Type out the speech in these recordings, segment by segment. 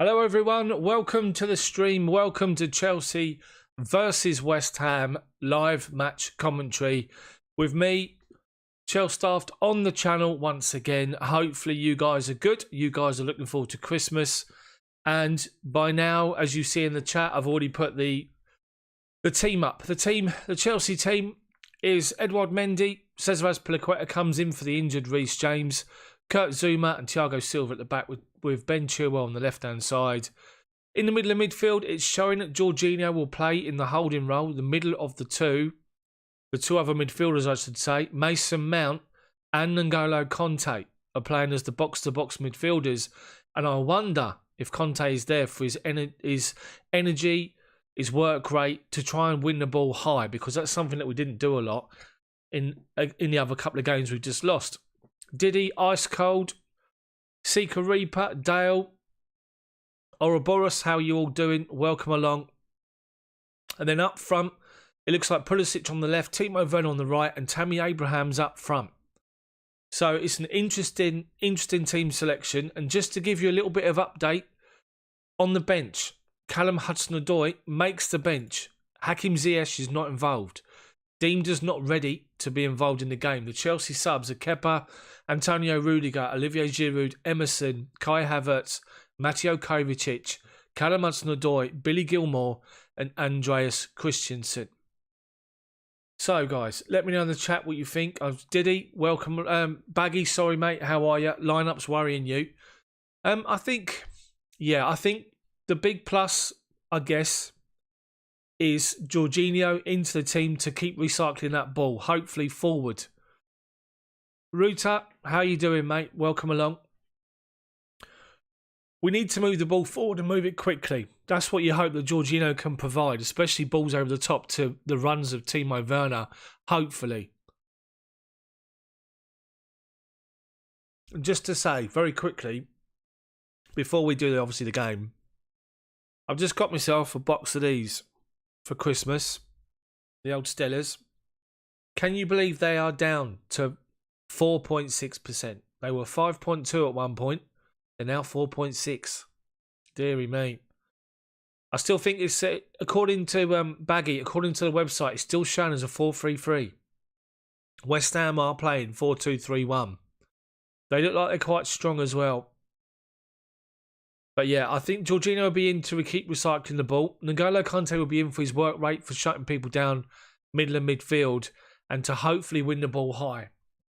Hello everyone, welcome to the stream, welcome to Chelsea versus West Ham live match commentary with me, Chels Daft, on the channel once again. Hopefully you guys are good, you guys are looking forward to Christmas, and by now, as you see in the chat, I've already put the team up. The Chelsea team is Edouard Mendy, Cesar Azpilicueta comes in for the injured Reece James, Kurt Zouma and Thiago Silva at the back with Ben Chilwell on the left-hand side. In the middle of midfield, it's showing that Jorginho will play in the holding role, the middle of the two other midfielders, I should say. Mason Mount and N'Golo Conte are playing as the box-to-box midfielders. And I wonder if Conte is there for his energy, his work rate to try and win the ball high, because that's something that we didn't do a lot in the other couple of games we've just lost. Diddy, Ice Cold, Seeker Reaper, Dale, Ouroboros, how are you all doing? Welcome along. And then up front, it looks like Pulisic on the left, Timo Werner on the right, and Tammy Abraham's up front. So it's an interesting team selection. And just to give you a little bit of update, on the bench, Callum Hudson-Odoi makes the bench. Hakim Ziyech is not involved. Deemed as not ready to be involved in the game. The Chelsea subs are Kepa, Antonio Rudiger, Olivier Giroud, Emerson, Kai Havertz, Mateo Kovacic, Callum Hudson-Odoi, Billy Gilmore and Andreas Christensen. So guys, let me know in the chat what you think. Diddy, welcome. Baggy, sorry mate, how are you? Lineup's worrying you. I think the big plus, I guess, is Jorginho into the team to keep recycling that ball, hopefully forward. Ruta, how you doing, mate? Welcome along. We need to move the ball forward and move it quickly. That's what you hope that Jorginho can provide, especially balls over the top to the runs of Timo Werner, hopefully. And just to say, very quickly, before we do obviously the game, I've just got myself a box of these for Christmas, the old Stellas. Can you believe they are down to 4.6%? They were 5.2 at one point. They're now 4.6. Deary me. I still think it's, according to Baggy, according to the website, it's still shown as a 4-3-3. West Ham are playing 4-2-3-1. They look like they're quite strong as well. But yeah, I think Jorginho will be in to keep recycling the ball. N'Golo Conte will be in for his work rate, for shutting people down middle and midfield, and to hopefully win the ball high.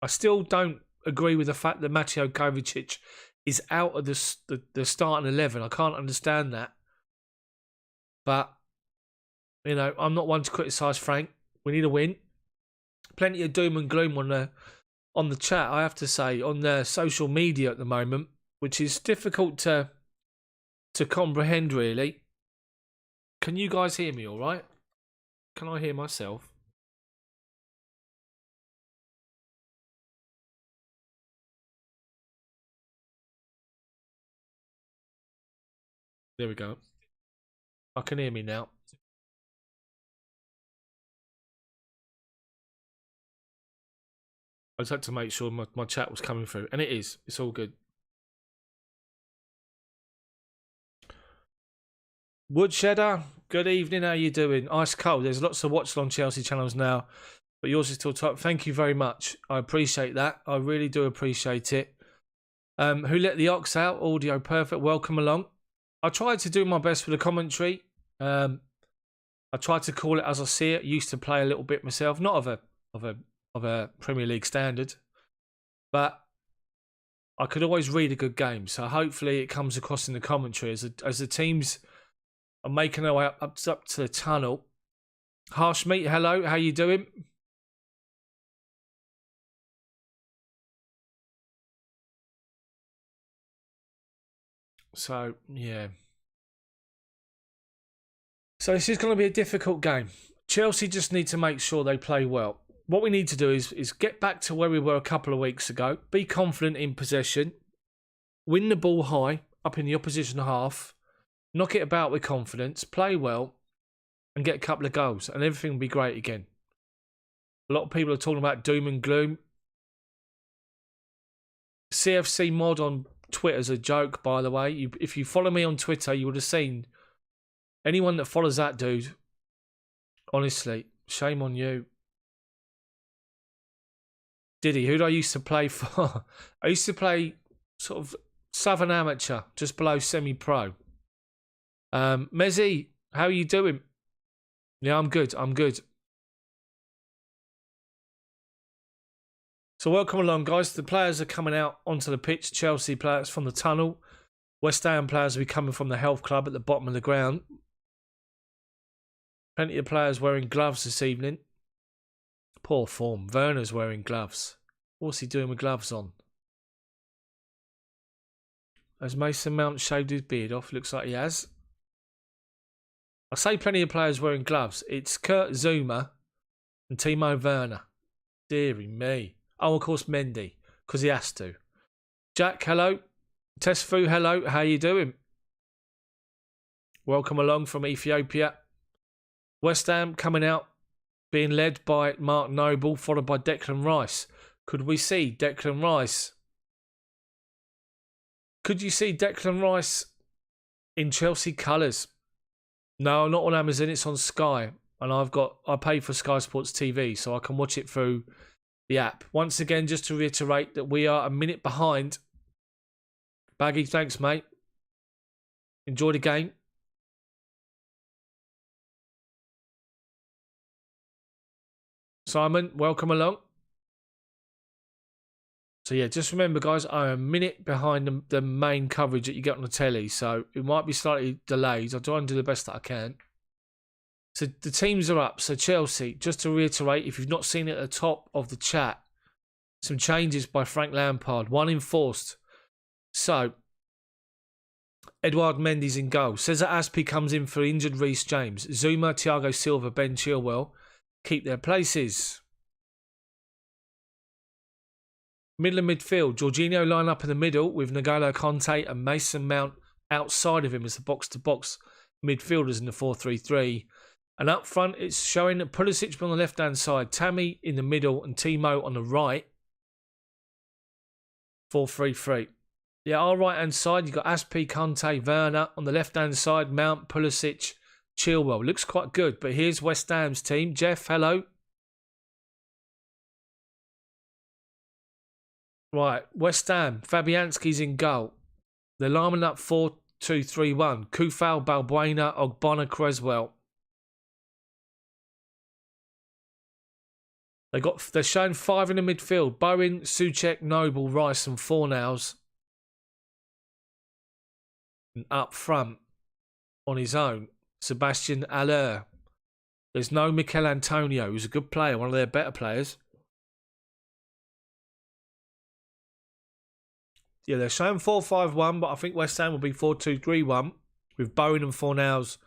I still don't agree with the fact that Mateo Kovacic is out of the starting 11. I can't understand that. But, you know, I'm not one to criticise Frank. We need a win. Plenty of doom and gloom on the chat, I have to say, on the social media at the moment, which is difficult to comprehend, really. Can you guys hear me all right? Can I hear myself? There we go. I can hear me now. I just had to make sure my chat was coming through. And it is. It's all good. Woodshedder, good evening. How you doing? Ice cold. There's lots of watch on Chelsea channels now, but yours is still top. Thank you very much. I appreciate that. I really do appreciate it. Who let the ox out? Audio perfect. Welcome along. I tried to do my best with the commentary. I tried to call it as I see it. Used to play a little bit myself, not of a Premier League standard, but I could always read a good game. So hopefully it comes across in the commentary as the teams are making their way up to the tunnel. Harsh Meat, hello, how you doing? So, yeah. So this is going to be a difficult game. Chelsea just need to make sure they play well. What we need to do is get back to where we were a couple of weeks ago. Be confident in possession. Win the ball high, up in the opposition half. Knock it about with confidence, play well, and get a couple of goals, and everything will be great again. A lot of people are talking about doom and gloom. CFC mod on Twitter's a joke, by the way. If you follow me on Twitter, you would have seen anyone that follows that dude. Honestly, shame on you. Diddy, who did I used to play for? I used to play sort of Southern Amateur, just below semi-pro. Mezzy, how are you doing? Yeah, I'm good. I'm good. So welcome along, guys. The players are coming out onto the pitch. Chelsea players from the tunnel. West Ham players will be coming from the health club at the bottom of the ground. Plenty of players wearing gloves this evening. Poor form. Werner's wearing gloves. What's he doing with gloves on? Has Mason Mount shaved his beard off? Looks like he has. I say plenty of players wearing gloves. It's Kurt Zuma and Timo Werner. Deary me. Oh, of course, Mendy, because he has to. Jack, hello. Tesfu, hello. How you doing? Welcome along from Ethiopia. West Ham coming out, being led by Mark Noble, followed by Declan Rice. Could we see Declan Rice? Could you see Declan Rice in Chelsea colours? No, not on Amazon. It's on Sky, and I pay for Sky Sports TV, so I can watch it through the app. Once again, just to reiterate that we are a minute behind. Baggy, thanks, mate. Enjoy the game. Simon, welcome along. So yeah, just remember, guys, I'm a minute behind the main coverage that you get on the telly, so it might be slightly delayed. I'll try and do the best that I can. So the teams are up. So Chelsea, just to reiterate, if you've not seen it at the top of the chat, some changes by Frank Lampard, one enforced. So Edouard Mendy's in goal. Cesar Azpi comes in for injured Reece James. Zuma, Thiago Silva, Ben Chilwell keep their places. Middle of midfield, Jorginho line up in the middle with N'Golo Conte and Mason Mount outside of him as the box-to-box midfielders in the 4-3-3. And up front, it's showing that Pulisic on the left-hand side, Tammy in the middle and Timo on the right. 4-3-3. Yeah, our right-hand side, you've got Aspi, Conte, Werner. On the left-hand side, Mount, Pulisic, Chilwell. Looks quite good, but here's West Ham's team. Jeff, hello. Right, West Ham, Fabianski's in goal. They're lining up 4-2-3-1. Kufal, Balbuena, Ogbonna, Creswell. They're showing five in the midfield. Bowen, Souček, Noble, Rice and Fornals. And up front, on his own, Sebastian Aller. There's no Mikel Antonio, who's a good player, one of their better players. Yeah, they're showing 4-5-1, but I think West Ham will be 4-2-3-1 with Bowen and Fornals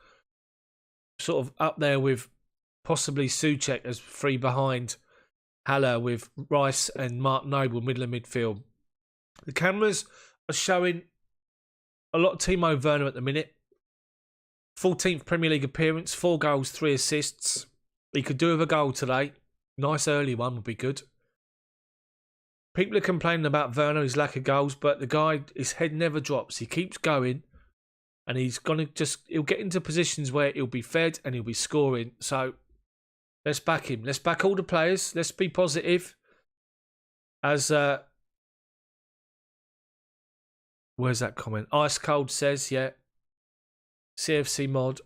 sort of up there with possibly Souček as three behind Haller with Rice and Mark Noble middle of midfield. The cameras are showing a lot of Timo Werner at the minute. 14th Premier League appearance, 4 goals, 3 assists. He could do with a goal today. Nice early one would be good. People are complaining about Werner, his lack of goals, but the guy, his head never drops. He keeps going, and he'll get into positions where he'll be fed and he'll be scoring. So let's back him. Let's back all the players. Let's be positive. As where's that comment? Ice Cold says, yeah. CFC mod.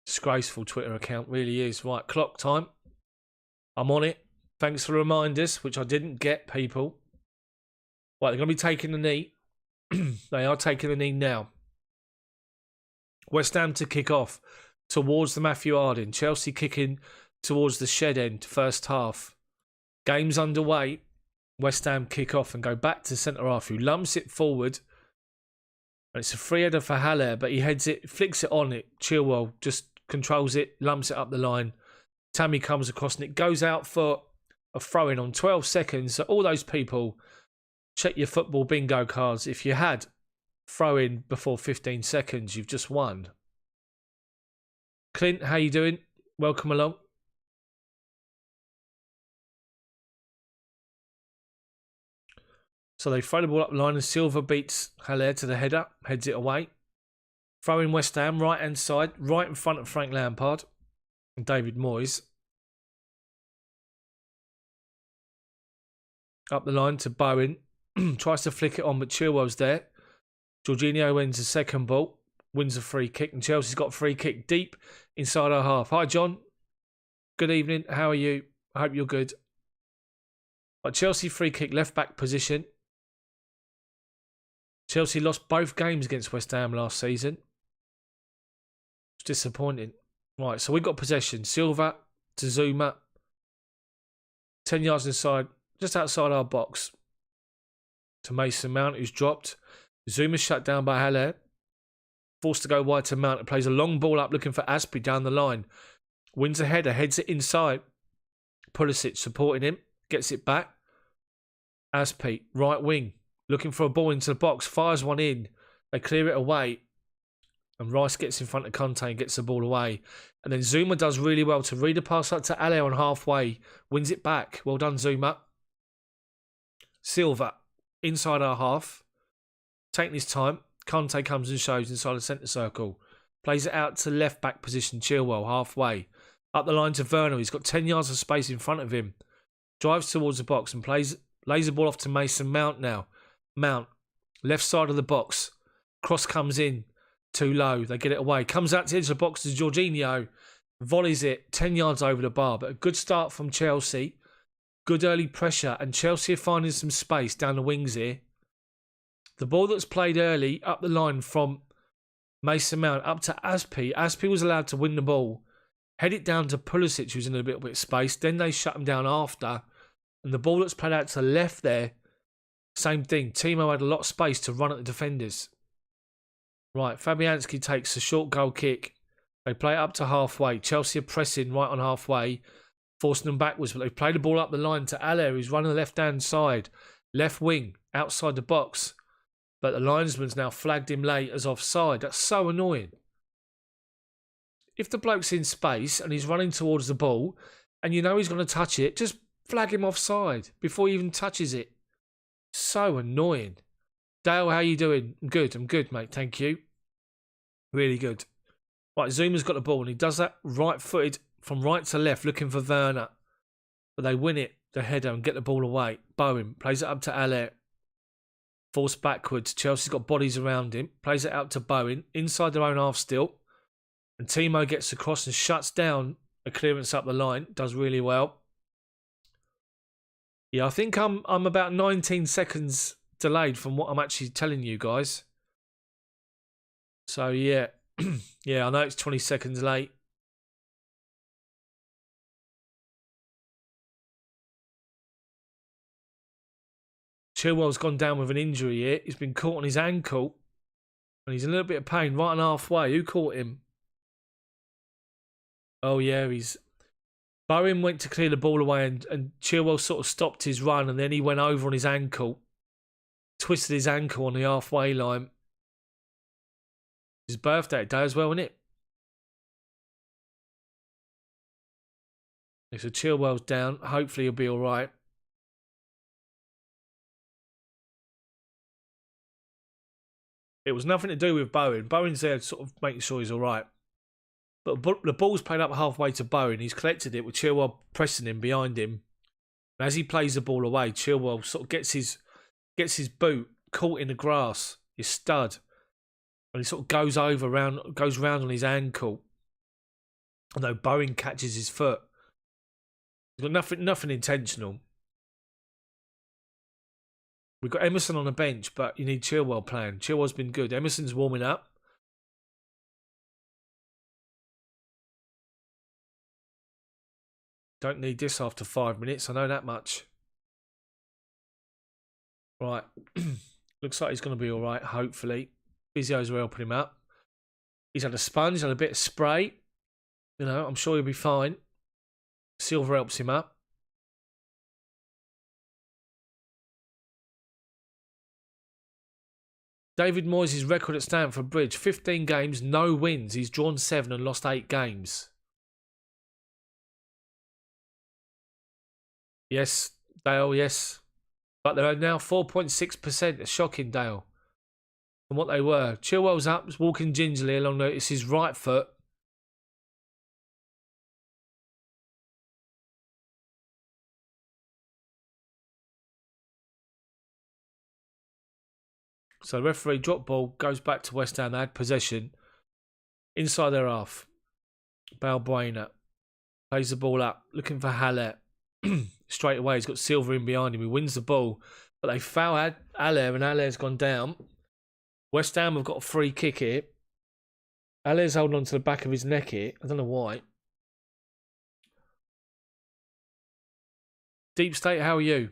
Disgraceful Twitter account, really is. Right, clock time. I'm on it. Thanks for the reminders, which I didn't get, people. Right, they're going to be taking the knee. They are taking the knee now. West Ham to kick off towards the Matthew Harding. Chelsea kicking towards the shed end, first half. Game's underway. West Ham kick off and go back to centre half, who lumps it forward. And it's a free header for Haller, but he heads it, flicks it on it. Chilwell just controls it, lumps it up the line. Tammy comes across and it goes out for a throw-in on 12 seconds. So all those people, check your football bingo cards. If you had throw-in before 15 seconds, you've just won. Clint, how you doing? Welcome along. So they throw the ball up the line and Silva beats Haller to the header, heads it away. Throw in West Ham, right-hand side, right in front of Frank Lampard and David Moyes. Up the line to Bowen. Tries to flick it on, but Chilwell's there. Jorginho wins the second ball, wins a free kick, and Chelsea's got a free kick deep inside our half. Hi, John. Good evening. How are you? I hope you're good. But Chelsea free kick, left-back position. Chelsea lost both games against West Ham last season. It's disappointing. Right, so we've got possession. Silva to Zuma. 10 yards inside, just outside our box. To Mason Mount, who's dropped. Zuma shut down by Haller. Forced to go wide to Mount. It plays a long ball up looking for Aspie down the line. Wins a header, heads it inside. Pulisic supporting him. Gets it back. Aspie, right wing. Looking for a ball into the box. Fires one in. They clear it away. And Rice gets in front of Conte and gets the ball away. And then Zuma does really well to read a pass up to Haller on halfway. Wins it back. Well done, Zuma. Silva, inside our half. Taking his time. Conte comes and shows inside the centre circle. Plays it out to left back position. Chilwell, halfway. Up the line to Werner. He's got 10 yards of space in front of him. Drives towards the box and lays the ball off to Mason Mount now. Mount, left side of the box. Cross comes in. Too low. They get it away. Comes out to the edge of the box to Jorginho. Volleys it 10 yards over the bar. But a good start from Chelsea. Good early pressure. And Chelsea are finding some space down the wings here. The ball that's played early up the line from Mason Mount up to Aspie. Aspie was allowed to win the ball. Head it down to Pulisic, who's in a little bit of space. Then they shut him down after. And the ball that's played out to the left there, same thing. Timo had a lot of space to run at the defenders. Right, Fabianski takes a short goal kick. They play it up to halfway. Chelsea are pressing right on halfway, forcing them backwards. But they play the ball up the line to Haller, who's running the left-hand side. Left wing, outside the box. But the linesman's now flagged him late as offside. That's so annoying. If the bloke's in space and he's running towards the ball and you know he's going to touch it, just flag him offside before he even touches it. So annoying. Dale, how you doing? I'm good, mate. Thank you. Really good. Right, Zuma's got the ball and he does that right-footed from right to left looking for Werner. But they win it, the header, and get the ball away. Bowen plays it up to Haller. Forced backwards. Chelsea's got bodies around him. Plays it out to Bowen. Inside their own half still. And Timo gets across and shuts down a clearance up the line. Does really well. Yeah, I think I'm about 19 seconds delayed from what I'm actually telling you guys. So, yeah. Yeah, I know it's 20 seconds late. Chilwell's gone down with an injury here. He's been caught on his ankle. And he's in a little bit of pain right on halfway. Who caught him? Oh, yeah, Bowen went to clear the ball away and Chilwell sort of stopped his run and then he went over on his ankle. Twisted his ankle on the halfway line. His birthday today as well, isn't it? So Chilwell's down. Hopefully he'll be all right. It was nothing to do with Bowen. Bowen's there sort of making sure he's all right. But the ball's played up halfway to Bowen. He's collected it with Chilwell pressing him behind him. And as he plays the ball away, Chilwell sort of gets his boot caught in the grass, his stud. And he sort of goes round on his ankle. Although Bowen catches his foot. He's got nothing intentional. We've got Emerson on the bench, but you need Chilwell playing. Chilwell's been good. Emerson's warming up. Don't need this after 5 minutes. I know that much. Right. Looks like he's going to be all right, hopefully. Physios are helping him out. He's had a sponge, had a bit of spray. You know, I'm sure he'll be fine. Silva helps him up. David Moyes' record at Stamford Bridge, 15 games, no wins. He's drawn 7 and lost 8 games. Yes, Dale, yes. But they're now 4.6%. It's shocking, Dale, from what they were. Chilwell's up, walking gingerly along it's his right foot. So the referee drop ball, goes back to West Ham. They had possession inside their half. Balbuena plays the ball up, looking for Haller. Straight away, he's got Silva in behind him. He wins the ball, but they foul Haller, and Haller's gone down. West Ham have got a free kick here. Haller's holding on to the back of his neck here. I don't know why. Deep State, how are you?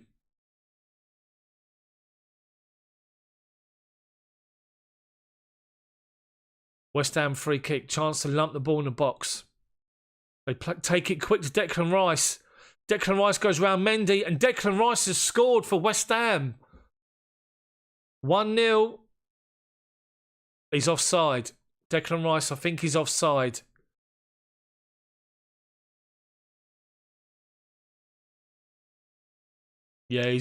West Ham free kick. Chance to lump the ball in the box. They take it quick to Declan Rice. Declan Rice goes round Mendy, and Declan Rice has scored for West Ham. 1-0. He's offside. Declan Rice, I think he's offside. Yeah,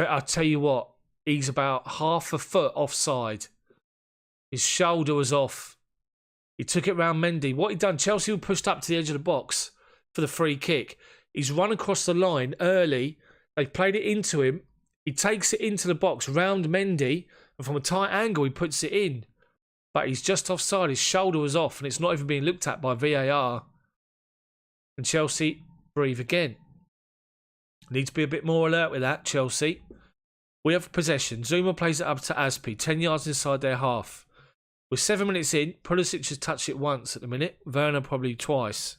I'll tell you what, he's about half a foot offside. His shoulder was off. He took it round Mendy. What he done, Chelsea were pushed up to the edge of the box for the free kick. He's run across the line early. They played it into him. He takes it into the box round Mendy, and from a tight angle, he puts it in. But he's just offside. His shoulder was off, and it's not even being looked at by VAR. And Chelsea breathe again. Need to be a bit more alert with that, Chelsea. We have possession. Zuma plays it up to Aspi, 10 yards inside their half. We're 7 minutes in. Pulisic has touched it once at the minute. Werner probably twice.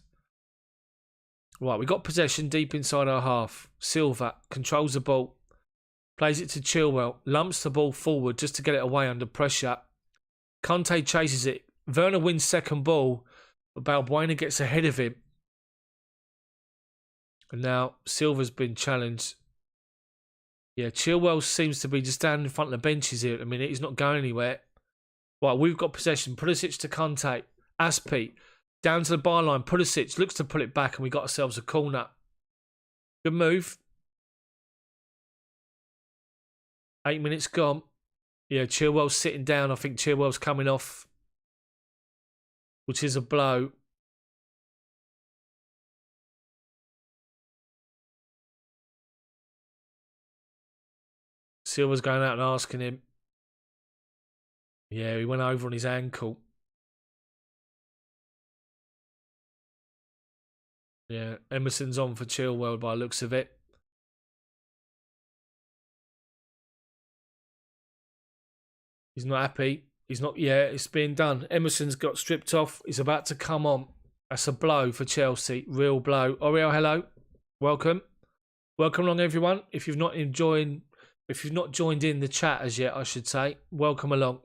Right, we got possession deep inside our half. Silva controls the ball. Plays it to Chilwell. Lumps the ball forward just to get it away under pressure. Conte chases it. Werner wins second ball, but Balbuena gets ahead of him. And now Silva's been challenged. Yeah, Chilwell seems to be just standing in front of the benches here at the minute. He's not going anywhere. Right, we've got possession. Pulisic to Conte. Aspi. Down to the byline. Pulisic looks to pull it back, and we got ourselves a corner. Good move. 8 minutes gone. Yeah, Chilwell's sitting down. I think Chilwell's coming off, which is a blow. Silva's going out and asking him. Yeah, he went over on his ankle. Yeah, Emerson's on for Chilwell by the looks of it. He's not happy. He's not. Yeah, it's being done. Emerson's got stripped off. He's about to come on. That's a blow for Chelsea. Real blow. Oriel, hello. Welcome. Welcome along, everyone. If you've not joined in the chat as yet, I should say, welcome along.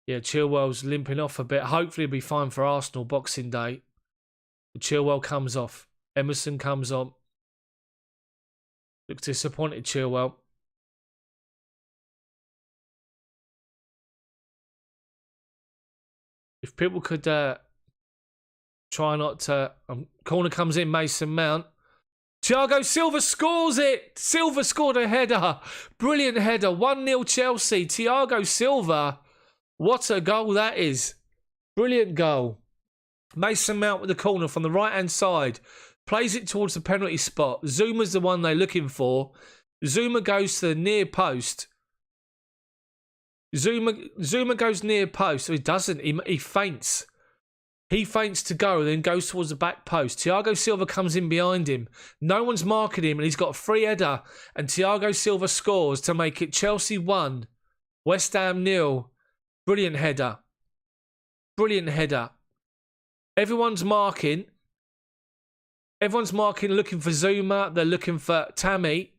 Yeah, Chilwell's limping off a bit. Hopefully, he'll be fine for Arsenal Boxing Day. But Chilwell comes off. Emerson comes on. Looks disappointed, Chilwell. If people could try not to... corner comes in, Mason Mount. Thiago Silva scores it. Silva scored a header. Brilliant header. 1-0 Chelsea. Thiago Silva. What a goal that is. Brilliant goal. Mason Mount with the corner from the right-hand side. Plays it towards the penalty spot. Zuma's the one they're looking for. Zuma goes to the near post. Zuma goes near post. So he doesn't. He feints. He feints to go and then goes towards the back post. Thiago Silva comes in behind him. No one's marking him and he's got a free header. And Thiago Silva scores to make it Chelsea 1, West Ham 0. Brilliant header. Brilliant header. Everyone's marking. Everyone's marking, looking for Zuma. They're looking for Tammy.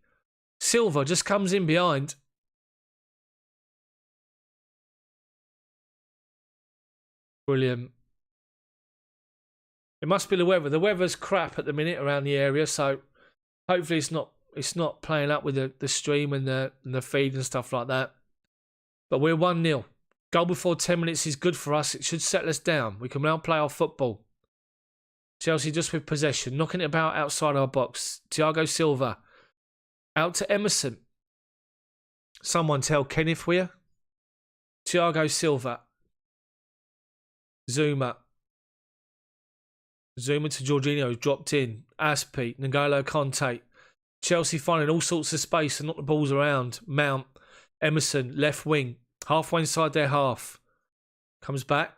Silva just comes in behind. Brilliant. It must be the weather. The weather's crap at the minute around the area, so hopefully it's not playing up with the stream and the feed and stuff like that. But we're 1-0. Goal before 10 minutes is good for us. It should settle us down. We can now play our football. Chelsea just with possession, knocking it about outside our box. Thiago Silva Out to Emerson. Someone tell Kenneth we're. Thiago Silva. Zuma. Zuma to Jorginho, dropped in. Aspi, N'Golo Conte. Chelsea finding all sorts of space and knock the balls around. Mount, Emerson, left wing. Halfway inside their half. Comes back.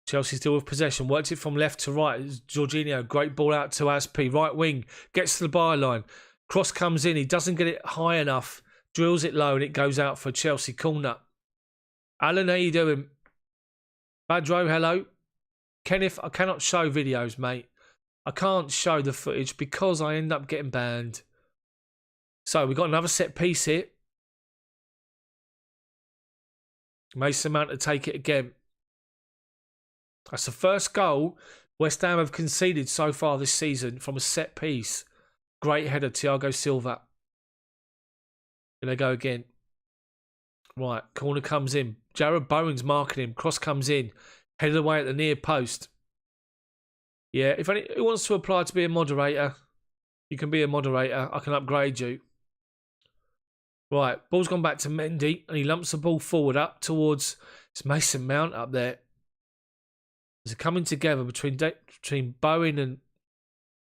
Chelsea still with possession. Works it from left to right. Jorginho, great ball out to Aspi. Right wing, gets to the byline. Cross comes in. He doesn't get it high enough. Drills it low and it goes out for a Chelsea corner. Alan, how you doing? Badro, hello. Kenneth, I cannot show videos, mate. I can't show the footage because I end up getting banned. So we've got another set piece here. Mason Mount to take it again. That's the first goal West Ham have conceded so far this season from a set piece. Great header, Thiago Silva. Here they go again. Right, corner comes in. Jared Bowen's marking him. Cross comes in. Headed away at the near post. Yeah, if any who wants to apply to be a moderator, you can be a moderator. I can upgrade you. Right, ball's gone back to Mendy, and he lumps the ball forward up towards it's Mason Mount up there. There's a coming together between Bowen and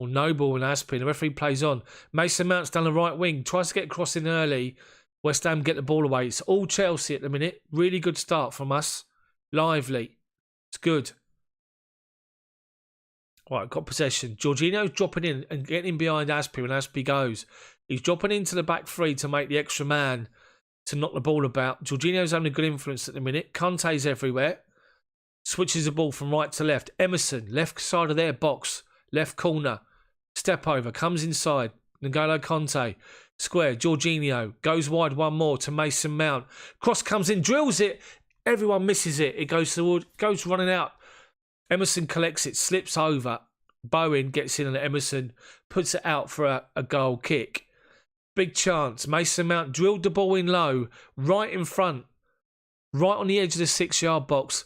Noble and Aspin. The referee plays on. Mason Mount's down the right wing, tries to get across in early. West Ham get the ball away. It's all Chelsea at the minute. Really good start from us. Lively. It's good. Right, got possession. Jorginho's dropping in and getting behind Aspi when Aspi goes. He's dropping into the back three to make the extra man to knock the ball about. Jorginho's having a good influence at the minute. Conte's everywhere. Switches the ball from right to left. Emerson, left side of their box. Left corner. Step over. Comes inside. N'Golo Conte. Square. Jorginho. Goes wide one more to Mason Mount. Cross comes in. Drills it. Everyone misses it. It goes running out. Emerson collects it. Slips over. Bowen gets in and Emerson puts it out for a goal kick. Big chance. Mason Mount drilled the ball in low. Right in front. Right on the edge of the 6-yard box.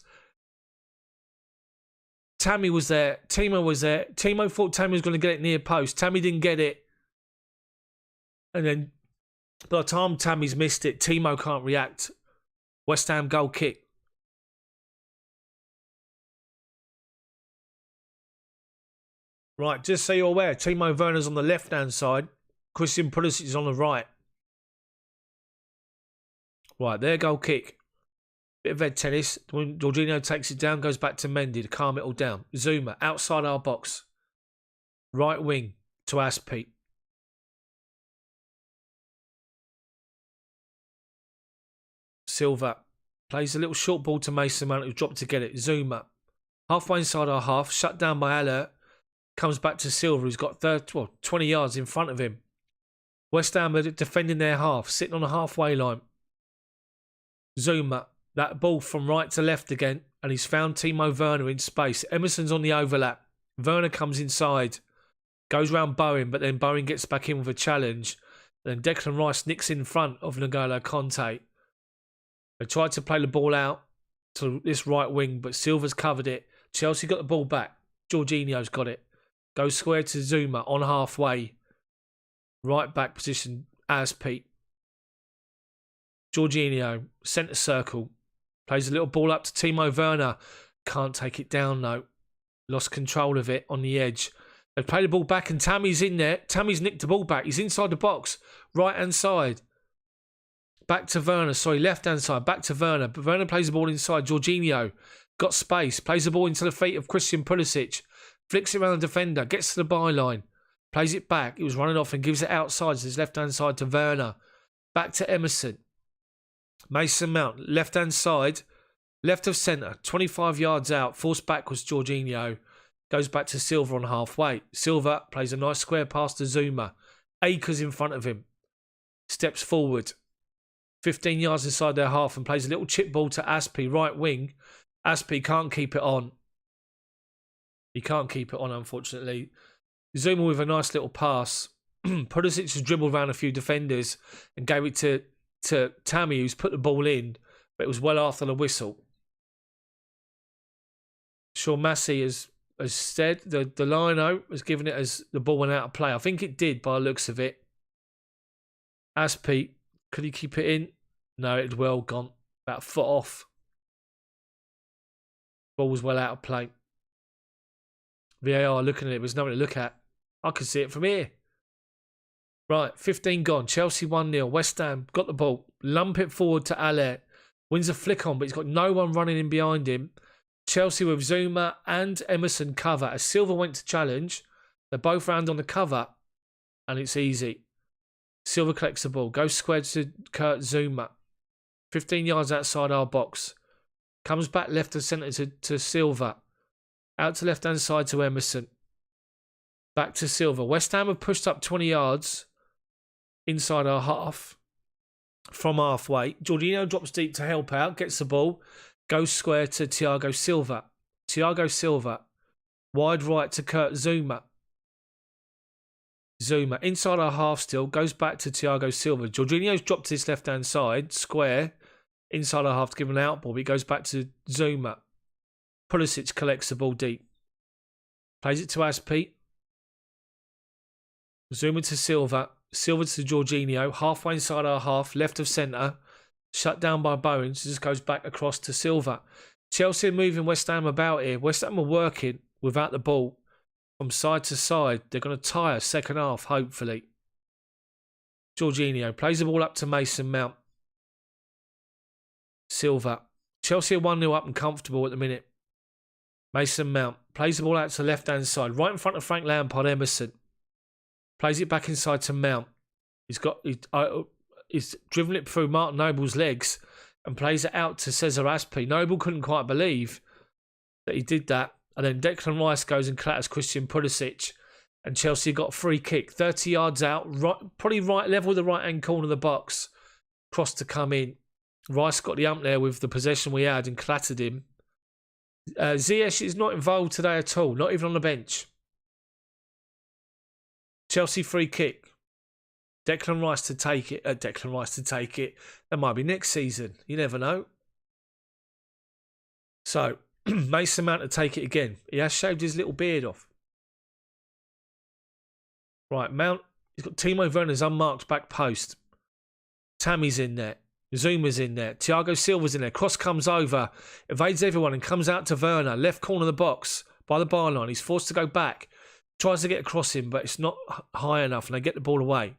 Tammy was there. Timo was there. Timo thought Tammy was going to get it near post. Tammy didn't get it. And then by the time Tammy's missed it, Timo can't react. West Ham goal kick. Right, just so you're aware, Timo Werner's on the left-hand side. Christian Pulisic is on the right. Right, their goal kick. Bit of head tennis. When Jorginho takes it down, goes back to Mendy to calm it all down. Zuma, outside our box. Right wing to Aspi. Silva plays a little short ball to Mason Mount who dropped to get it. Zuma. Halfway inside our half, shut down by Alert. Comes back to Silva, who's got 20 yards in front of him. West Ham are defending their half, sitting on the halfway line. Zuma, that ball from right to left again, and he's found Timo Werner in space. Emerson's on the overlap. Werner comes inside, goes round Bowen, but then Bowen gets back in with a challenge. Then Declan Rice nicks in front of N'Golo Conte. They tried to play the ball out to this right wing, but Silva's covered it. Chelsea got the ball back. Jorginho's got it. Goes square to Zuma on halfway. Right back position as Pete. Jorginho, centre circle. Plays a little ball up to Timo Werner. Can't take it down though. Lost control of it on the edge. They play the ball back and Tammy's in there. Tammy's nicked the ball back. He's inside the box. Right hand side. Back to Werner. Sorry, left hand side. Back to Werner. But Werner plays the ball inside. Jorginho got space. Plays the ball into the feet of Christian Pulisic. Flicks it around the defender. Gets to the byline. Plays it back. He was running off and gives it outside to his left hand side to Werner. Back to Emerson. Mason Mount. Left hand side. Left of centre. 25 yards out. Forced backwards Jorginho. Goes back to Silva on halfway. Silva plays a nice square pass to Zuma. Acres in front of him. Steps forward. 15 yards inside their half and plays a little chip ball to Aspi, right wing. Aspi can't keep it on. He can't keep it on, unfortunately. Zuma with a nice little pass. Pulisic has dribbled around a few defenders and gave it to Tammy, who's put the ball in, but it was well after the whistle. Shaw Massey has has said, the lino has given it as the ball went out of play. I think it did by the looks of it. Aspie, could he keep it in? No, it had well gone. About a foot off. Ball was well out of play. VAR looking at it, was nothing to look at. I could see it from here. Right, 15 gone. Chelsea 1-0. West Ham got the ball. Lump it forward to Haller. Wins a flick on, but he's got no one running in behind him. Chelsea with Zuma and Emerson cover. As Silva went to challenge, they're both round on the cover, and it's easy. Silva collects the ball. Goes square to Kurt Zuma. 15 yards outside our box. Comes back left to centre to Silva. Out to left-hand side to Emerson. Back to Silva. West Ham have pushed up 20 yards inside our half from halfway. Jorginho drops deep to help out. Gets the ball. Goes square to Thiago Silva. Thiago Silva. Wide right to Kurt Zuma. Zuma. Inside our half still. Goes back to Thiago Silva. Jorginho's dropped to his left-hand side. Square. Inside our half to give an out ball. He goes back to Zuma. Pulisic collects the ball deep. Plays it to Aspie. Zuma to Silva. Silva to Jorginho. Halfway inside our half. Left of centre. Shut down by Bowens. Just goes back across to Silva. Chelsea are moving West Ham about here. West Ham are working without the ball from side to side. They're going to tie a second half, hopefully. Jorginho plays the ball up to Mason Mount. Silva. Chelsea are 1-0 up and comfortable at the minute. Mason Mount plays the ball out to the left-hand side. Right in front of Frank Lampard, Emerson. Plays it back inside to Mount. He's driven it through Martin Noble's legs and plays it out to Cesar Aspie. Noble couldn't quite believe that he did that. And then Declan Rice goes and clatters Christian Pulisic. And Chelsea got a free kick. 30 yards out. Right, probably right level with the right-hand corner of the box. Cross to come in. Rice got the ump there with the possession we had and clattered him. Ziyech is not involved today at all. Not even on the bench. Chelsea free kick. Declan Rice to take it. Declan Rice to take it. That might be next season. You never know. So, Mason Mount to take it again. He has shaved his little beard off. Right, Mount. He's got Timo Werner's unmarked back post. Tammy's in there. Zuma's in there. Thiago Silva's in there. Cross comes over. Evades everyone and comes out to Werner. Left corner of the box by the byline. He's forced to go back. Tries to get across him, but it's not high enough and they get the ball away.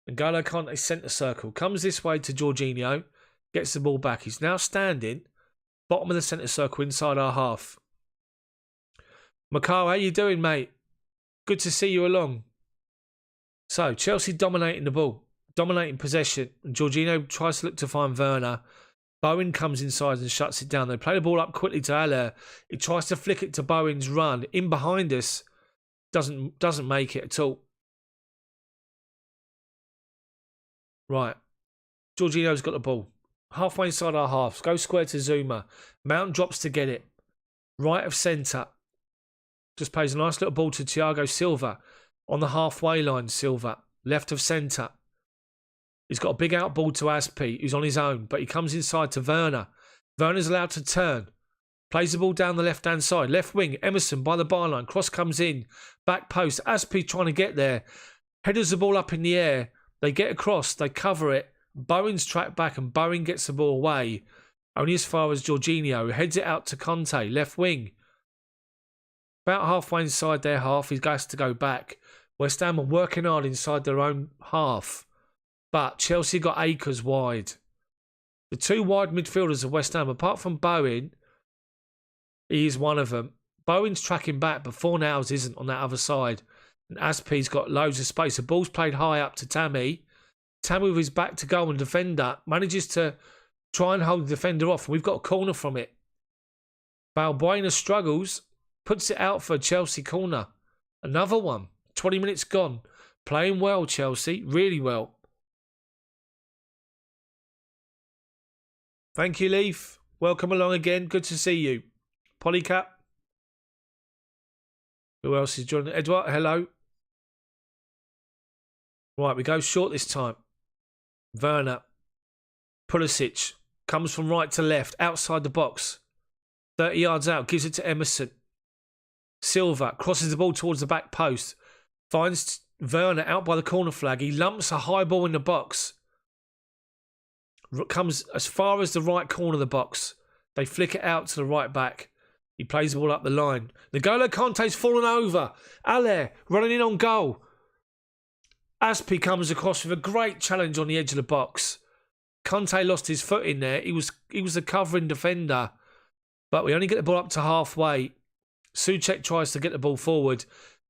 N'Golo Kante centre circle. Comes this way to Jorginho. Gets the ball back. He's now standing bottom of the centre circle inside our half. Macau, how you doing, mate? Good to see you along. So, Chelsea dominating the ball. Dominating possession. And Jorginho tries to look to find Werner. Bowen comes inside and shuts it down. They play the ball up quickly to Haller. He tries to flick it to Bowen's run. In behind us. Doesn't make it at all. Right. Jorginho's got the ball. Halfway inside our half. Go square to Zuma. Mount drops to get it. Right of centre. Just plays a nice little ball to Thiago Silva. On the halfway line, Silva. Left of centre. He's got a big out ball to Aspie, who's on his own. But he comes inside to Werner. Werner's allowed to turn. Plays the ball down the left-hand side. Left wing, Emerson by the byline. Cross comes in. Back post. Aspie trying to get there. Headers the ball up in the air. They get across. They cover it. Bowen's tracked back and Bowen gets the ball away. Only as far as Jorginho. Heads it out to Kante. Left wing. About halfway inside their half. He has to go back. West Ham are working hard inside their own half. But Chelsea got acres wide. The two wide midfielders of West Ham, apart from Bowen, he is one of them. Bowen's tracking back, but Fornals isn't on that other side. And Aspie's got loads of space. The ball's played high up to Tammy. Tammy with his back to goal and defender manages to try and hold the defender off. We've got a corner from it. Balbuena struggles, puts it out for a Chelsea corner. Another one. 20 minutes gone. Playing well, Chelsea. Really well. Thank you, Leaf. Welcome along again. Good to see you. Polycat. Who else is joining? Edward, hello. Right, we go short this time. Werner. Pulisic. Comes from right to left. Outside the box. 30 yards out. Gives it to Emerson. Silva crosses the ball towards the back post. Finds Werner out by the corner flag. He lumps a high ball in the box. Comes as far as the right corner of the box. They flick it out to the right back. He plays the ball up the line. N'Golo Kante's fallen over. Haller running in on goal. Aspi comes across with a great challenge on the edge of the box. Kante lost his foot in there. He was a covering defender. But we only get the ball up to halfway. Souček tries to get the ball forward.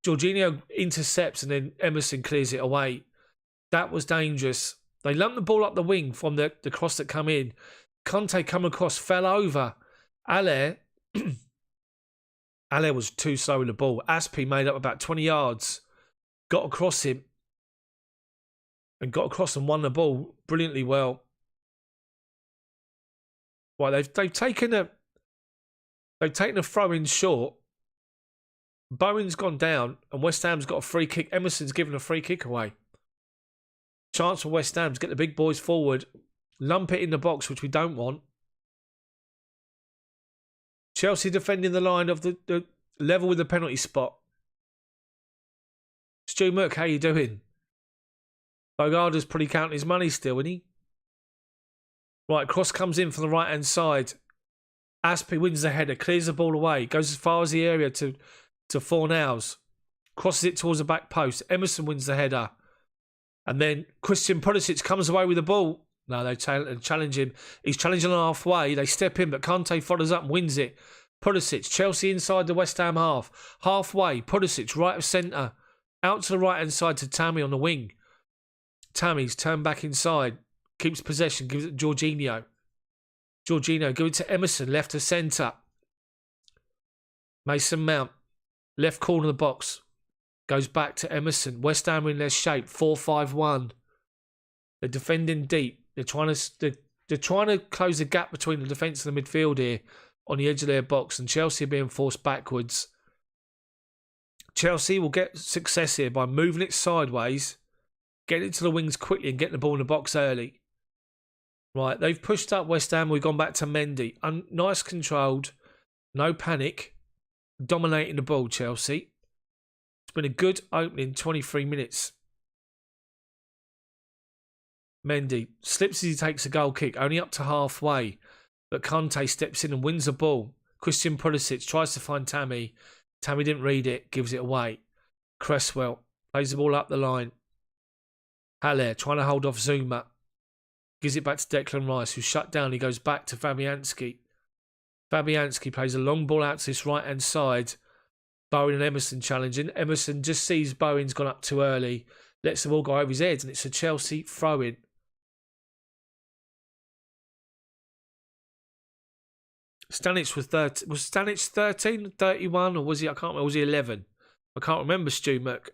Jorginho intercepts and then Emerson clears it away. That was dangerous. They lumped the ball up the wing from the cross that come in. Kante come across, fell over. Haller was too slow with the ball. Aspi made up about 20 yards. Got across him. And got across and won the ball brilliantly well. Well, they've taken a throw in short. Bowen's gone down and West Ham's got a free kick. Emerson's given a free kick away. Chance for West Ham to get the big boys forward. Lump it in the box, which we don't want. Chelsea defending the line of the level with the penalty spot. Stu Mook, how you doing? Bogarda's probably counting his money still, isn't he? Right, cross comes in from the right-hand side. Aspi wins the header, clears the ball away, goes as far as the area to Fornals. Crosses it towards the back post. Emerson wins the header. And then Christian Pulisic comes away with the ball. No, they challenge him. He's challenging halfway. They step in, but Kante follows up and wins it. Pulisic, Chelsea inside the West Ham half. Halfway, Pulisic, right of centre. Out to the right-hand side to Tammy on the wing. Tammy's turned back inside. Keeps possession, gives it to Jorginho. Jorginho, give it to Emerson, left to centre. Mason Mount, left corner of the box. Goes back to Emerson. West Ham are in their shape. 4-5-1. They're defending deep. They're trying to close the gap between the defence and the midfield here on the edge of their box. And Chelsea are being forced backwards. Chelsea will get success here by moving it sideways, getting it to the wings quickly and getting the ball in the box early. Right, they've pushed up West Ham. We've gone back to Mendy. Nice controlled. No panic. Dominating the ball, Chelsea. It's been a good opening 23 minutes. Mendy slips as he takes a goal kick, only up to halfway. But Kante steps in and wins the ball. Christian Pulisic tries to find Tammy. Tammy didn't read it, gives it away. Cresswell plays the ball up the line. Haller trying to hold off Zuma. Gives it back to Declan Rice, who's shut down. He goes back to Fabianski. Fabianski plays a long ball out to this right-hand side. Bowen and Emerson challenging. Emerson just sees Bowen's gone up too early. Lets the ball go over his head, and it's a Chelsea throw-in. Stanic was Stanic 13, 31, or was he? I can't remember. Was he 11? I can't remember. Stu Mook.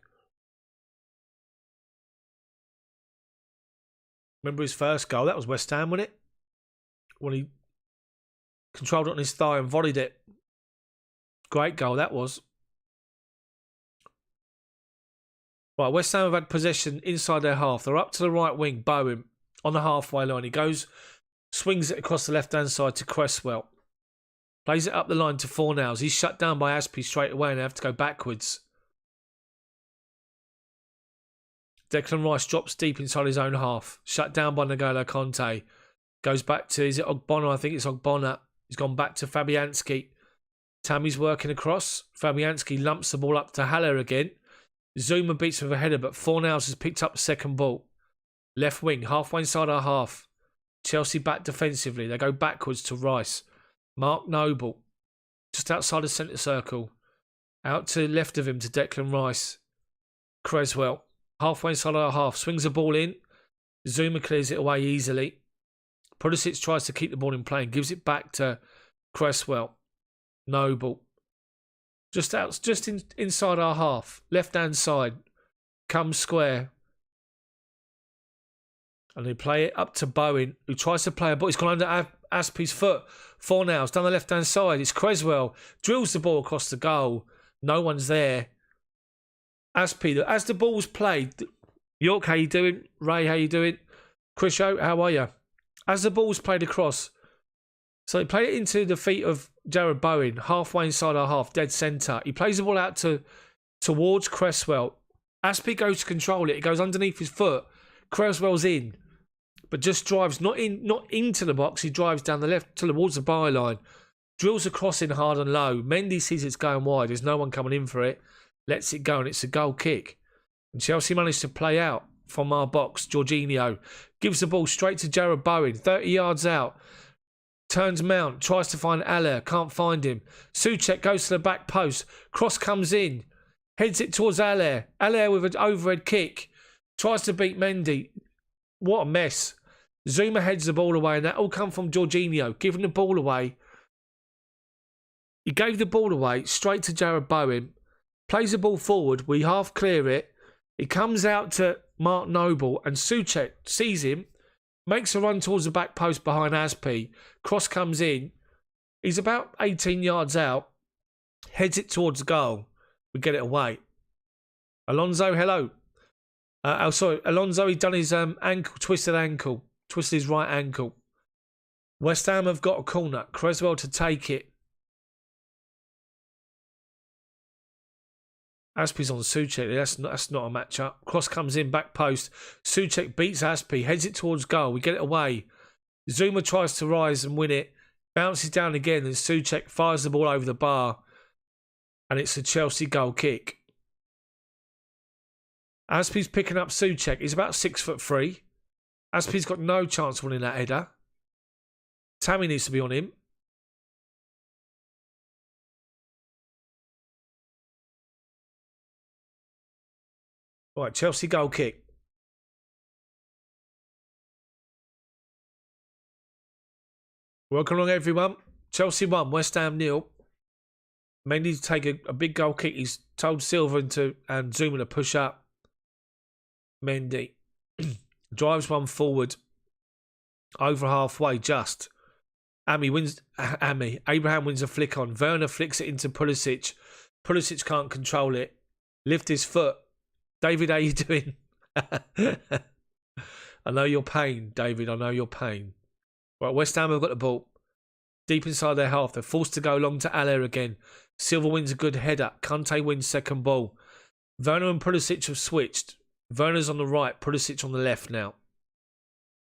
Remember his first goal? That was West Ham, wasn't it? When he controlled it on his thigh and volleyed it. Great goal that was. Right, West Ham have had possession inside their half. They're up to the right wing. Bowen on the halfway line. He goes, swings it across the left-hand side to Cresswell. Plays it up the line to Fornals. He's shut down by Aspi straight away and they have to go backwards. Declan Rice drops deep inside his own half. Shut down by N'Golo Kante. Goes back to, is it Ogbonna? I think it's Ogbonna. He's gone back to Fabianski. Tammy's working across. Fabianski lumps the ball up to Haller again. Zuma beats with a header, but Fornals has picked up the second ball. Left wing, halfway inside our half. Chelsea back defensively. They go backwards to Rice. Mark Noble, just outside the centre circle. Out to the left of him to Declan Rice. Cresswell, halfway inside our half. Swings the ball in. Zuma clears it away easily. Pulisic tries to keep the ball in play and gives it back to Cresswell. Noble. Just inside our half. Left-hand side. Comes square. And they play it up to Bowen, who tries to play a ball. He's gone under Aspi's foot. Fornals down the left-hand side. It's Cresswell. Drills the ball across the goal. No one's there. Aspi, as the ball's played... York, how you doing? Ray, how you doing? Chriso, how are you? As the ball's played across... So they play it into the feet of Jared Bowen, halfway inside our half, dead centre. He plays the ball out towards Cresswell. Aspie goes to control it. It goes underneath his foot. Cresswell's in, but just drives not into the box. He drives down the left towards the byline. Drills a cross in hard and low. Mendy sees it's going wide. There's no one coming in for it. Lets it go, and it's a goal kick. And Chelsea managed to play out from our box. Jorginho gives the ball straight to Jared Bowen, 30 yards out. Turns Mount, tries to find Aller, can't find him. Souček goes to the back post. Cross comes in, heads it towards Aller. Aller with an overhead kick. Tries to beat Mendy. What a mess. Zuma heads the ball away, and that all come from Jorginho, giving the ball away. He gave the ball away straight to Jared Bowen. Plays the ball forward. We half clear it. He comes out to Mark Noble, and Souček sees him. Makes a run towards the back post behind Aspie. Cross comes in. He's about 18 yards out. Heads it towards the goal. We get it away. Alonso, hello. Alonso, he'd done his twisted his right ankle. West Ham have got a corner. Cresswell to take it. Aspie's on Souček. That's not a match-up. Cross comes in, back post. Souček beats Aspie, heads it towards goal. We get it away. Zuma tries to rise and win it. Bounces down again, and Souček fires the ball over the bar. And it's a Chelsea goal kick. Aspie's picking up Souček. He's about 6'3". Aspie's got no chance of winning that header. Tammy needs to be on him. Right, Chelsea goal kick. Welcome along, everyone. Chelsea 1, West Ham 0. Mendy to take a big goal kick. He's told Silva and Zuma to push up. Mendy drives one forward. Over halfway, just. Abraham wins a flick on. Werner flicks it into Pulisic. Pulisic can't control it. Lift his foot. David, how you doing? I know your pain, David. I know your pain. Right, West Ham have got the ball. Deep inside their half. They're forced to go long to Aller again. Silva wins a good header. Kante wins second ball. Werner and Pulisic have switched. Werner's on the right. Pulisic on the left now.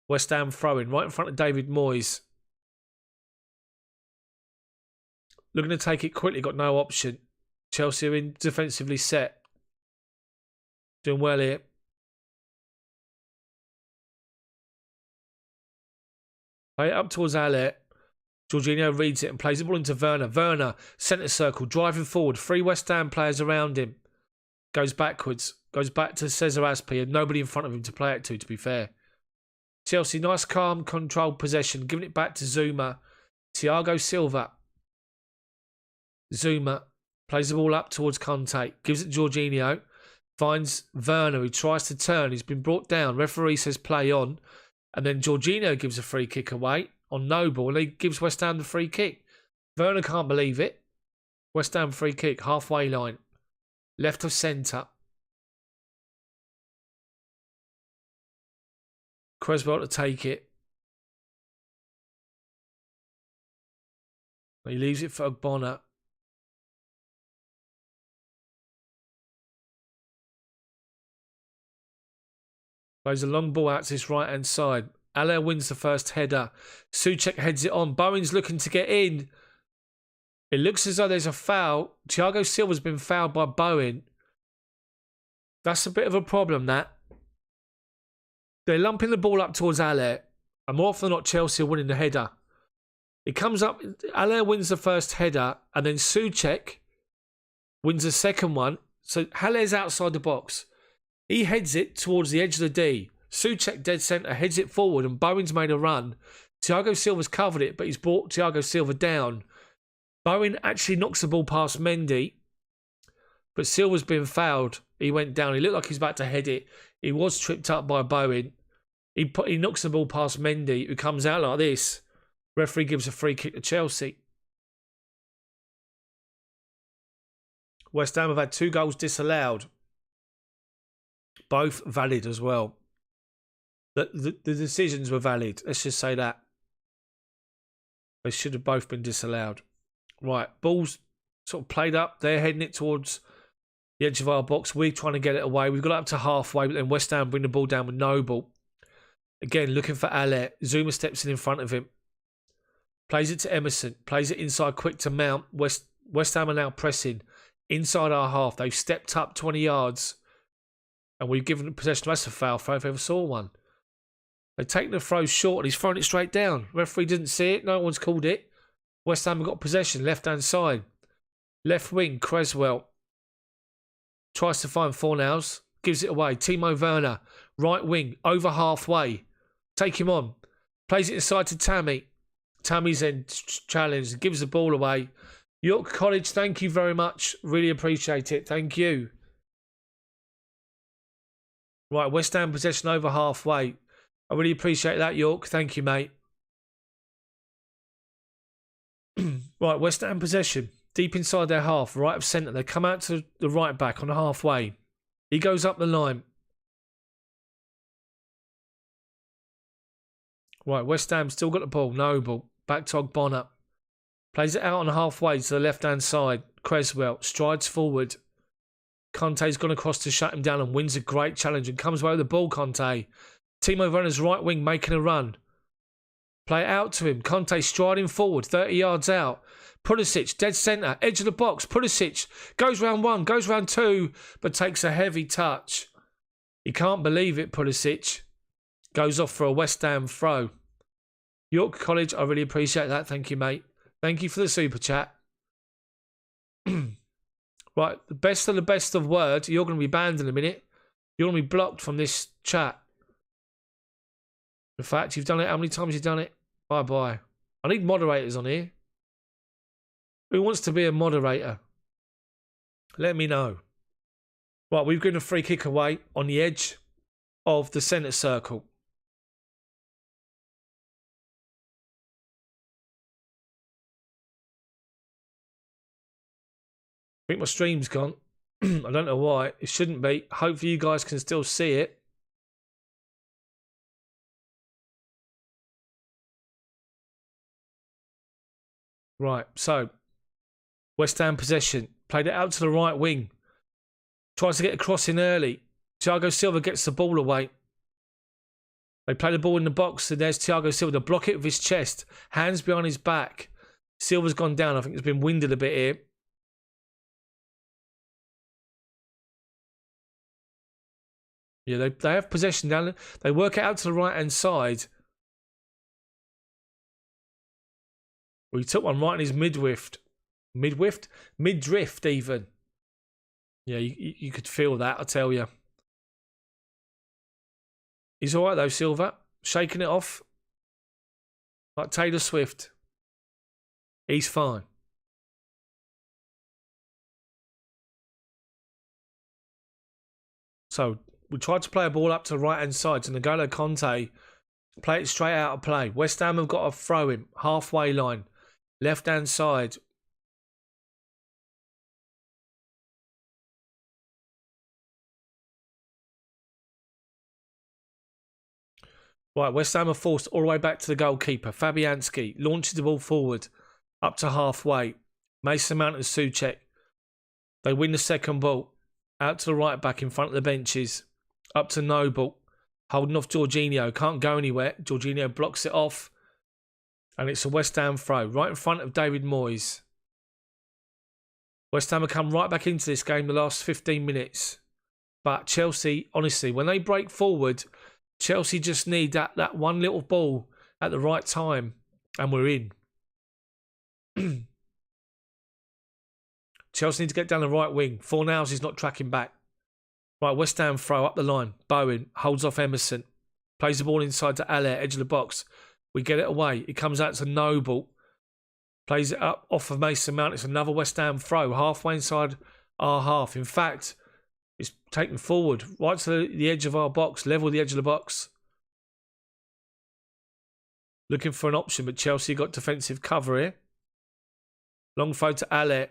West Ham throwing right in front of David Moyes. Looking to take it quickly. Got no option. Chelsea are in defensively set. Doing well here. Play it up towards Aller. Jorginho reads it and plays the ball into Werner. Werner, centre circle, driving forward. 3 West Ham players around him. Goes backwards. Goes back to Cesar Aspie and nobody in front of him to play it to be fair. Chelsea, nice, calm, controlled possession. Giving it back to Zuma. Thiago Silva. Zuma plays the ball up towards Kante. Gives it to Jorginho. Finds Werner, who tries to turn. He's been brought down. Referee says play on. And then Jorginho gives a free kick away on Noble. And he gives West Ham the free kick. Werner can't believe it. West Ham free kick. Halfway line. Left of centre. Cresswell to take it. He leaves it for Bonner. Plays a long ball out to his right-hand side. Aller wins the first header. Souček heads it on. Bowen's looking to get in. It looks as though there's a foul. Thiago Silva's been fouled by Bowen. That's a bit of a problem, that. They're lumping the ball up towards Aller. And more often than not, Chelsea are winning the header. It comes up. Aller wins the first header. And then Souček wins the second one. So Haller's outside the box. He heads it towards the edge of the D. Souček dead centre heads it forward and Bowen's made a run. Thiago Silva's covered it, but he's brought Thiago Silva down. Bowen actually knocks the ball past Mendy, but Silva's been fouled. He went down. He looked like he's about to head it. He was tripped up by Bowen. He knocks the ball past Mendy, who comes out like this. Referee gives a free kick to Chelsea. West Ham have had 2 goals disallowed. Both valid as well. The decisions were valid. Let's just say that. They should have both been disallowed. Right, ball's sort of played up. They're heading it towards the edge of our box. We're trying to get it away. We've got up to halfway, but then West Ham bring the ball down with Noble. Again, looking for Allet. Zuma steps in front of him. Plays it to Emerson. Plays it inside quick to Mount. West Ham are now pressing inside our half. They've stepped up 20 yards. And we've given possession. That's a foul throw if I ever saw one. They've taken the throw short and he's thrown it straight down. Referee didn't see it. No one's called it. West Ham have got possession. Left-hand side. Left wing, Creswell. Tries to find Fornals. Gives it away. Timo Werner. Right wing. Over halfway. Take him on. Plays it inside to Tammy. Tammy's then challenged. Gives the ball away. York College, thank you very much. Really appreciate it. Thank you. Right, West Ham possession over halfway. I really appreciate that, York. Thank you, mate. Right, West Ham possession. Deep inside their half, right of centre. They come out to the right back on the halfway. He goes up the line. Right, West Ham still got the ball. Noble. Back to Ogbonna. Plays it out on halfway to the left-hand side. Creswell strides forward. Conte's gone across to shut him down and wins a great challenge and comes away with the ball, Conte. Timo Werner's right wing making a run. Play it out to him. Conte striding forward, 30 yards out. Pulisic, dead centre, edge of the box. Pulisic goes round one, goes round two, but takes a heavy touch. He can't believe it, Pulisic. Goes off for a West Ham throw. York College, I really appreciate that. Thank you, mate. Thank you for the super chat. Right, the best of words. You're going to be banned in a minute. You're going to be blocked from this chat. In fact, you've done it. How many times you've done it? Bye-bye. I need moderators on here. Who wants to be a moderator? Let me know. Right, we've given a free kick away on the edge of the centre circle. I think my stream's gone. I don't know why. It shouldn't be. Hopefully you guys can still see it. Right, so West Ham possession. Played it out to the right wing. Tries to get across in early. Thiago Silva gets the ball away. They play the ball in the box and there's Thiago Silva to block it with his chest. Hands behind his back. Silva's gone down. I think it's been winded a bit here. Yeah, they have possession down there. They work it out to the right-hand side. Well, he took one right in his midriff. Midriff, even. Yeah, you could feel that, I tell you. He's all right, though, Silva. Shaking it off. Like Taylor Swift. He's fine. So, we tried to play a ball up to the right-hand side to N'Golo Conte. Play it straight out of play. West Ham have got to throw him. Halfway line. Left-hand side. Right, West Ham are forced all the way back to the goalkeeper. Fabianski launches the ball forward. Up to halfway. Mason Mount and Souček. They win the second ball. Out to the right back in front of the benches. Up to Noble. Holding off Jorginho. Can't go anywhere. Jorginho blocks it off. And it's a West Ham throw. Right in front of David Moyes. West Ham have come right back into this game the last 15 minutes. But Chelsea, honestly, when they break forward, Chelsea just need that one little ball at the right time. And we're in. Chelsea need to get down the right wing. Fornals is not tracking back. Right, West Ham throw up the line. Bowen holds off Emerson. Plays the ball inside to Allaire, edge of the box. We get it away. It comes out to Noble. Plays it up off of Mason Mount. It's another West Ham throw. Halfway inside our half. In fact, it's taken forward. Right to the edge of our box. Level the edge of the box. Looking for an option, but Chelsea got defensive cover here. Long throw to Allaire.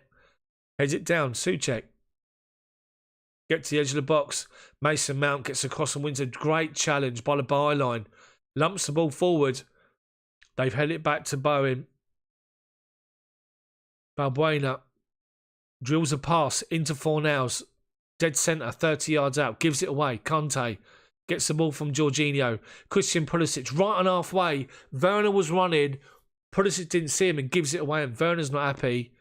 Heads it down. Souček. Get to the edge of the box. Mason Mount gets across and wins a great challenge by the byline. Lumps the ball forward. They've held it back to Bowen. Balbuena drills a pass into Fornals. Dead centre, 30 yards out. Gives it away. Conte gets the ball from Jorginho. Christian Pulisic right on halfway. Werner was running. Pulisic didn't see him and gives it away. And Werner's not happy.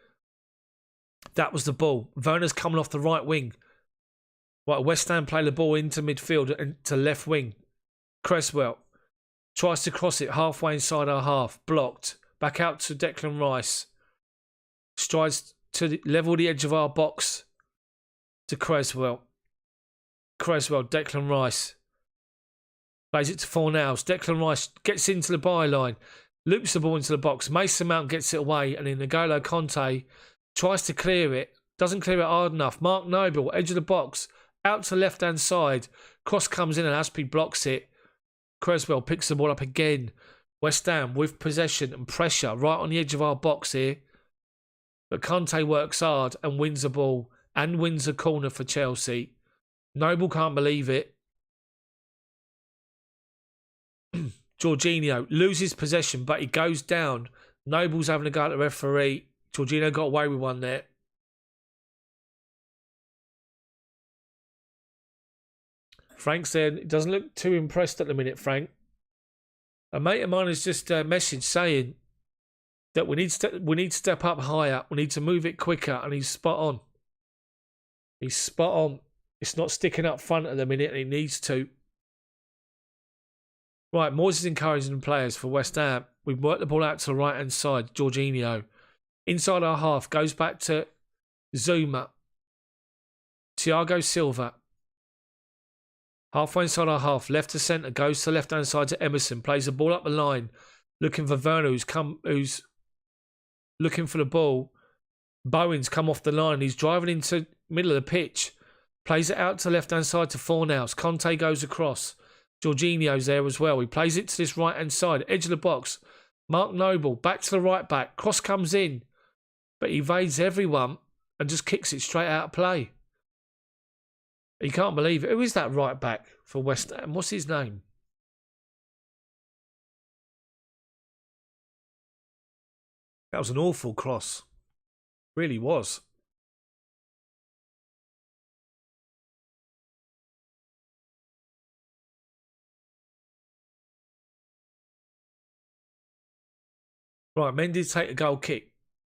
That was the ball. Werner's coming off the right wing. Right, West Ham play the ball into midfield and to left wing. Cresswell tries to cross it halfway inside our half. Blocked. Back out to Declan Rice. Strides to level the edge of our box to Cresswell. Cresswell, Declan Rice. Plays it to Fornals. Declan Rice gets into the byline. Loops the ball into the box. Mason Mount gets it away. And then N'Golo Conte tries to clear it. Doesn't clear it hard enough. Mark Noble, edge of the box. Out to the left-hand side. Cross comes in and Aspie blocks it. Cresswell picks the ball up again. West Ham with possession and pressure right on the edge of our box here. But Conte works hard and wins the ball and wins a corner for Chelsea. Noble can't believe it. Jorginho loses possession, but he goes down. Noble's having a go at the referee. Jorginho got away with one there. Frank said, it doesn't look too impressed at the minute, Frank. A mate of mine has just messaged saying that we need to step up higher. We need to move it quicker. And he's spot on. He's spot on. It's not sticking up front at the minute and it needs to. Right, Moyes is encouraging the players for West Ham. We've worked the ball out to the right-hand side. Jorginho. Inside our half. Goes back to Zuma. Thiago Silva. Halfway inside our half, left to centre, goes to left-hand side to Emerson, plays the ball up the line, looking for Werner, who's looking for the ball. Bowen's come off the line, he's driving into middle of the pitch, plays it out to left-hand side to Fornals. Conte goes across. Jorginho's there as well. He plays it to this right-hand side, edge of the box. Mark Noble, back to the right back. Cross comes in, but he evades everyone and just kicks it straight out of play. You can't believe it. Who is that right back for West Ham? What's his name? That was an awful cross. Really was. Right, Mendy take a goal kick.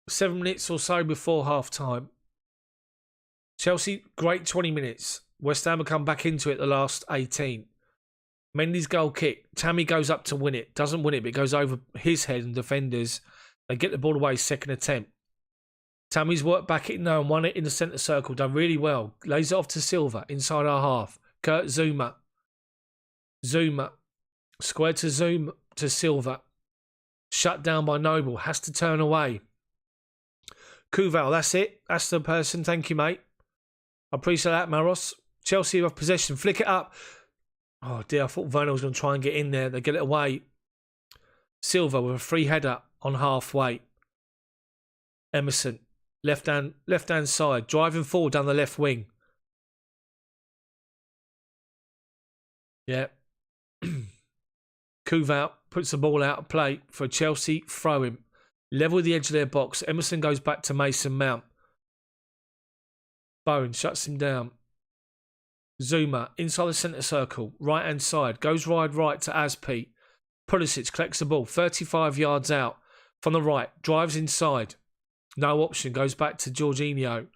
7 minutes or so before half time. Chelsea, great 20 minutes. West Ham will come back into it the last 18. Mendy's goal kick. Tammy goes up to win it. Doesn't win it, but it goes over his head and defenders. They get the ball away, second attempt. Tammy's worked back it now and won it in the centre circle. Done really well. Lays it off to Silva inside our half. Kurt Zuma. Zuma. Square to Zuma to Silva. Shut down by Noble. Has to turn away. Kuval, that's it. That's the person. Thank you, mate. I appreciate that, Maros. Chelsea have possession. Flick it up. Oh, dear. I thought Werner was going to try and get in there. They get it away. Silva with a free header on halfway. Emerson. Left-hand side. Driving forward down the left wing. Yeah. Kuval puts the ball out of play for a Chelsea throw-in. Level the edge of their box. Emerson goes back to Mason Mount. Bowen shuts him down. Zuma inside the centre circle. Right-hand side. Goes wide right to Aspie. Pulisic collects the ball. 35 yards out. From the right. Drives inside. No option. Goes back to Jorginho.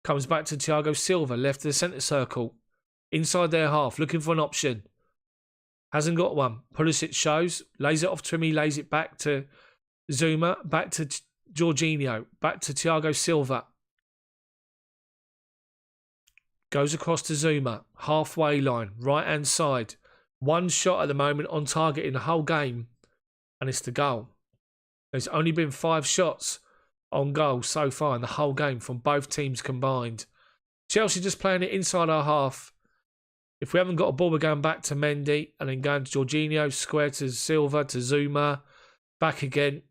Comes back to Thiago Silva. Left to the centre circle. Inside their half. Looking for an option. Hasn't got one. Pulisic shows. Lays it off to him. He lays it back to Zuma. Back to Jorginho. Back to Thiago Silva. Goes across to Zuma. Halfway line. Right-hand side. One shot at the moment on target in the whole game. And it's the goal. There's only been 5 shots on goal so far in the whole game from both teams combined. Chelsea just playing it inside our half. If we haven't got a ball, we're going back to Mendy and then going to Jorginho, square to Silva, to Zuma, back again.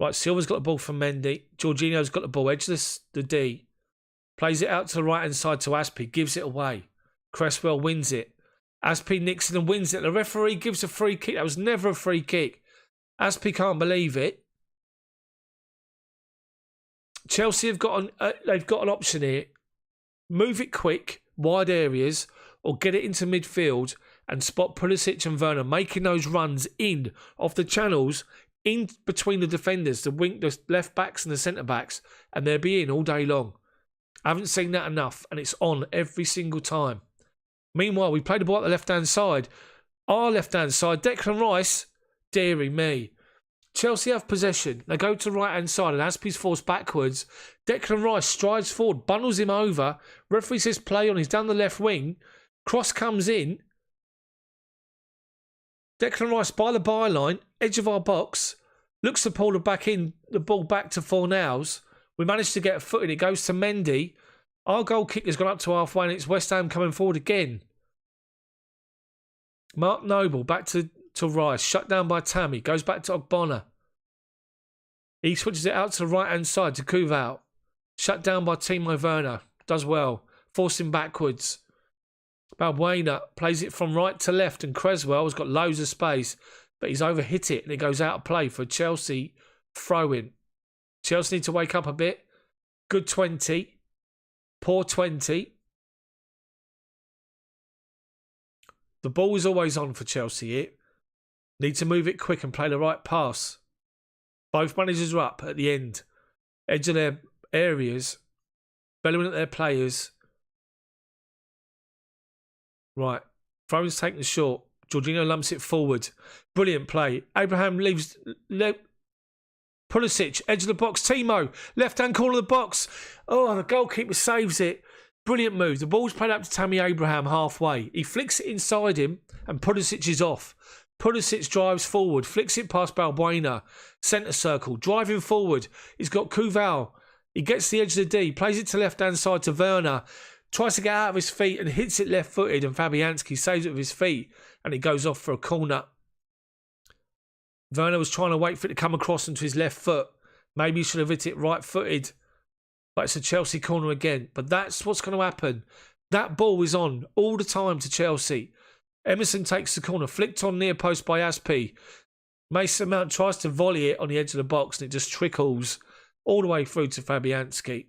Right, Silva's got the ball from Mendy. Jorginho's got the ball, edgeless the D. Plays it out to the right-hand side to Aspie, gives it away. Cresswell wins it. Aspie nicks it and wins it. The referee gives a free kick. That was never a free kick. Aspie can't believe it. Chelsea have got they've got an option here. Move it quick, wide areas, or get it into midfield and spot Pulisic and Werner making those runs in off the channels in between the defenders, the left backs and the centre backs, and they'll be in all day long. I haven't seen that enough, and it's on every single time. Meanwhile, we play the ball at the left-hand side. Our left-hand side, Declan Rice, dearie me. Chelsea have possession. They go to the right-hand side, and Aspie's forced backwards. Declan Rice strides forward, bundles him over. Referee says play on. He's down the left wing. Cross comes in. Declan Rice by the byline, edge of our box. Looks to pull the ball back to Fornals. We managed to get a foot in. It goes to Mendy. Our goal kick has gone up to halfway, and it's West Ham coming forward again. Mark Noble back to Rice. Shut down by Tammy. Goes back to Ogbonna. He switches it out to the right-hand side to Kuval. Shut down by Timo Werner. Does well. Forcing backwards. Balbuena plays it from right to left, and Creswell has got loads of space, but he's overhit it, and it goes out of play for Chelsea throw-in. Chelsea need to wake up a bit. Good 20. Poor 20. The ball is always on for Chelsea here. Need to move it quick and play the right pass. Both managers are up at the end. Edge of their areas. Bellowing at their players. Right. Throw-in's taken short. Jorginho lumps it forward. Brilliant play. Abraham leaves... Pulisic, edge of the box. Timo, left-hand corner of the box. Oh, the goalkeeper saves it. Brilliant move. The ball's played up to Tammy Abraham halfway. He flicks it inside him and Pulisic is off. Pulisic drives forward, flicks it past Balbuena. Centre circle, driving forward. He's got Kuval. He gets the edge of the D, plays it to left-hand side to Werner. Tries to get out of his feet and hits it left-footed, and Fabianski saves it with his feet and it goes off for a corner. Werner was trying to wait for it to come across into his left foot. Maybe he should have hit it right-footed. But it's a Chelsea corner again. But that's what's going to happen. That ball is on all the time to Chelsea. Emerson takes the corner, flicked on near post by Aspie. Mason Mount tries to volley it on the edge of the box and it just trickles all the way through to Fabianski.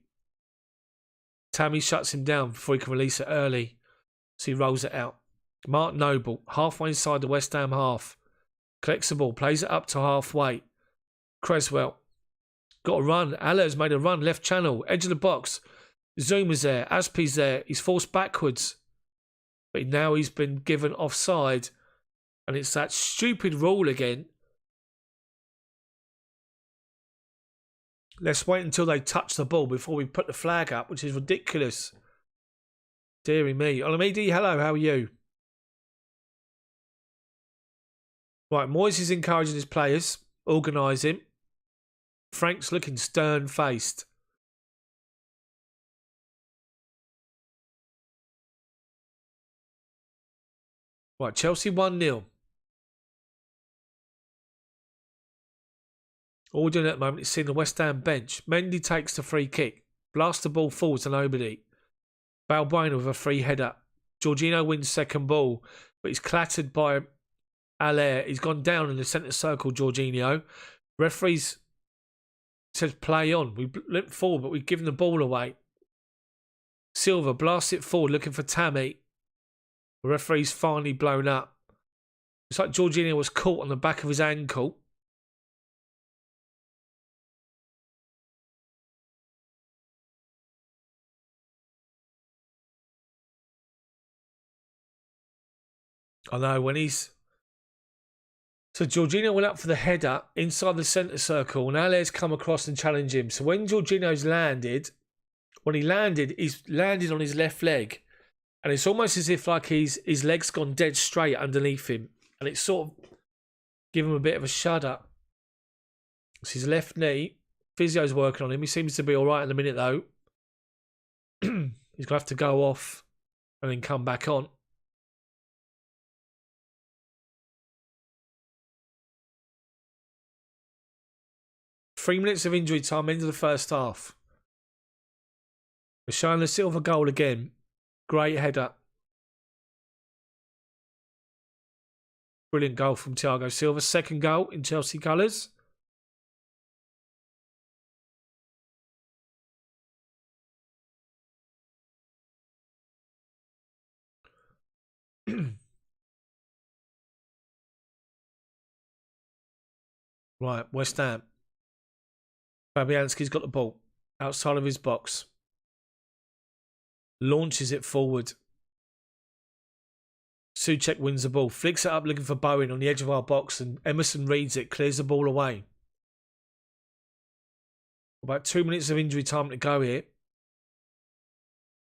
Tammy shuts him down before he can release it early. So he rolls it out. Mark Noble, halfway inside the West Ham half. Collects the ball, plays it up to halfway. Creswell. Got a run. Aller's made a run, left channel, edge of the box. Zuma's there, Aspie's there. He's forced backwards. But now he's been given offside. And it's that stupid rule again. Let's wait until they touch the ball before we put the flag up, which is ridiculous. Deary me. Olamide, hello, how are you? Right, Moyes is encouraging his players, organising. Frank's looking stern-faced. Right, Chelsea 1-0. All we're doing at the moment is seeing the West Ham bench. Mendy takes the free kick. Blasts the ball forward to nobody. Balbuena with a free header. Jorginho wins second ball, but he's clattered by Aller. He's gone down in the centre circle, Jorginho. Referees says play on. We limped forward, but we've given the ball away. Silva blasts it forward, looking for Tammy. The referee's finally blown up. It's like Jorginho was caught on the back of his ankle. I know, when he's... So Jorginho went up for the header inside the centre circle and Aller's come across and challenged him. So when Jorginho's landed, he's landed on his left leg. And it's almost as if like his leg's gone dead straight underneath him. And it's sort of given him a bit of a shudder. It's his left knee. Physio's working on him. He seems to be all right in a minute though. He's going to have to go off and then come back on. Three minutes of injury time into the first half. We're showing the Silva goal again. Great header. Brilliant goal from Thiago Silva. Second goal in Chelsea colours. Right, West Ham. Fabianski's got the ball outside of his box. Launches it forward. Souček wins the ball. Flicks it up looking for Bowen on the edge of our box, and Emerson reads it, clears the ball away. About 2 minutes of injury time to go here.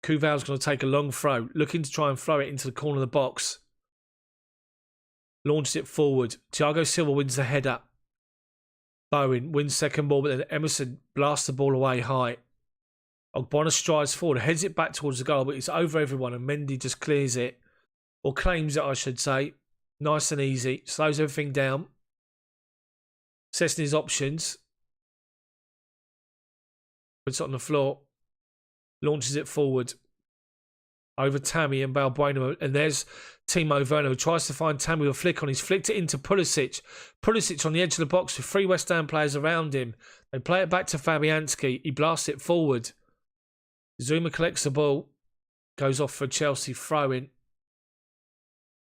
Kuval's going to take a long throw, looking to try and throw it into the corner of the box. Launches it forward. Thiago Silva wins the header. Bowen wins second ball, but then Emerson blasts the ball away high. Ogbonna strides forward, heads it back towards the goal, but it's over everyone, and Mendy just clears it. Or claims it, I should say. Nice and easy. Slows everything down. Assessing his options. Puts it on the floor. Launches it forward. Over Tammy and Balbuena. And there's Timo Werner, who tries to find Tammy with a flick on. He's flicked it into Pulisic. Pulisic on the edge of the box with 3 West Ham players around him. They play it back to Fabianski. He blasts it forward. Zuma collects the ball. Goes off for a Chelsea throw-in.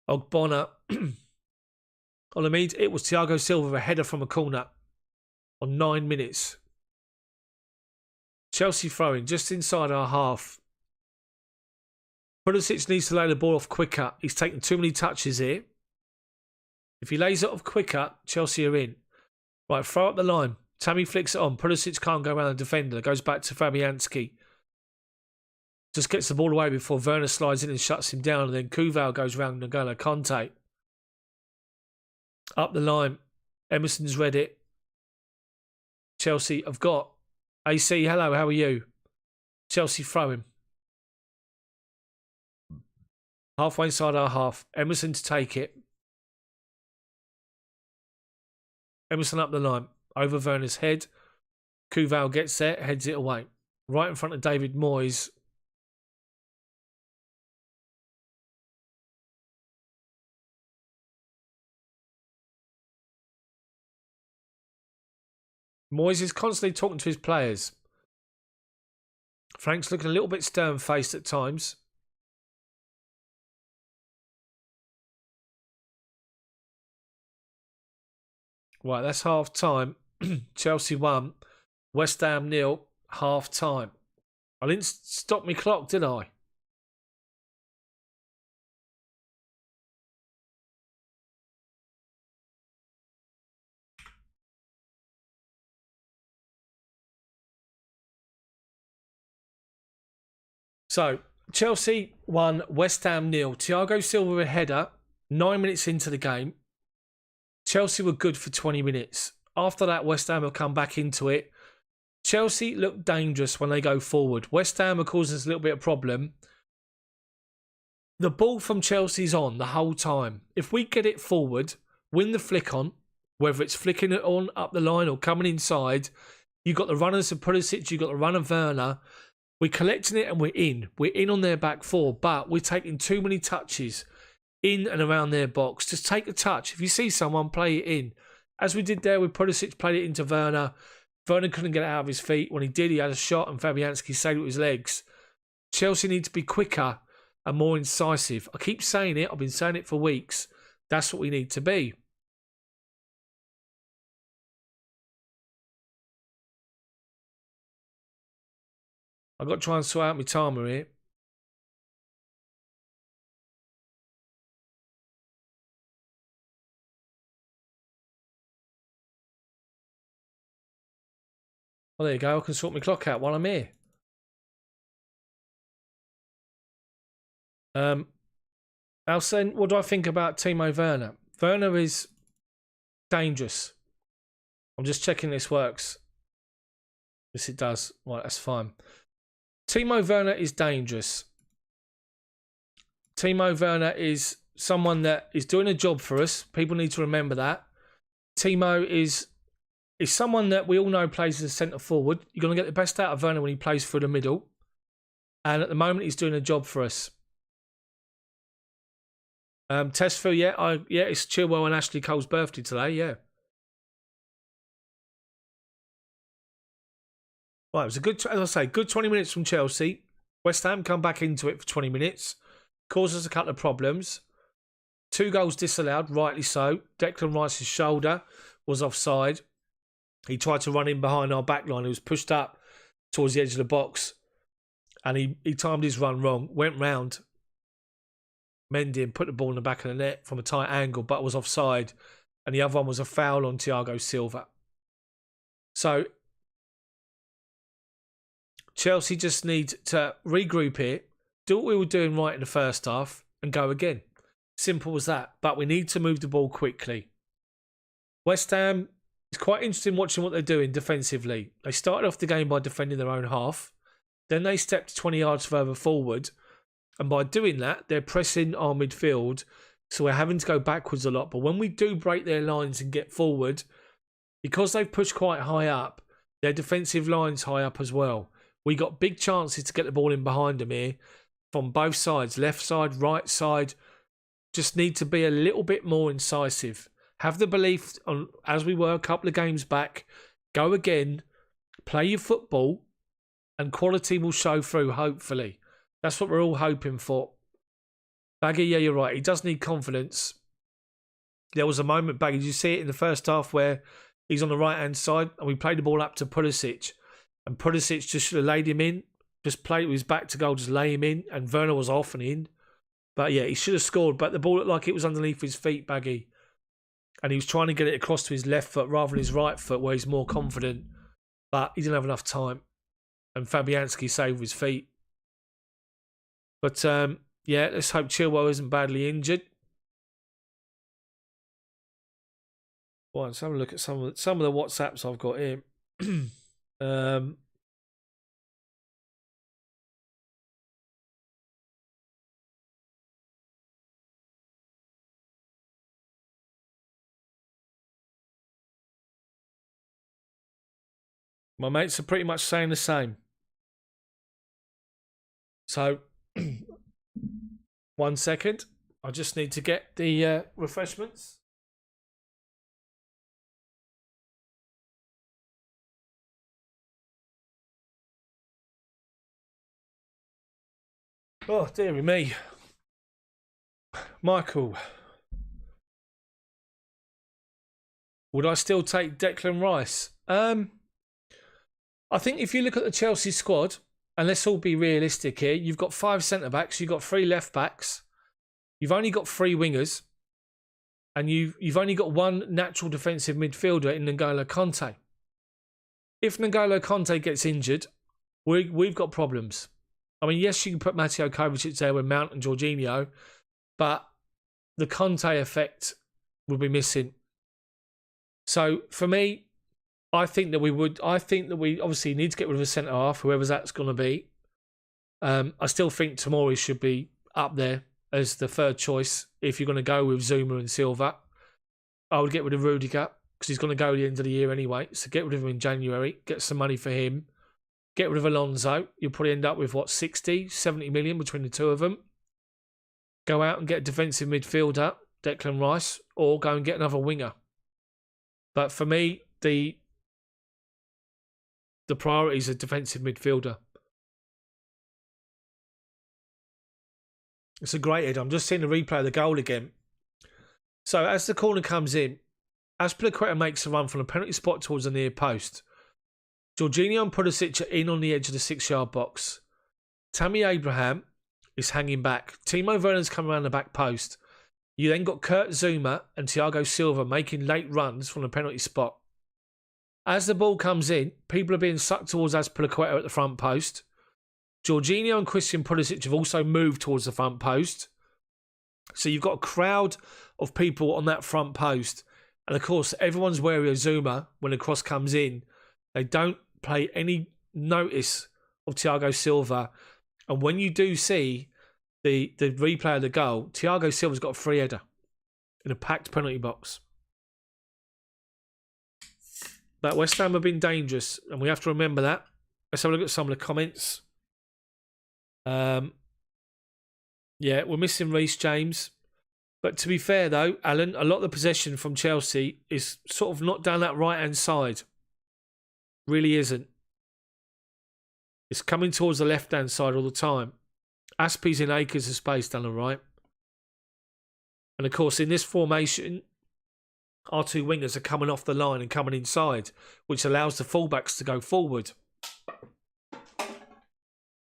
Ogbonna. Olamide, it was Thiago Silva with a header from a corner on 9 minutes. Chelsea throwing just inside our half. Pulisic needs to lay the ball off quicker. He's taking too many touches here. If he lays it off quicker, Chelsea are in. Right, throw up the line. Tammy flicks it on. Pulisic can't go around the defender. Goes back to Fabianski. Just gets the ball away before Werner slides in and shuts him down. And then Kuval goes round N'Golo Kante. Up the line. Emerson's read it. Chelsea have got. AC, hello, how are you? Chelsea throwing. Halfway inside our half. Emerson to take it. Emerson up the line. Over Werner's head. Kuval gets there, heads it away. Right in front of David Moyes. Moyes is constantly talking to his players. Frank's looking a little bit stern-faced at times. Right, that's half time. Chelsea 1, West Ham 0, half time. I didn't stop my clock, did I? So, Chelsea 1, West Ham 0. Thiago Silva a header, 9 minutes into the game. Chelsea were good for 20 minutes. After that, West Ham have come back into it. Chelsea look dangerous when they go forward. West Ham are causing us a little bit of problem. The ball from Chelsea's on the whole time. If we get it forward, win the flick on, whether it's flicking it on up the line or coming inside, you've got the runners of Pulisic, you've got the run of Werner. We're collecting it and we're in. We're in on their back four, but we're taking too many touches in and around their box. Just take a touch. If you see someone, play it in. As we did there with Pulisic, played it into Werner. Werner couldn't get it out of his feet. When he did, he had a shot and Fabianski saved it with his legs. Chelsea need to be quicker and more incisive. I keep saying it. I've been saying it for weeks. That's what we need to be. I've got to try and sort out my timer here. Well, there you go. I can sort my clock out while I'm here. Alcen, what do I think about Timo Werner? Werner is dangerous. I'm just checking this works. Yes, it does. Right, that's fine. Timo Werner is dangerous. Timo Werner is someone that is doing a job for us. People need to remember that. Timo is someone that we all know plays as a centre forward. You're going to get the best out of Werner when he plays through the middle. And at the moment, he's doing a job for us. Tesfa, yeah, it's Chilwell and Ashley Cole's birthday today, yeah. Right, it was a good, as I say, good 20 minutes from Chelsea. West Ham come back into it for 20 minutes. Caused us a couple of problems. 2 goals disallowed, rightly so. Declan Rice's shoulder was offside. He tried to run in behind our back line. He was pushed up towards the edge of the box. And he timed his run wrong. Went round Mendy and put the ball in the back of the net from a tight angle, but was offside. And the other one was a foul on Thiago Silva. So Chelsea just need to regroup here, do what we were doing right in the first half, and go again. Simple as that. But we need to move the ball quickly. West Ham, it's quite interesting watching what they're doing defensively. They started off the game by defending their own half. Then they stepped 20 yards further forward. And by doing that, they're pressing our midfield. So we're having to go backwards a lot. But when we do break their lines and get forward, because they've pushed quite high up, their defensive line's high up as well. We got big chances to get the ball in behind them here from both sides, left side, right side. Just need to be a little bit more incisive. Have the belief, as we were a couple of games back, go again, play your football, and quality will show through, hopefully. That's what we're all hoping for. Baggy, yeah, you're right. He does need confidence. There was a moment, Baggy, did you see it in the first half where he's on the right-hand side and we played the ball up to Pulisic, and Pulisic just should have laid him in, just played with his back to goal, just lay him in, and Werner was off and in. But yeah, he should have scored, but the ball looked like it was underneath his feet, Baggy. And he was trying to get it across to his left foot rather than his right foot where he's more confident. But he didn't have enough time. And Fabianski saved his feet. But yeah, let's hope Chilwell isn't badly injured. Well, let's have a look at some of the WhatsApps I've got here. My mates are pretty much saying the same. So, 1 second. I just need to get the refreshments. Oh, dearie me. Michael. Would I still take Declan Rice? I think if you look at the Chelsea squad, and let's all be realistic here, you've got 5 centre-backs, you've got 3 left-backs, you've only got 3 wingers, and you've only got 1 natural defensive midfielder in N'Golo Kante. If N'Golo Kante gets injured, we've got problems. I mean, yes, you can put Mateo Kovacic there with Mount and Jorginho, but the Kante effect will be missing. So, for me, I think that we obviously need to get rid of a centre half, whoever that's going to be. I still think Tomori should be up there as the third choice if you're going to go with Zuma and Silva. I would get rid of Rudiger because he's going to go at the end of the year anyway. So get rid of him in January, get some money for him. Get rid of Alonso. You'll probably end up with, 60, 70 million between the two of them. Go out and get a defensive midfielder, Declan Rice, or go and get another winger. But for me, the priority is a defensive midfielder. It's a great header. I'm just seeing the replay of the goal again. So as the corner comes in, Azpilicueta makes a run from a penalty spot towards the near post. Jorginho and Pulisic are in on the edge of the 6-yard box. Tammy Abraham is hanging back. Timo Werner's come around the back post. You then got Kurt Zuma and Thiago Silva making late runs from the penalty spot. As the ball comes in, people are being sucked towards Azpilicueta at the front post. Jorginho and Christian Pulisic have also moved towards the front post. So you've got a crowd of people on that front post. And of course, everyone's wary of Zuma when the cross comes in. They don't pay any notice of Thiago Silva. And when you do see the replay of the goal, Thiago Silva's got a free header in a packed penalty box. But West Ham have been dangerous, and we have to remember that. Let's have a look at some of the comments. Yeah, we're missing Reece James. But to be fair, though, Alan, a lot of the possession from Chelsea is sort of not down that right-hand side. Really isn't. It's coming towards the left-hand side all the time. Aspie's in acres of space down the right. And of course, in this formation, our two wingers are coming off the line and coming inside, which allows the fullbacks to go forward.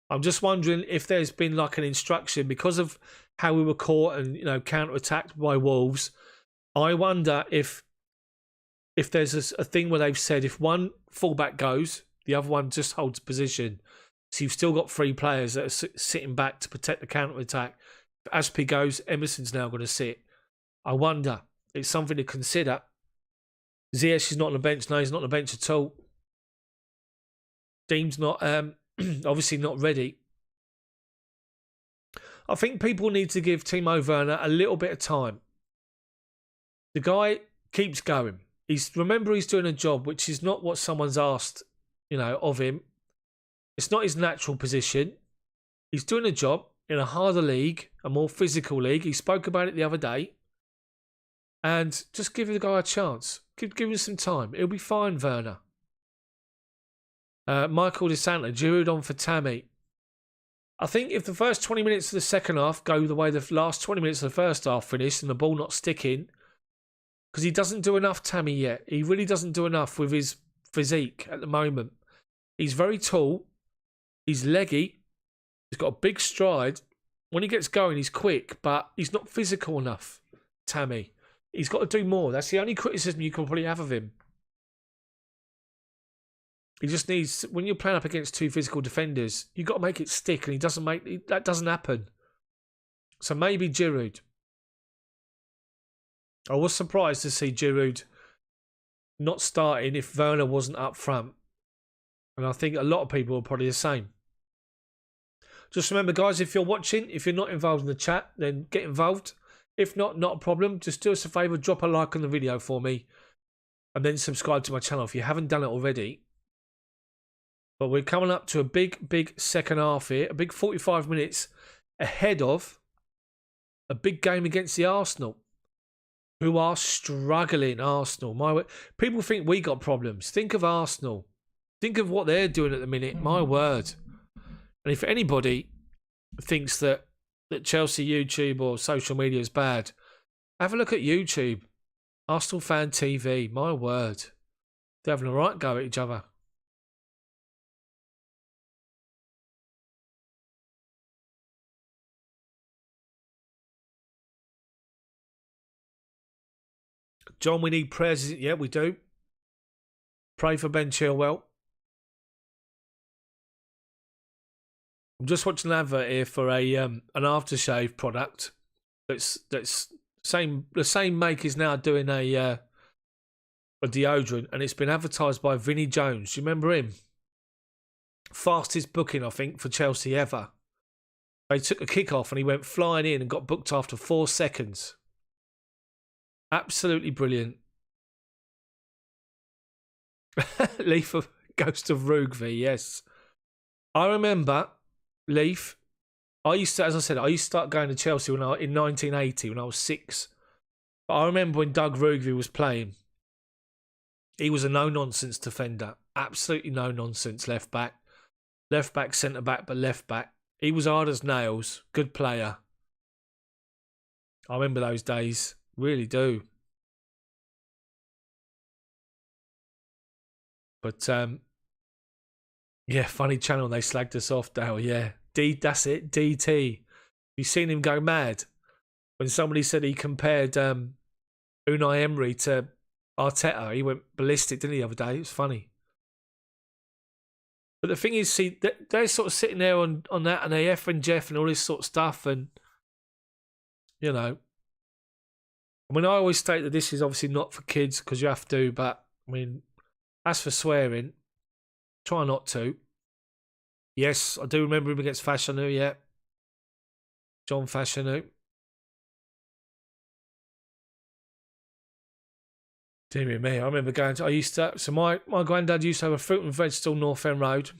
I'm just wondering if there's been like an instruction because of how we were caught and, you know, counter-attacked by Wolves. I wonder if there's a thing where they've said if one fullback goes, the other one just holds position. So you've still got three players that are sitting back to protect the counter-attack. If Aspi goes, Emerson's now going to sit. I wonder. It's something to consider. Ziyech is not on the bench. No, he's not on the bench at all. Dean's not, obviously not ready. I think people need to give Timo Werner a little bit of time. The guy keeps going. Remember, he's doing a job which is not what someone's asked, you know, of him. It's not his natural position. He's doing a job in a harder league, a more physical league. He spoke about it the other day. And just give the guy a chance. Give him some time. It'll be fine, Werner. Michael DeSanta, Giroud on for Tammy. I think if the first 20 minutes of the second half go the way the last 20 minutes of the first half finished and the ball not sticking, because he doesn't do enough, Tammy, yet. He really doesn't do enough with his physique at the moment. He's very tall. He's leggy. He's got a big stride. When he gets going, he's quick, but he's not physical enough, Tammy. He's got to do more. That's the only criticism you can probably have of him. He just needs, when you're playing up against two physical defenders, you've got to make it stick, and that doesn't happen. So maybe Giroud. I was surprised to see Giroud not starting if Werner wasn't up front. And I think a lot of people are probably the same. Just remember, guys, if you're watching, if you're not involved in the chat, then get involved. If not, not a problem. Just do us a favour, drop a like on the video for me. And then subscribe to my channel if you haven't done it already. But we're coming up to a big second half here. A big 45 minutes ahead of a big game against the Arsenal, who are struggling. Arsenal. People think we got problems. Think of Arsenal. Think of what they're doing at the minute. My word. And if anybody thinks that Chelsea YouTube or social media is bad, have a look at YouTube. Arsenal Fan TV. My word. They're having a right go at each other. John, we need prayers. Yeah, we do. Pray for Ben Chilwell. I'm just watching an advert here for an aftershave product. That's the same make is now doing a deodorant, and it's been advertised by Vinnie Jones. Do you remember him? Fastest booking, I think, for Chelsea ever. They took a kick-off and he went flying in and got booked after 4 seconds. Absolutely brilliant. Leaf of Ghost of Rugby, yes. I remember, Leaf, I used to start going to Chelsea in 1980 when I was 6. But I remember when Doug Rugby was playing. He was a no-nonsense defender. Absolutely no-nonsense left back. Left back, centre back, but left back. He was hard as nails. Good player. I remember those days. Really do. But, yeah, funny channel. They slagged us off, Dale. Yeah. That's it. DT. You've seen him go mad? When somebody said he compared Unai Emery to Arteta, he went ballistic, didn't he, the other day? It was funny. But the thing is, see, they're sort of sitting there on that, and they F and Jeff and all this sort of stuff, and, you know, I mean, I always state that this is obviously not for kids because you have to, but, I mean, as for swearing, try not to. Yes, I do remember him against Fashanu, yeah. John Fashanu. Dear me, I remember going to, so my granddad used to have a fruit and veg stall North End Road.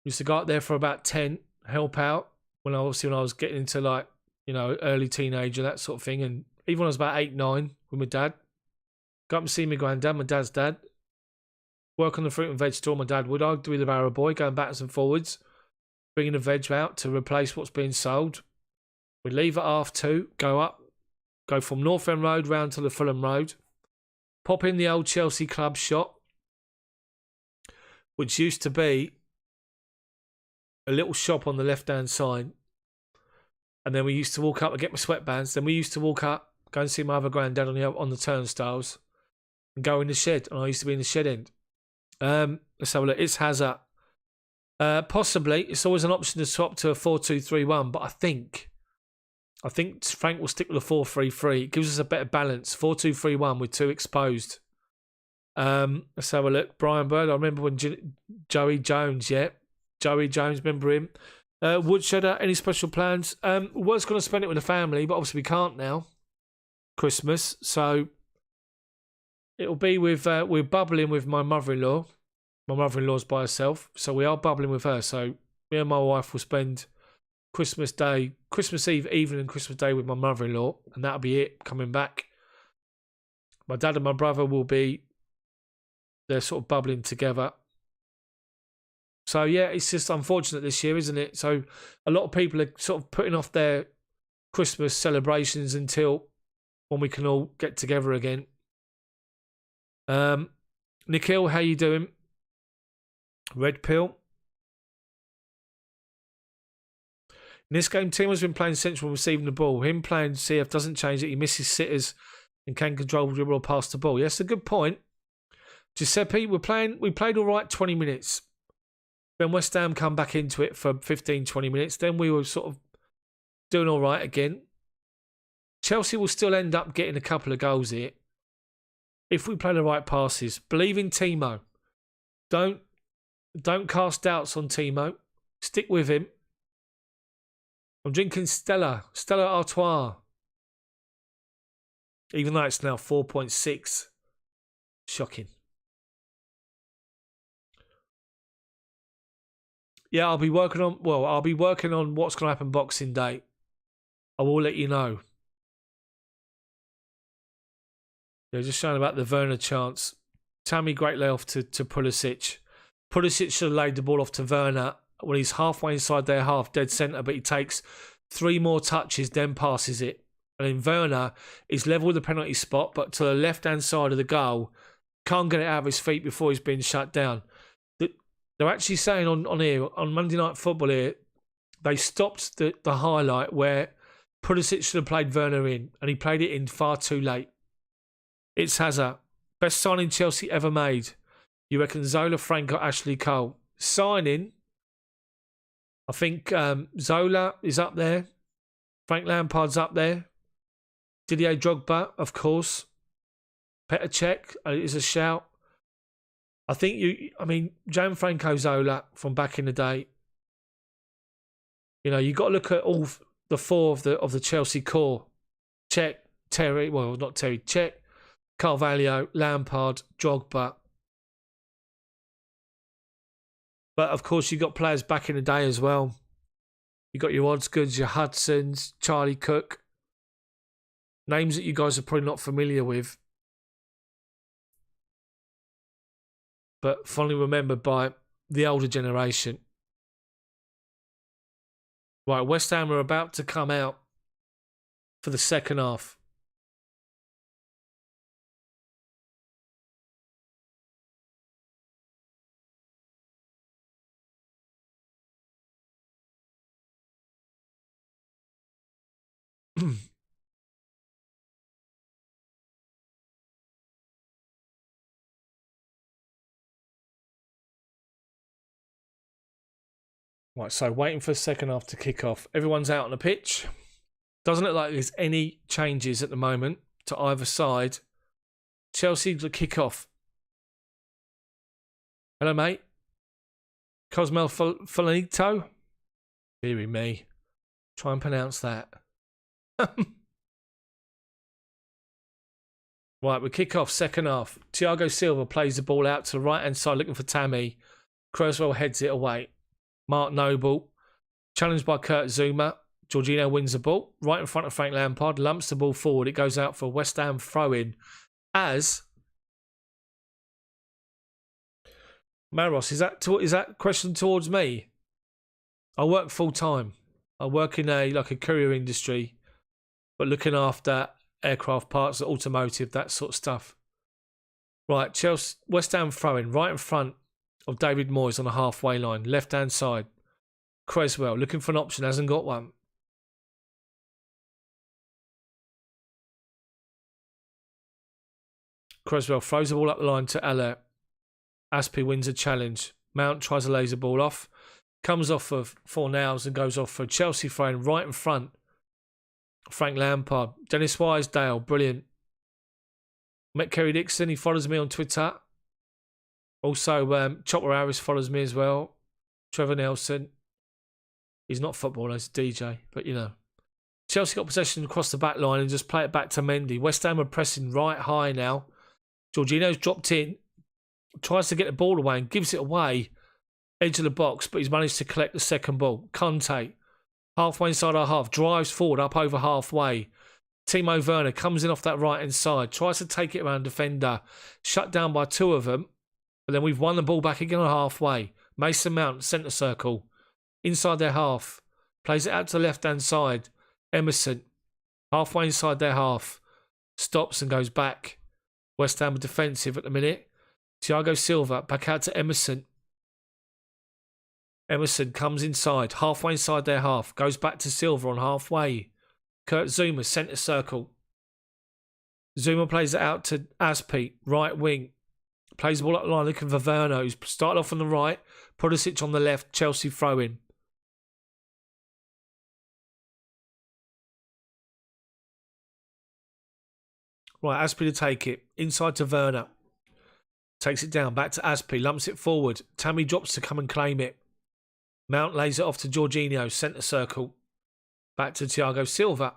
Used to go up there for about 10, help out when I was getting into, like, you know, early teenager, that sort of thing. And even when I was about 8, 9 with my dad, go up and see my granddad, my dad's dad. Work on the fruit and veg stall, my dad would. I'd do the barrow boy, going backwards and forwards, bringing the veg out to replace what's being sold. We'd leave at 2:30, go up, go from North End Road round to the Fulham Road, pop in the old Chelsea Club shop, which used to be a little shop on the left-hand side. And then we used to walk up and get my sweatbands. Then we used to walk up, go and see my other granddad on the turnstiles and go in the shed. And I used to be in the shed end. Let's have a look. It's Hazard. Possibly. It's always an option to swap to a 4-2-3-1. But I think Frank will stick with a 4-3-3. It gives us a better balance. 4-2-3-1 with two exposed. Let's have a look. Brian Bird. I remember when Joey Jones, Joey Jones, remember him. Woodshedder, any special plans? Was going to spend it with the family, but obviously we can't now. Christmas. So it'll be with, we're bubbling with my mother-in-law. My mother-in-law's by herself, so we are bubbling with her. So me and my wife will spend Christmas Eve evening and Christmas Day with my mother-in-law, and that'll be it, coming back. My dad and my brother will be, they're sort of bubbling together. So, yeah, it's just unfortunate this year, isn't it? So, a lot of people are sort of putting off their Christmas celebrations until when we can all get together again. Nikhil, how you doing? Red Pill. In this game, Timo's been playing central receiving the ball. Him playing CF doesn't change it. He misses sitters and can control the dribble or pass the ball. Yes, a good point. Giuseppe, we played all right 20 minutes. Then West Ham come back into it for 15, 20 minutes. Then we were sort of doing all right again. Chelsea will still end up getting a couple of goals here if we play the right passes. Believe in Timo. Don't cast doubts on Timo. Stick with him. I'm drinking Stella Artois. Even though it's now 4.6. Shocking. Yeah, I'll be working on what's going to happen Boxing Day. I will let you know. Yeah, just showing about the Werner chance. Tammy, great layoff to Pulisic. Pulisic should have laid the ball off to Werner when he's halfway inside their half, dead centre, but he takes 3 more touches, then passes it. And then Werner is level with the penalty spot, but to the left-hand side of the goal, can't get it out of his feet before he's been shut down. They're actually saying on here, on Monday Night Football here, they stopped the highlight where Pulisic should have played Werner in, and he played it in far too late. It's Hazard. Best signing Chelsea ever made. You reckon Zola, Frank or Ashley Cole? Signing, I think Zola is up there. Frank Lampard's up there. Didier Drogba, of course. Petr Cech is a shout. I think Gianfranco Zola from back in the day. You know, you've got to look at all the 4 of the Chelsea core. Cech, Cech, Carvalho, Lampard, Drogba. But of course, you've got players back in the day as well. You've got your Osgoods, your Hudsons, Charlie Cook. Names that you guys are probably not familiar with, but fondly remembered by the older generation. Right, West Ham are about to come out for the second half. Right, so waiting for the second half to kick off. Everyone's out on the pitch. Doesn't look like there's any changes at the moment to either side. Chelsea to kick off. Hello, mate. Cosmel Finito. Deary me. Try and pronounce that. Right, we kick off second half. Thiago Silva plays the ball out to the right-hand side looking for Tammy. Cresswell heads it away. Mark Noble, challenged by Kurt Zuma. Jorginho wins the ball right in front of Frank Lampard, lumps the ball forward. It goes out for West Ham throw-in. As Maros, is that question towards me? I work full time. I work in a courier industry, but looking after aircraft parts, automotive, that sort of stuff. Right, Chelsea, West Ham throwing right in front of David Moyes on the halfway line, left-hand side. Creswell looking for an option, hasn't got one. Creswell throws the ball up the line to Aller. Aspie wins a challenge. Mount tries a laser ball off. Comes off of Fornals and goes off for a Chelsea throwing right in front. Frank Lampard. Dennis Wisedale, brilliant. Met Kerry Dixon, he follows me on Twitter. Also, Chopper Harris follows me as well. Trevor Nelson. He's not footballer, he's a DJ, but you know. Chelsea got possession across the back line and just play it back to Mendy. West Ham are pressing right high now. Jorginho's dropped in. Tries to get the ball away and gives it away. Edge of the box, but he's managed to collect the second ball. Conte, halfway inside our half, drives forward up over halfway. Timo Werner comes in off that right-hand side, tries to take it around defender. Shut down by two of them. But then we've won the ball back again on halfway. Mason Mount, centre circle. Inside their half. Plays it out to the left-hand side. Emerson, halfway inside their half. Stops and goes back. West Ham are defensive at the minute. Thiago Silva, back out to Emerson. Emerson comes inside, halfway inside their half. Goes back to Silva on halfway. Kurt Zuma, centre circle. Zuma plays it out to Aspie, right wing. Plays the ball up the line looking for Werner, who's started off on the right. Pulisic on the left, Chelsea throw-in. Right, Aspie to take it. Inside to Werner. Takes it down, back to Aspie, lumps it forward. Tammy drops to come and claim it. Mount lays it off to Jorginho, centre circle. Back to Thiago Silva.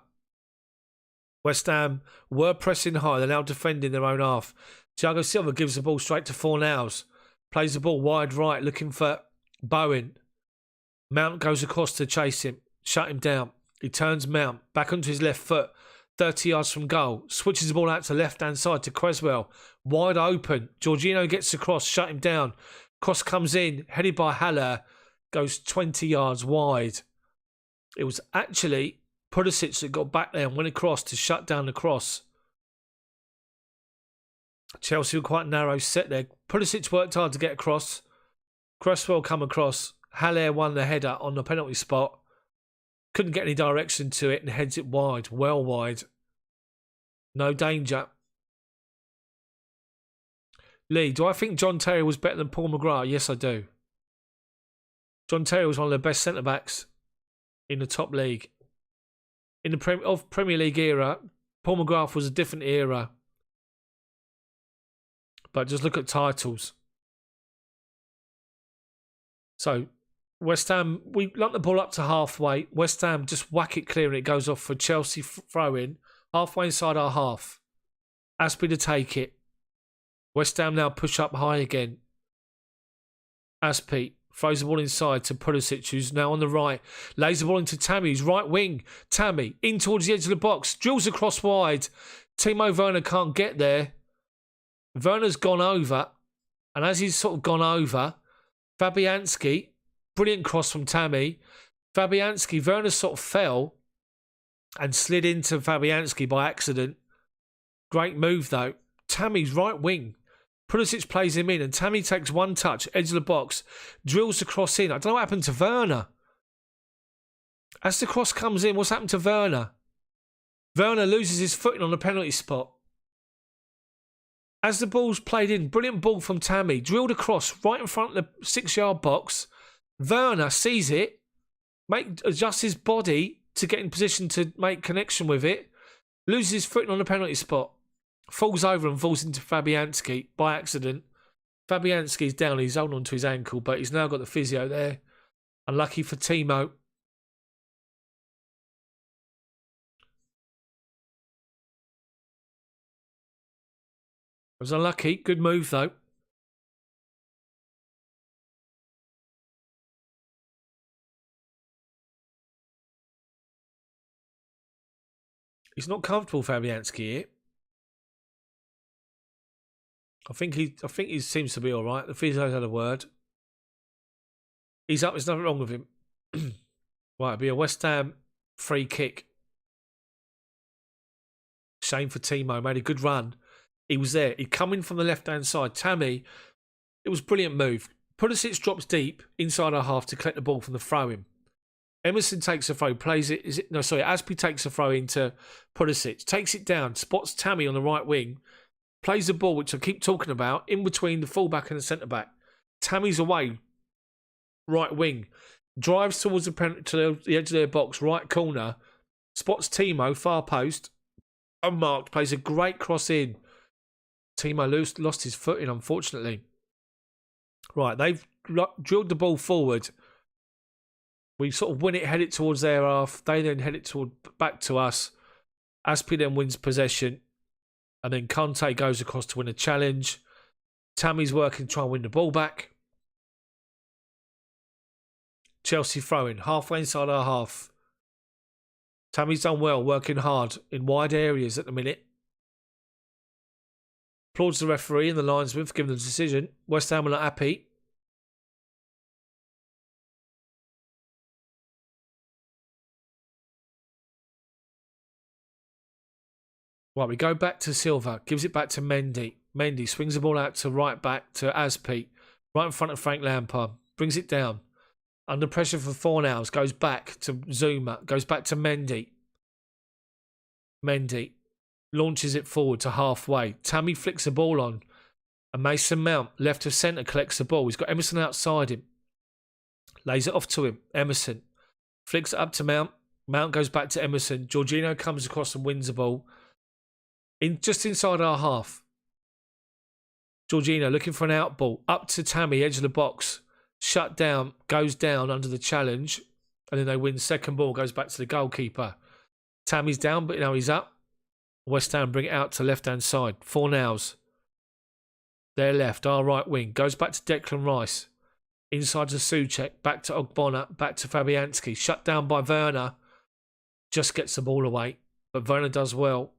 West Ham were pressing high. They're now defending their own half. Thiago Silva gives the ball straight to Fornals. Plays the ball wide right, looking for Bowen. Mount goes across to chase him. Shut him down. He turns Mount back onto his left foot. 30 yards from goal. Switches the ball out to left-hand side to Creswell. Wide open. Jorginho gets across. Shut him down. Cross comes in. Headed by Haller. Goes 20 yards wide. It was actually Pulisic that got back there and went across to shut down the cross. Chelsea were quite narrow set there. Pulisic worked hard to get across. Cresswell come across. Haller won the header on the penalty spot. Couldn't get any direction to it and heads it wide. Well wide. No danger. Lee, do I think John Terry was better than Paul McGrath? Yes, I do. John Terry was one of the best centre-backs in the top league. In the Premier League era, Paul McGrath was a different era. But just look at titles. So, West Ham, we lump the ball up to halfway. West Ham just whack it clear and it goes off for Chelsea throw-in. Halfway inside our half. Aspie to take it. West Ham now push up high again. Aspie throws the ball inside to Pulisic, who's now on the right. Lays the ball into Tammy, who's right wing. Tammy, in towards the edge of the box. Drills across wide. Timo Werner can't get there. Werner's gone over. And as he's sort of gone over, Fabianski, brilliant cross from Tammy. Fabianski, Werner sort of fell and slid into Fabianski by accident. Great move, though. Tammy's right wing. Pulisic plays him in and Tammy takes one touch, edge of the box, drills the cross in. I don't know what happened to Werner. As the cross comes in, what's happened to Werner? Werner loses his footing on the penalty spot. As the ball's played in, brilliant ball from Tammy, drilled across right in front of the 6-yard box. Werner sees it, adjusts his body to get in position to make connection with it, loses his footing on the penalty spot. Falls over and falls into Fabianski by accident. Fabianski's down, he's holding on to his ankle, but he's now got the physio there. Unlucky for Timo. It was unlucky. Good move, though. He's not comfortable, Fabianski, here. I think he seems to be all right. The physio's had a word. He's up. There's nothing wrong with him. Right, it'll be a West Ham free kick. Shame for Timo. Made a good run. He was there. He'd come in from the left-hand side. Tammy, it was a brilliant move. Pulisic drops deep inside our half to collect the ball from the throw-in. Emerson takes a throw, plays it. Aspie takes a throw into Pulisic, takes it down, spots Tammy on the right wing, plays the ball, which I keep talking about, in between the fullback and the centre-back. Tammy's away, right wing, drives towards to the edge of their box, right corner, spots Timo, far post, unmarked, plays a great cross in. Timo lost his footing, unfortunately. Right, they've drilled the ball forward. We sort of win it, head it towards their half. They then head it back to us. Aspie then wins possession. And then Conte goes across to win a challenge. Tammy's working to try and win the ball back. Chelsea throwing halfway inside our half. Tammy's done well, working hard in wide areas at the minute. Applauds the referee and the linesman for giving the decision. West Ham are not happy. Right, we go back to Silva, gives it back to Mendy. Mendy swings the ball out to right back to Aspie, right in front of Frank Lampard. Brings it down. Under pressure for Fornals, goes back to Zuma, goes back to Mendy. Mendy launches it forward to halfway. Tammy flicks the ball on. And Mason Mount, left of centre, collects the ball. He's got Emerson outside him. Lays it off to him. Emerson flicks it up to Mount. Mount goes back to Emerson. Jorginho comes across and wins the ball. Just inside our half. Jorginho looking for an out ball. Up to Tammy, edge of the box. Shut down, goes down under the challenge. And then they win second ball, goes back to the goalkeeper. Tammy's down, but now he's up. West Ham bring it out to left-hand side. Fornals. Their left, our right wing. Goes back to Declan Rice. Inside to Souček. Back to Ogbonna. Back to Fabianski. Shut down by Werner. Just gets the ball away. But Werner does well.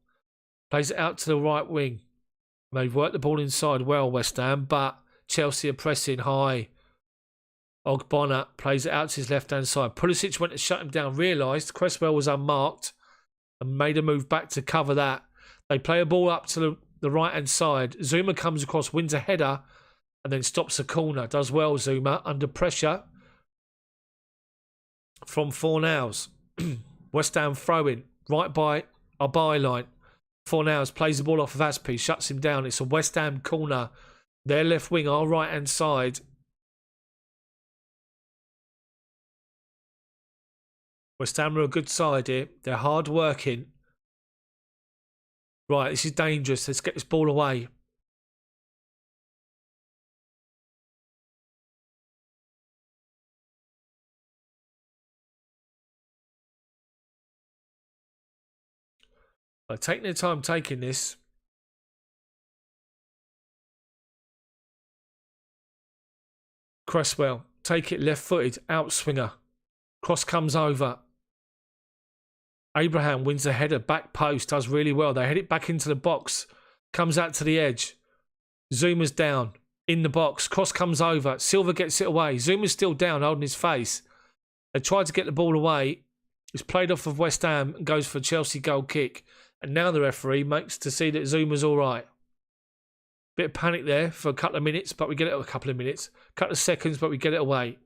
Plays it out to the right wing. They've worked the ball inside well, West Ham, but Chelsea are pressing high. Ogbonna plays it out to his left-hand side. Pulisic went to shut him down, realised Cresswell was unmarked and made a move back to cover that. They play a ball up to the right-hand side. Zuma comes across, wins a header, and then stops a corner. Does well, Zuma, under pressure from Fornals. West Ham throwing right by our byline. Fornals plays the ball off of Aspie, shuts him down. It's a West Ham corner. Their left wing, our right-hand side. West Ham are a good side here. They're hard working. Right, this is dangerous. Let's get this ball away. By taking their time taking this. Cresswell, take it left-footed, outswinger. Cross comes over. Abraham wins the header, back post, does really well. They head it back into the box, comes out to the edge. Zuma's down, in the box, cross comes over. Silva gets it away. Zuma's still down, holding his face. They tried to get the ball away. It's played off of West Ham and goes for a Chelsea goal kick. And now the referee makes to see that Zuma's all right. Bit of panic there for a couple of minutes, but we get it a couple of minutes. Couple of seconds, but we get it away.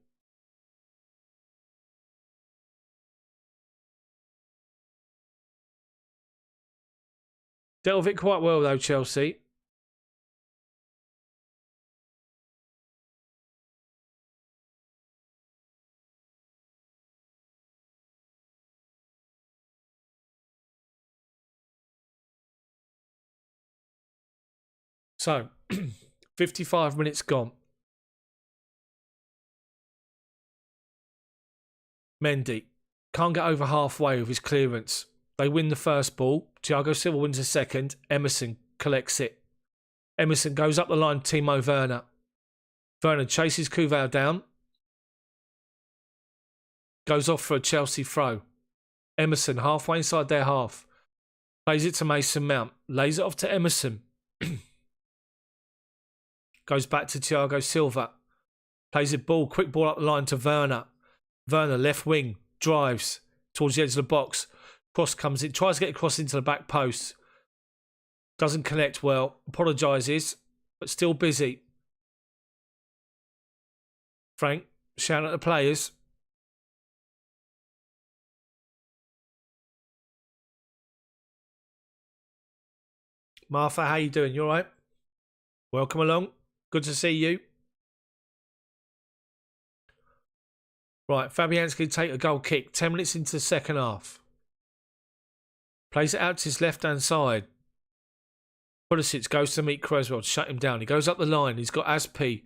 Dealt with it quite well though, Chelsea. So, 55 minutes gone. Mendy can't get over halfway with his clearance. They win the first ball. Thiago Silva wins the second. Emerson collects it. Emerson goes up the line, Timo Werner. Werner chases Kuval down. Goes off for a Chelsea throw. Emerson halfway inside their half. Plays it to Mason Mount. Lays it off to Emerson. Goes back to Thiago Silva. Plays a ball, quick ball up the line to Werner. Werner, left wing, drives towards the edge of the box. Cross comes in, tries to get across into the back post. Doesn't connect well. Apologises, but still busy. Frank, shouting at the players. Martha, how you doing? You all right? Welcome along. Good to see you. Right, Fabianski take a goal kick. 10 minutes into the second half. Plays it out to his left-hand side. Pulisic goes to meet Creswell to shut him down. He goes up the line. He's got Aspi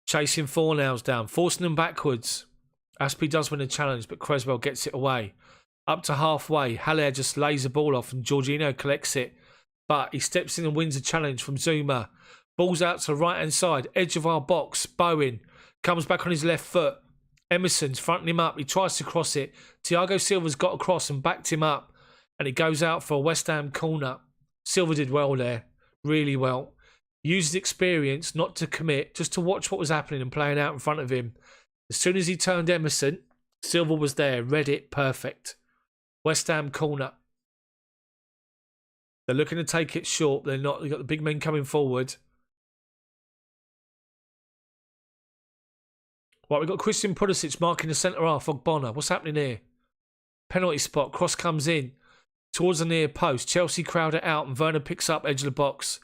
chasing Fornals down, forcing them backwards. Aspi does win a challenge, but Creswell gets it away. Up to halfway, Haller just lays the ball off and Jorginho collects it. But he steps in and wins a challenge from Zuma. Ball's out to the right-hand side, edge of our box. Bowen comes back on his left foot. Emerson's fronting him up. He tries to cross it. Thiago Silva's got across and backed him up. And it goes out for a West Ham corner. Silva did well there. Really well. Used his experience not to commit, just to watch what was happening and playing out in front of him. As soon as he turned Emerson, Silva was there. Read it. Perfect. West Ham corner. They're looking to take it short. They're not. They've got the big men coming forward. Right, we've got Christian Pulisic marking the centre half. Ogbonna. What's happening here? Penalty spot. Cross comes in towards the near post. Chelsea crowd it out and Werner picks up edge of the box.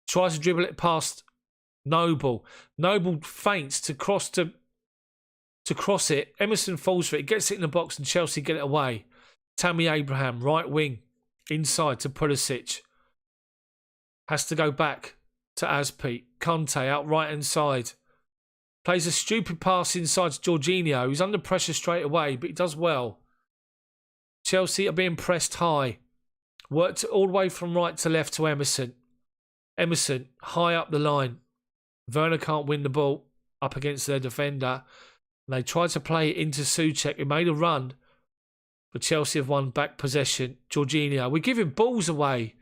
Tries to dribble it past Noble. Noble feints to cross it. Emerson falls for it. Gets it in the box and Chelsea get it away. Tammy Abraham, right wing. Inside to Pulisic. Has to go back to Aspi. Conte out right hand side. Plays a stupid pass inside to Jorginho. He's under pressure straight away, but he does well. Chelsea are being pressed high. Worked all the way from right to left to Emerson. Emerson high up the line. Werner can't win the ball up against their defender. And they tried to play it into Souček. He made a run. But Chelsea have won back possession. Jorginho. We're giving balls away.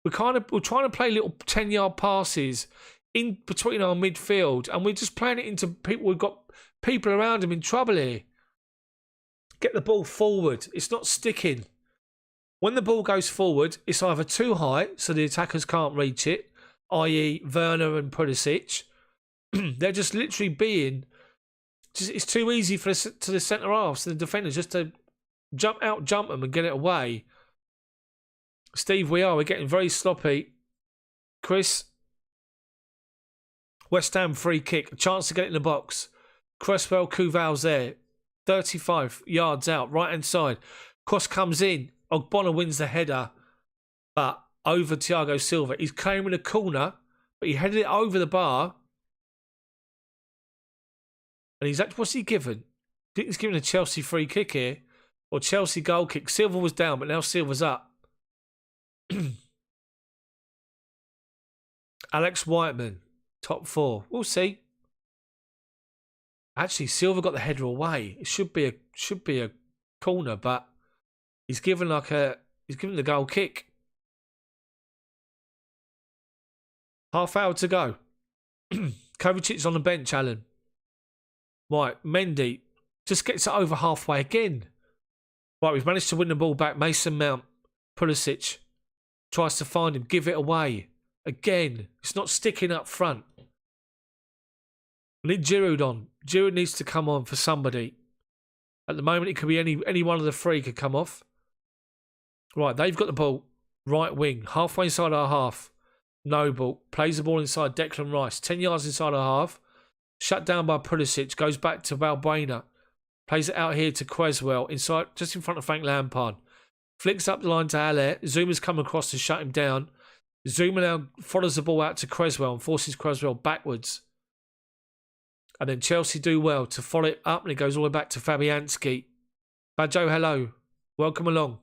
We're trying to play little 10-yard passes in between our midfield, and we're just playing it into people. We've got people around them in trouble here. Get the ball forward. It's not sticking. When the ball goes forward, it's either too high, so the attackers can't reach it, i.e. Werner and Pulisic. They're just literally being... it's too easy for to the centre-halves, so the defenders just to jump them and get it away. Steve, we're getting very sloppy. Chris... West Ham free kick. A chance to get it in the box. Cresswell, Kuval's there. 35 yards out. Right hand side. Cross comes in. Ogbonna wins the header. But over Thiago Silva. He's claiming a corner. But he headed it over the bar. And what's he given? I think he's giving a Chelsea free kick here. Or Chelsea goal kick. Silva was down, but now Silva's up. Alex Whiteman. Top four. We'll see. Actually, Silva got the header away. It should be a corner, but he's given the goal kick. Half hour to go. Kovacic's on the bench, Alan. Right, Mendy just gets it over halfway again. Right, we've managed to win the ball back. Mason Mount, Pulisic tries to find him, give it away. Again, it's not sticking up front. We need Giroud on. Giroud needs to come on for somebody. At the moment, it could be any one of the three could come off. Right, they've got the ball. Right wing, halfway inside our half. Noble plays the ball inside Declan Rice. 10 yards inside our half. Shut down by Pulisic. Goes back to Valbuena. Plays it out here to Creswell. Inside, just in front of Frank Lampard. Flicks up the line to Haller. Zuma's come across to shut him down. Zuma now follows the ball out to Creswell and forces Creswell backwards. And then Chelsea do well to follow it up, and it goes all the way back to Fabianski. Bajo, hello. Welcome along.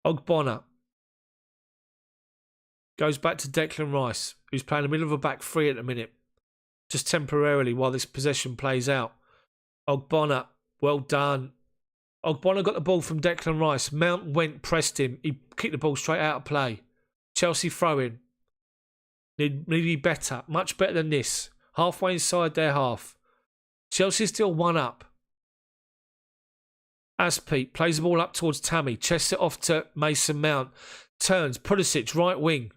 Ogbonna goes back to Declan Rice, who's playing the middle of a back three at the minute. Just temporarily while this possession plays out. Ogbonna, well done. Ogbonna got the ball from Declan Rice. Mount went, pressed him. He kicked the ball straight out of play. Chelsea throw-in. Need to be better. Much better than this. Halfway inside their half. Chelsea still one up. Aspi plays the ball up towards Tammy. Chests it off to Mason Mount. Turns, Pulisic, right wing.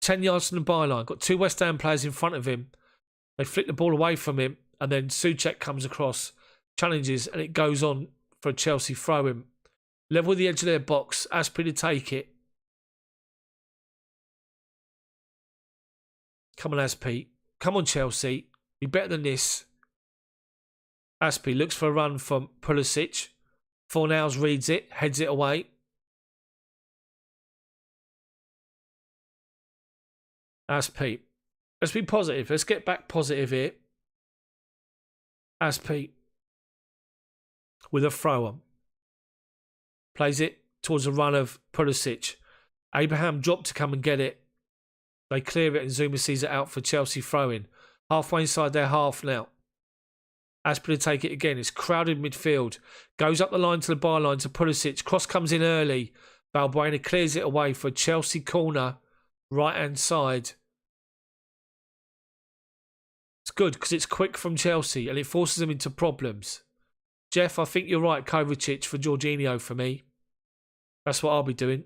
10 yards from the byline. Got 2 West Ham players in front of him. They flick the ball away from him. And then Souček comes across, challenges, and it goes on for a Chelsea throw-in. Level the edge of their box. Aspi to take it. Come on, Aspi. Come on, Chelsea. Be better than this. Aspi looks for a run from Pulisic. Fornals reads it, heads it away. Aspi. Let's be positive. Let's get back positive here. Aspi. With a throw-on. Plays it towards the run of Pulisic. Abraham dropped to come and get it. They clear it and Zuma sees it out for Chelsea throw-in. Halfway inside their half now. Aspi to take it again. It's crowded midfield. Goes up the line to the byline to Pulisic. Cross comes in early. Balbuena clears it away for Chelsea corner. Right-hand side. It's good because it's quick from Chelsea and it forces them into problems. Jeff, I think you're right. Kovacic for Jorginho for me. That's what I'll be doing.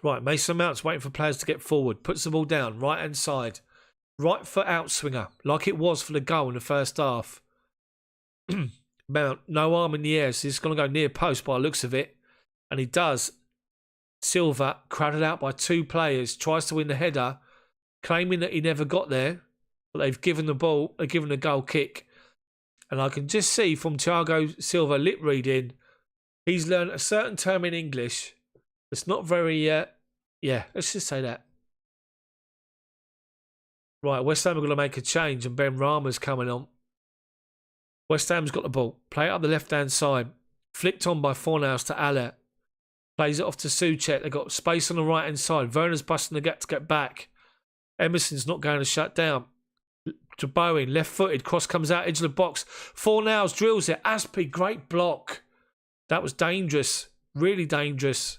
Right, Mason Mount's waiting for players to get forward. Puts the ball down. Right-hand side. Right foot outswinger. Like it was for the goal in the first half. Mount, no arm in the air. So he's going to go near post by the looks of it. And he does. Silva, crowded out by 2 players, tries to win the header, claiming that he never got there. But they've given the ball, they've given the goal kick. And I can just see from Thiago Silva lip reading, he's learned a certain term in English. It's not very, let's just say that. Right, West Ham are going to make a change and Ben Rama's coming on. West Ham's got the ball. Play it up the left-hand side. Flicked on by Fornals to Aller. Plays it off to Souček. They've got space on the right-hand side. Werner's busting the gap to get back. Emerson's not going to shut down. To Bowen, left-footed. Cross comes out, edge of the box. Fornals drills it. Aspi, great block. That was dangerous. Really dangerous.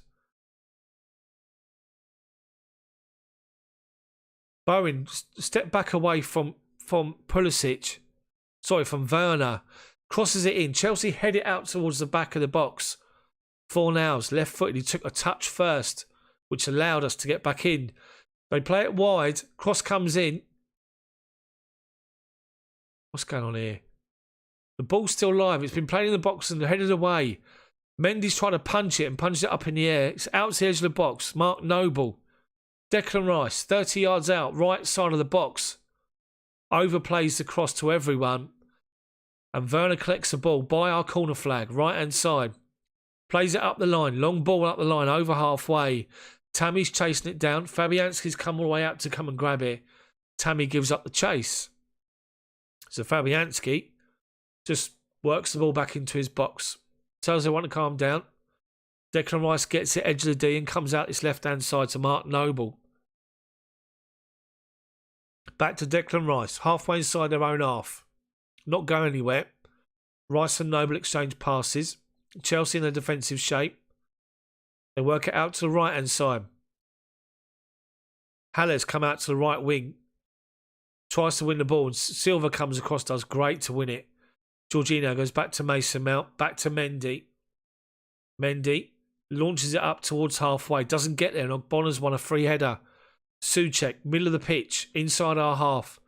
Bowen, step back away from Pulisic. Sorry, from Werner. Crosses it in. Chelsea head it out towards the back of the box. Fornals, left-footed. He took a touch first, which allowed us to get back in. They play it wide. Cross comes in. What's going on here? The ball's still live. It's been playing in the box and headed away. Mendy's trying to punch it and punches it up in the air. It's out to the edge of the box. Mark Noble. Declan Rice, 30 yards out, right side of the box. Overplays the cross to everyone. And Werner collects the ball by our corner flag, right-hand side. Plays it up the line, long ball up the line, over halfway. Tammy's chasing it down. Fabianski's come all the way out to come and grab it. Tammy gives up the chase. So Fabianski just works the ball back into his box. Tells everyone to calm down. Declan Rice gets it edge of the D and comes out this left-hand side to Mark Noble. Back to Declan Rice, halfway inside their own half. Not going anywhere. Rice and Noble exchange passes. Chelsea in a defensive shape. They work it out to the right-hand side. Haller's come out to the right wing. Tries to win the ball. And Silva comes across, does great to win it. Jorginho goes back to Mason Mount. Back to Mendy. Mendy launches it up towards halfway. Doesn't get there. And Bonner's won a free header. Souček, middle of the pitch. Inside our half.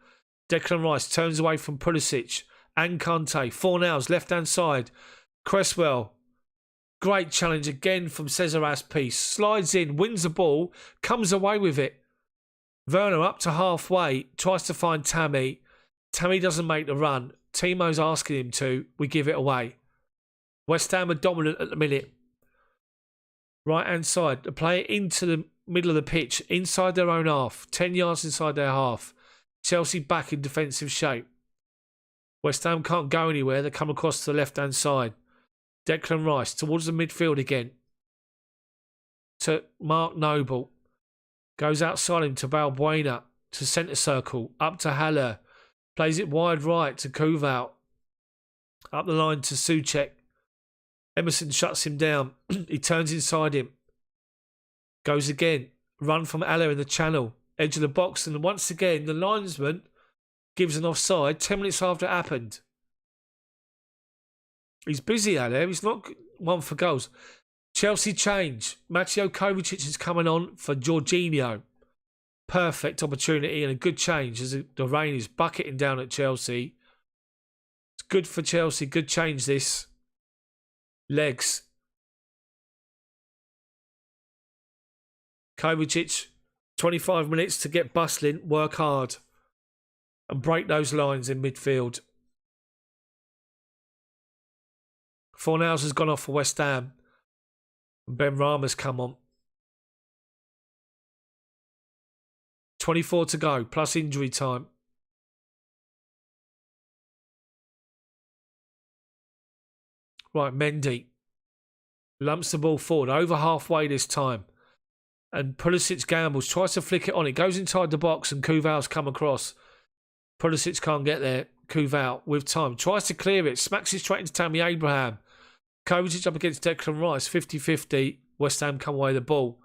Declan Rice turns away from Pulisic. And Kante. Fornals, left-hand side. Cresswell. Great challenge again from Cesar Aspi. Slides in, wins the ball, comes away with it. Werner up to halfway, tries to find Tammy. Tammy doesn't make the run. Timo's asking him to. We give it away. West Ham are dominant at the minute. Right-hand side. They play it into the middle of the pitch, inside their own half. 10 yards inside their half. Chelsea back in defensive shape. West Ham can't go anywhere. They come across to the left-hand side. Declan Rice towards the midfield again. To Mark Noble. Goes outside him to Balbuena. To centre circle. Up to Haller. Plays it wide right to Kovac. Up the line to Souček. Emerson shuts him down. He turns inside him. Goes again. Run from Haller in the channel. Edge of the box. And once again, the linesman gives an offside 10 minutes after it happened. He's busy out there. He's not one for goals. Chelsea change. Mateo Kovacic is coming on for Jorginho. Perfect opportunity and a good change as the rain is bucketing down at Chelsea. It's good for Chelsea. Good change this. Legs. Kovacic, 25 minutes to get bustling, work hard and break those lines in midfield. Fornals has gone off for West Ham. And Ben Rama's come on. 24 to go, plus injury time. Right, Mendy lumps the ball forward, over halfway this time. And Pulisic gambles, tries to flick it on. It goes inside the box and Kuval's come across. Pulisic can't get there. Kuval with time. Tries to clear it. Smacks it straight into Tammy Abraham. Kovacic up against Declan Rice. 50-50. West Ham come away the ball.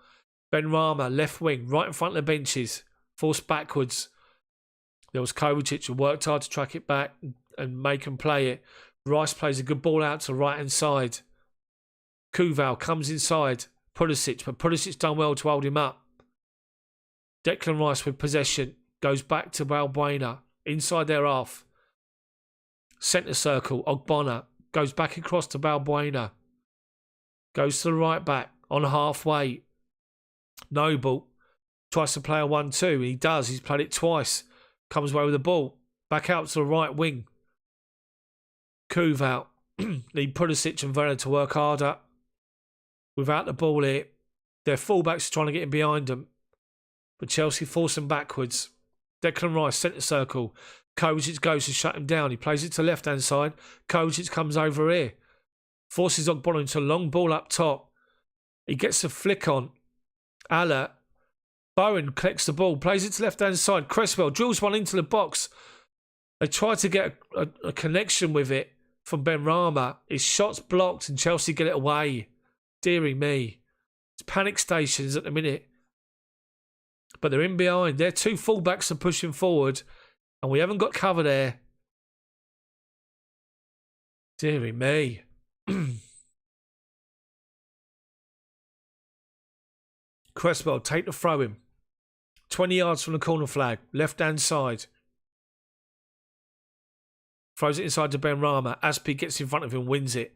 Ben Rama, left wing, right in front of the benches. Forced backwards. There was Kovacic who worked hard to track it back and make him play it. Rice plays a good ball out to the right-hand side. Kuval comes inside. Pulisic, but Pulisic done well to hold him up. Declan Rice with possession. Goes back to Balbuena. Inside their half. Centre circle. Ogbonna. Goes back across to Balbuena. Goes to the right back. On halfway. Noble. Tries to play a 1-2. He does. He's played it twice. Comes away with the ball. Back out to the right wing. Kuval. Need Pulisic and Werner to work harder. Without the ball here. Their fullbacks are trying to get in behind them. But Chelsea force them backwards. Declan Rice, centre circle. Kovacic goes to shut him down. He plays it to left-hand side. Kovacic comes over here. Forces Ogbonna into a long ball up top. He gets a flick on. Allah. Bowen collects the ball. Plays it to left-hand side. Cresswell drills one into the box. They try to get a connection with it from Ben Rama. His shot's blocked and Chelsea get it away. Deary me. It's panic stations at the minute. But they're in behind. Their two fullbacks are pushing forward. And we haven't got cover there. Deary me. Cresswell, take the throw in. 20 yards from the corner flag. Left-hand side. Throws it inside to Ben Rama. Aspi gets in front of him, wins it.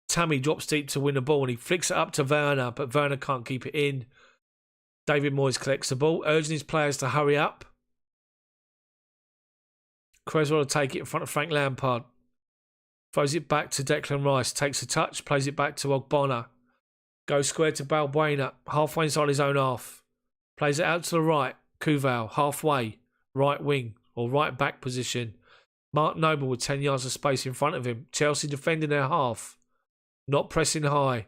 Tammy drops deep to win the ball and he flicks it up to Werner, but Werner can't keep it in. David Moyes collects the ball, urging his players to hurry up. Cresswell will take it in front of Frank Lampard. Throws it back to Declan Rice, takes a touch, plays it back to Ogbonna. Goes square to Balbuena, halfway inside his own half. Plays it out to the right, Kuval, halfway, right wing or right back position. Mark Noble with 10 yards of space in front of him. Chelsea defending their half. Not pressing high.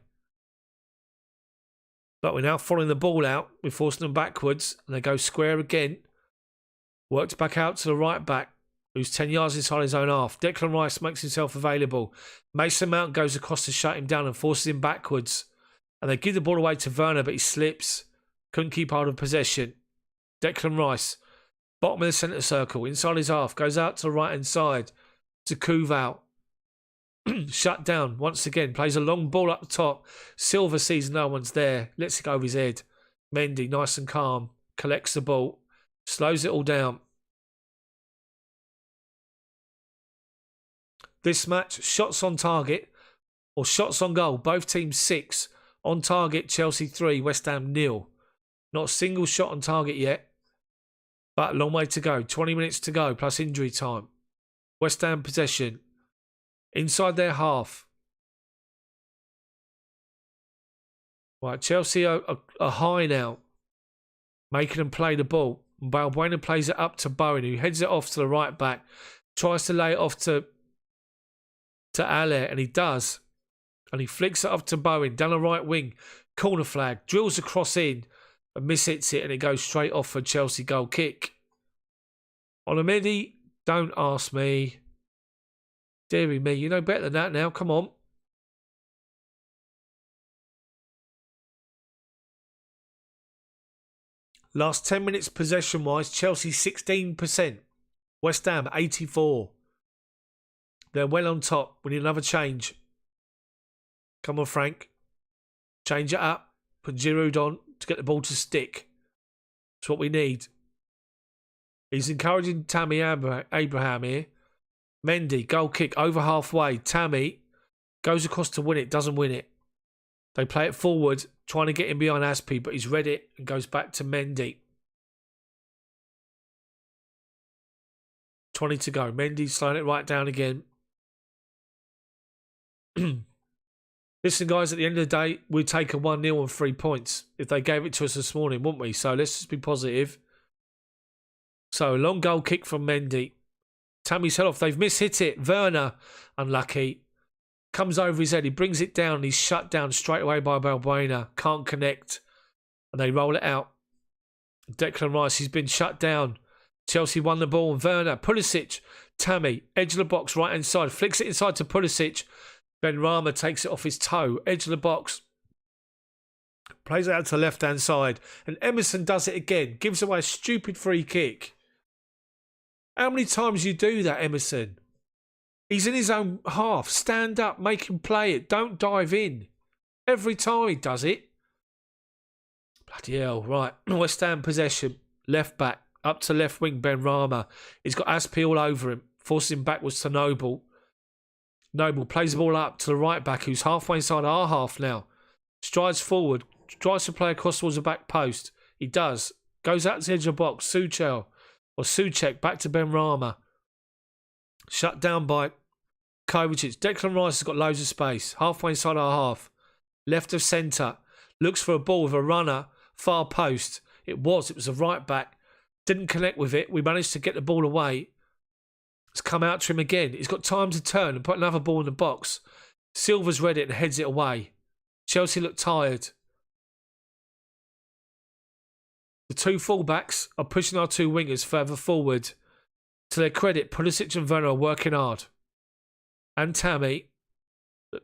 But we're now following the ball out. We're forcing them backwards. And they go square again. Worked back out to the right back. Who's 10 yards inside his own half. Declan Rice makes himself available. Mason Mount goes across to shut him down and forces him backwards. And they give the ball away to Werner, but he slips. Couldn't keep hold of possession. Declan Rice. Bottom of the centre circle. Inside his half. Goes out to the right-hand side. To Kuval. Shut down once again. Plays a long ball up the top. Silva sees no one's there. Lets it go over his head. Mendy, nice and calm. Collects the ball. Slows it all down. This match, shots on target or shots on goal. Both teams 6. On target, Chelsea 3, West Ham 0. Not a single shot on target yet. But a long way to go. 20 minutes to go plus injury time. West Ham possession. Inside their half. Right, Chelsea are high now. Making them play the ball. Balbuena plays it up to Bowen, who heads it off to the right back. Tries to lay it off to Aller, and he does. And he flicks it off to Bowen, down the right wing. Corner flag. Drills across in, and mishits it, and it goes straight off for a Chelsea goal kick. On a midi, don't ask me. Deary me, you know better than that now. Come on. Last 10 minutes possession-wise, Chelsea 16%. West Ham 84%. They're well on top. We need another change. Come on, Frank. Change it up. Put Giroud on to get the ball to stick. That's what we need. He's encouraging Tammy Abraham here. Mendy, goal kick over halfway. Tammy goes across to win it, doesn't win it. They play it forward, trying to get him behind Aspie, but he's read it and goes back to Mendy. 20 to go. Mendy slowing it right down again. Listen, guys, at the end of the day, we'd take a 1-0 and 3 points if they gave it to us this morning, wouldn't we? So let's just be positive. So, long goal kick from Mendy. Tammy's head off. They've mishit it. Werner, unlucky. Comes over his head. He brings it down. He's shut down straight away by Balbuena. Can't connect. And they roll it out. Declan Rice, he's been shut down. Chelsea won the ball. Werner, Pulisic, Tammy, edge of the box, right hand side. Flicks it inside to Pulisic. Benrahma takes it off his toe. Edge of the box. Plays it out to the left hand side. And Emerson does it again. Gives away a stupid free kick. How many times you do that, Emerson? He's in his own half. Stand up, make him play it. Don't dive in. Every time he does it. Bloody hell, right. West Ham possession. Left back. Up to left wing, Benrahma. He's got Aspie all over him. Forces him backwards to Noble. Noble plays the ball up to the right back, who's halfway inside our half now. Strides forward. Tries to play across towards the back post. He does. Goes out to the edge of the box. Souček back to Benrahma. Shut down by Kovacic. Declan Rice has got loads of space. Halfway inside our half. Left of centre. Looks for a ball with a runner. Far post. It was a right back. Didn't connect with it. We managed to get the ball away. It's come out to him again. He's got time to turn and put another ball in the box. Silva's read it and heads it away. Chelsea look tired. The two fullbacks are pushing our two wingers further forward. To their credit, Pulisic and Werner are working hard. And Tammy.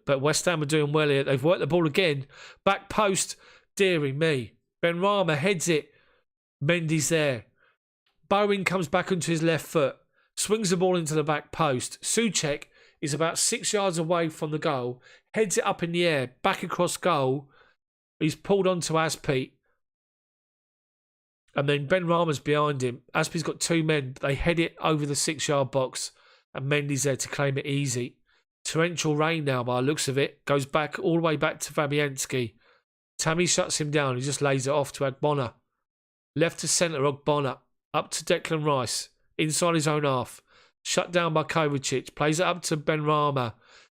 But West Ham are doing well here. They've worked the ball again. Back post. Deary me. Benrahma heads it. Mendy's there. Bowen comes back onto his left foot. Swings the ball into the back post. Souček is about 6 yards away from the goal. Heads it up in the air. Back across goal. He's pulled onto Aspie. And then Benrahma's behind him. Aspie's got two men. They head it over the 6 yard box. And Mendy's there to claim it easy. Torrential rain now by the looks of it. Goes back all the way back to Fabianski. Tammy shuts him down. He just lays it off to Agbona. Left to centre, Ogbonna. Up to Declan Rice. Inside his own half. Shut down by Kovacic. Plays it up to Benrahma.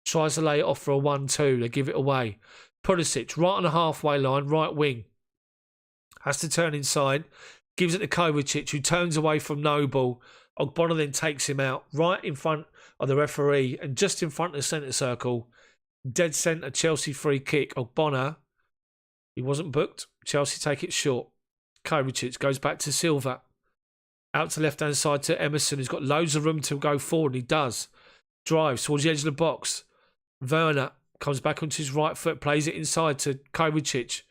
Tries to lay it off for a 1-2. They give it away. Pulisic, right on the halfway line, right wing. Has to turn inside. Gives it to Kovacic, who turns away from Noble. Ogbonna then takes him out. Right in front of the referee. And just in front of the centre circle. Dead centre, Chelsea free kick. Ogbonna. He wasn't booked. Chelsea take it short. Kovacic goes back to Silva. Out to left-hand side to Emerson, who's got loads of room to go forward, and he does. Drives towards the edge of the box. Werner comes back onto his right foot, plays it inside to Kovacic.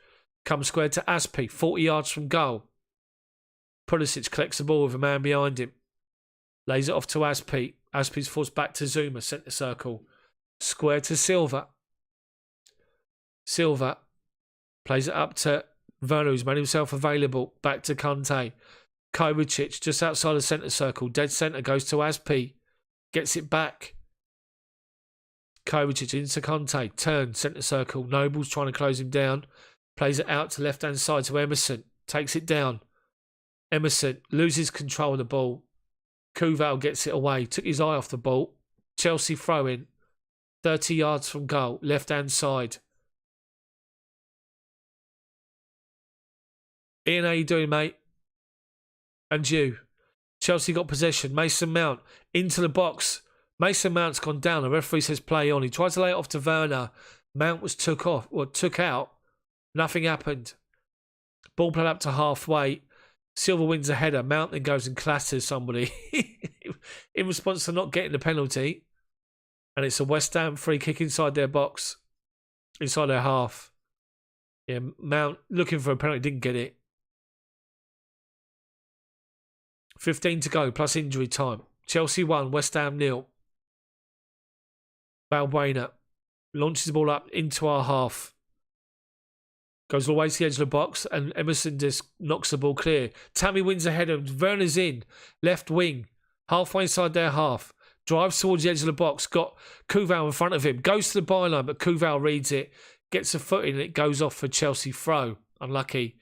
Comes square to Aspie, 40 yards from goal. Pulisic collects the ball with a man behind him. Lays it off to Aspie. Aspie's forced back to Zuma, centre circle. Square to Silva. Silva plays it up to Werner, who's made himself available. Back to Conte. Kovacic just outside the centre circle. Dead centre goes to Aspie. Gets it back. Kovacic into Conte. Turns centre circle. Noble's trying to close him down. Plays it out to left-hand side to Emerson. Takes it down. Emerson loses control of the ball. Kuval gets it away. Took his eye off the ball. Chelsea throw in. 30 yards from goal. Left-hand side. Ian, how you doing, mate? And you. Chelsea got possession. Mason Mount into the box. Mason Mount's gone down. The referee says play on. He tries to lay it off to Werner. Mount was took out. Nothing happened. Ball played up to halfway. Silva wins a header. Mount then goes and clatters somebody in response to not getting the penalty. And it's a West Ham free kick inside their box. Inside their half. Yeah, Mount looking for a penalty. Didn't get it. 15 to go, plus injury time. Chelsea 1, West Ham 0. Balbuena launches the ball up into our half. Goes all the way to the edge of the box, and Emerson just knocks the ball clear. Tammy wins the header. Werner's in. Left wing. Halfway inside their half. Drives towards the edge of the box. Got Kuval in front of him. Goes to the byline, but Kuval reads it. Gets a foot in, and it goes off for Chelsea throw. Unlucky.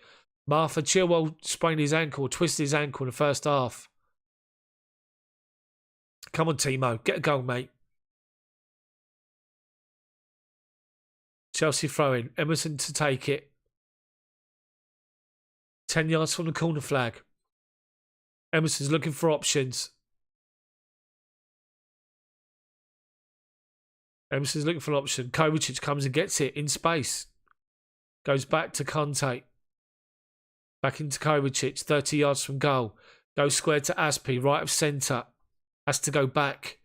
Martha Chilwell sprained his ankle, twisted his ankle in the first half. Come on, Timo. Get a goal, mate. Chelsea throwing. Emerson to take it. 10 yards from the corner flag. Emerson's looking for options. Emerson's looking for an option. Kovacic comes and gets it in space. Goes back to Conte. Back into Kovacic. 30 yards from goal. Goes square to Aspi, right of centre. Has to go back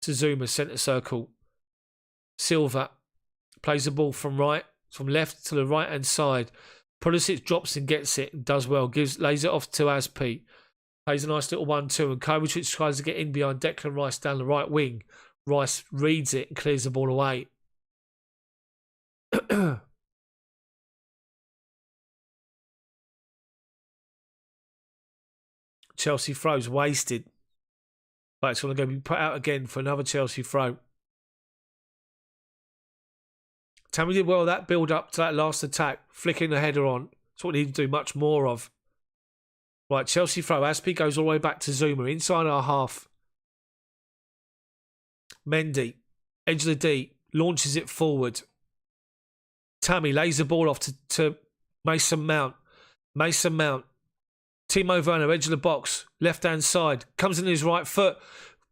to Zuma, centre circle. Silva plays the ball from left to the right-hand side. Pulisic drops and gets it and does well. Lays it off to Aspi. Plays a nice little 1-2, and Kovacic tries to get in behind Declan Rice down the right wing. Rice reads it and clears the ball away. Chelsea throws wasted. But it's going to be put out again for another Chelsea throw. Tammy did well that build up to that last attack, flicking the header on. That's what we need to do much more of. Right, Chelsea throw. Aspi goes all the way back to Zuma, inside our half. Mendy, edge of the D, launches it forward. Tammy lays the ball off to Mason Mount. Mason Mount. Timo Werner, edge of the box, left-hand side. Comes in his right foot.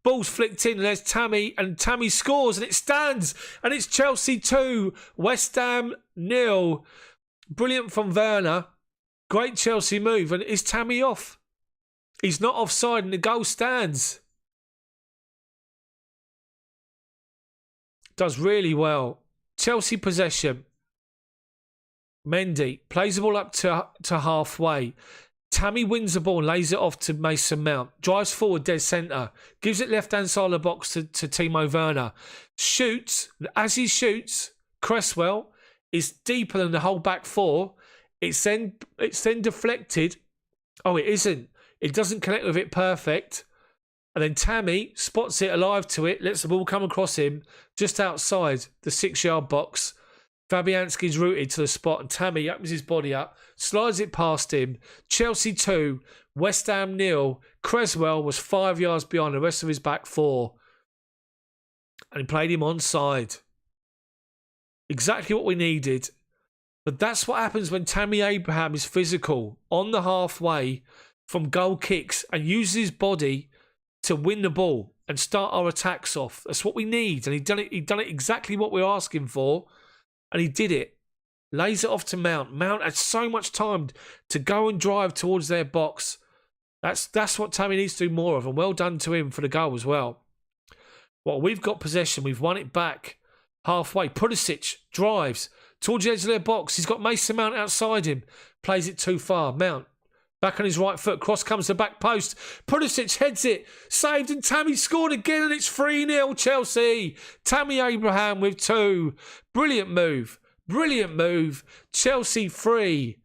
Ball's flicked in, and there's Tammy, and Tammy scores, and it stands, and it's Chelsea 2, West Ham 0. Brilliant from Werner. Great Chelsea move, and is Tammy off? He's not offside, and the goal stands. Does really well. Chelsea possession. Mendy plays the ball up to halfway. Tammy wins the ball and lays it off to Mason Mount. Drives forward, dead centre. Gives it left-hand side of the box to Timo Werner. Shoots. As he shoots, Cresswell is deeper than the whole back four. It's then deflected. Oh, it isn't. It doesn't connect with it perfect. And then Tammy spots it alive to it, lets the ball come across him just outside the 6-yard box. Fabianski's rooted to the spot, and Tammy opens his body up, slides it past him. Chelsea 2, West Ham 0. Cresswell was 5 yards behind the rest of his back four, and he played him onside. Exactly what we needed. But that's what happens when Tammy Abraham is physical on the halfway from goal kicks and uses his body to win the ball and start our attacks off. That's what we need, and he done it exactly what we're asking for. And he did it. Lays it off to Mount. Mount had so much time to go and drive towards their box. That's what Tammy needs to do more of. And well done to him for the goal as well. Well, we've got possession. We've won it back halfway. Pulisic drives towards the edge of their box. He's got Mason Mount outside him. Plays it too far. Mount back on his right foot. Cross comes to the back post. Pulisic heads it. Saved, and Tammy scored again, and it's 3-0 Chelsea. Tammy Abraham with 2. Brilliant move. Brilliant move. Chelsea 3.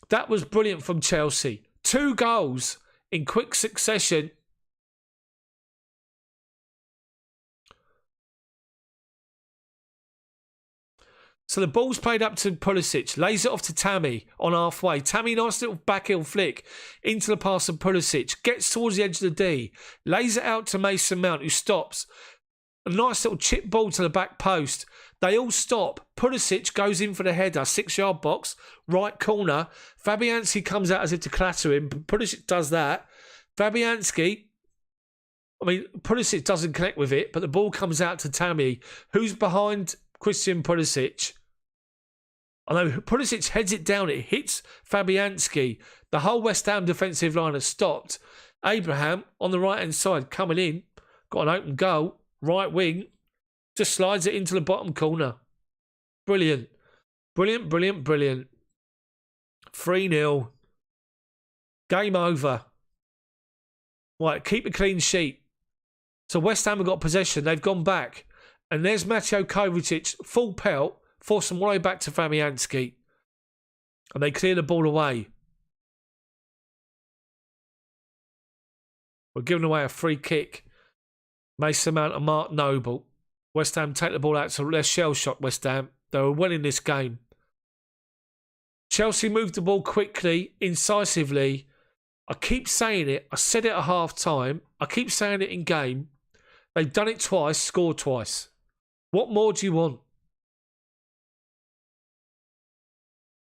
That was brilliant from Chelsea. 2 goals in quick succession. So the ball's played up to Pulisic, lays it off to Tammy on halfway. Tammy, nice little backheel flick into the pass of Pulisic, gets towards the edge of the D, lays it out to Mason Mount, who stops. A nice little chip ball to the back post. They all stop. Pulisic goes in for the header, 6-yard box, right corner. Fabianski comes out as if to clatter him, but Pulisic does that. Pulisic doesn't connect with it, but the ball comes out to Tammy, who's behind Christian Pulisic. Although Pulisic heads it down, it hits Fabianski. The whole West Ham defensive line has stopped. Abraham on the right-hand side coming in. Got an open goal. Right wing. Just slides it into the bottom corner. Brilliant. Brilliant, brilliant, brilliant. 3-0. Game over. Right, keep a clean sheet. So West Ham have got possession. They've gone back. And there's Mateo Kovacic, full pelt, forced him all the way back to Fabianski. And they clear the ball away. We're giving away a free kick. Mason Mount and Mark Noble. West Ham take the ball out, so they're shell-shocked, West Ham. They were winning this game. Chelsea moved the ball quickly, incisively. I keep saying it. I said it at half-time. I keep saying it in game. They've done it twice, scored twice. What more do you want?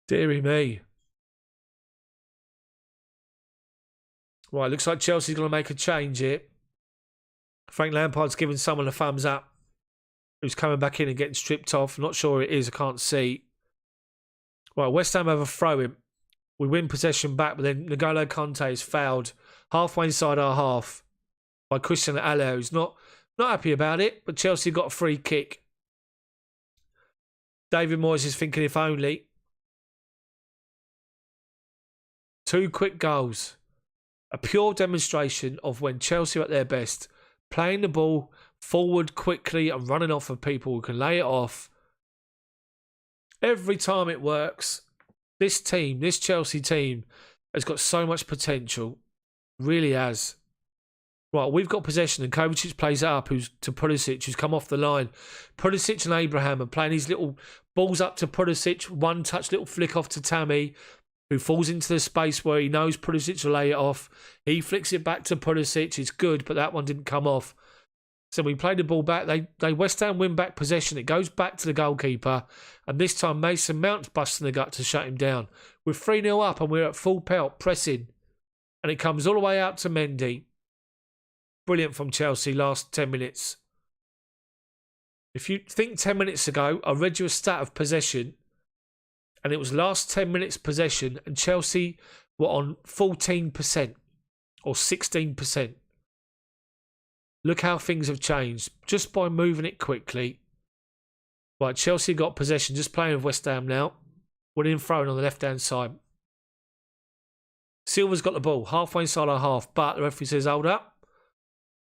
Deary me. Right, looks like Chelsea's going to make a change here. Frank Lampard's giving someone a thumbs up who's coming back in and getting stripped off. Not sure it is. I can't see. Right, West Ham have a throw-in. We win possession back, but then N'Golo Kante is fouled halfway inside our half by Christian Allo, who's not happy about it, but Chelsea got a free kick. David Moyes is thinking if only. 2 quick goals. A pure demonstration of when Chelsea are at their best. Playing the ball forward quickly and running off of people who can lay it off. Every time it works. This team, this Chelsea team, has got so much potential. Really has. Right, we've got possession and Kovacic plays it up to Pulisic, who's come off the line. Pulisic and Abraham are playing these little balls up to Pulisic. One touch, little flick off to Tammy, who falls into the space where he knows Pulisic will lay it off. He flicks it back to Pulisic. It's good, but that one didn't come off. So we play the ball back. They West Ham win back possession. It goes back to the goalkeeper. And this time Mason Mount's busting the gut to shut him down. We're 3-0 up and we're at full pelt, pressing. And it comes all the way out to Mendy. Brilliant from Chelsea last 10 minutes. If you think 10 minutes ago, I read you a stat of possession. And it was last 10 minutes possession. And Chelsea were on 14% or 16%. Look how things have changed just by moving it quickly. Right, Chelsea got possession, just playing with West Ham now. Winning throwing on the left-hand side. Silva's got the ball, halfway inside our half, but the referee says, hold up.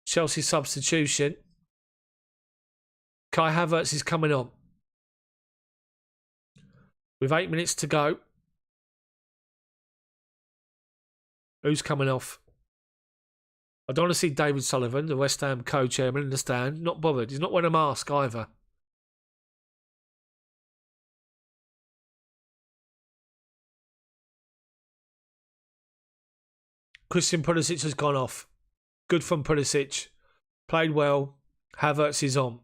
Chelsea substitution. Kai Havertz is coming on. With 8 minutes to go. Who's coming off? I don't want to see David Sullivan, the West Ham co-chairman, in the stand. Not bothered. He's not wearing a mask either. Christian Pulisic has gone off. Good from Pulisic. Played well. Havertz is on.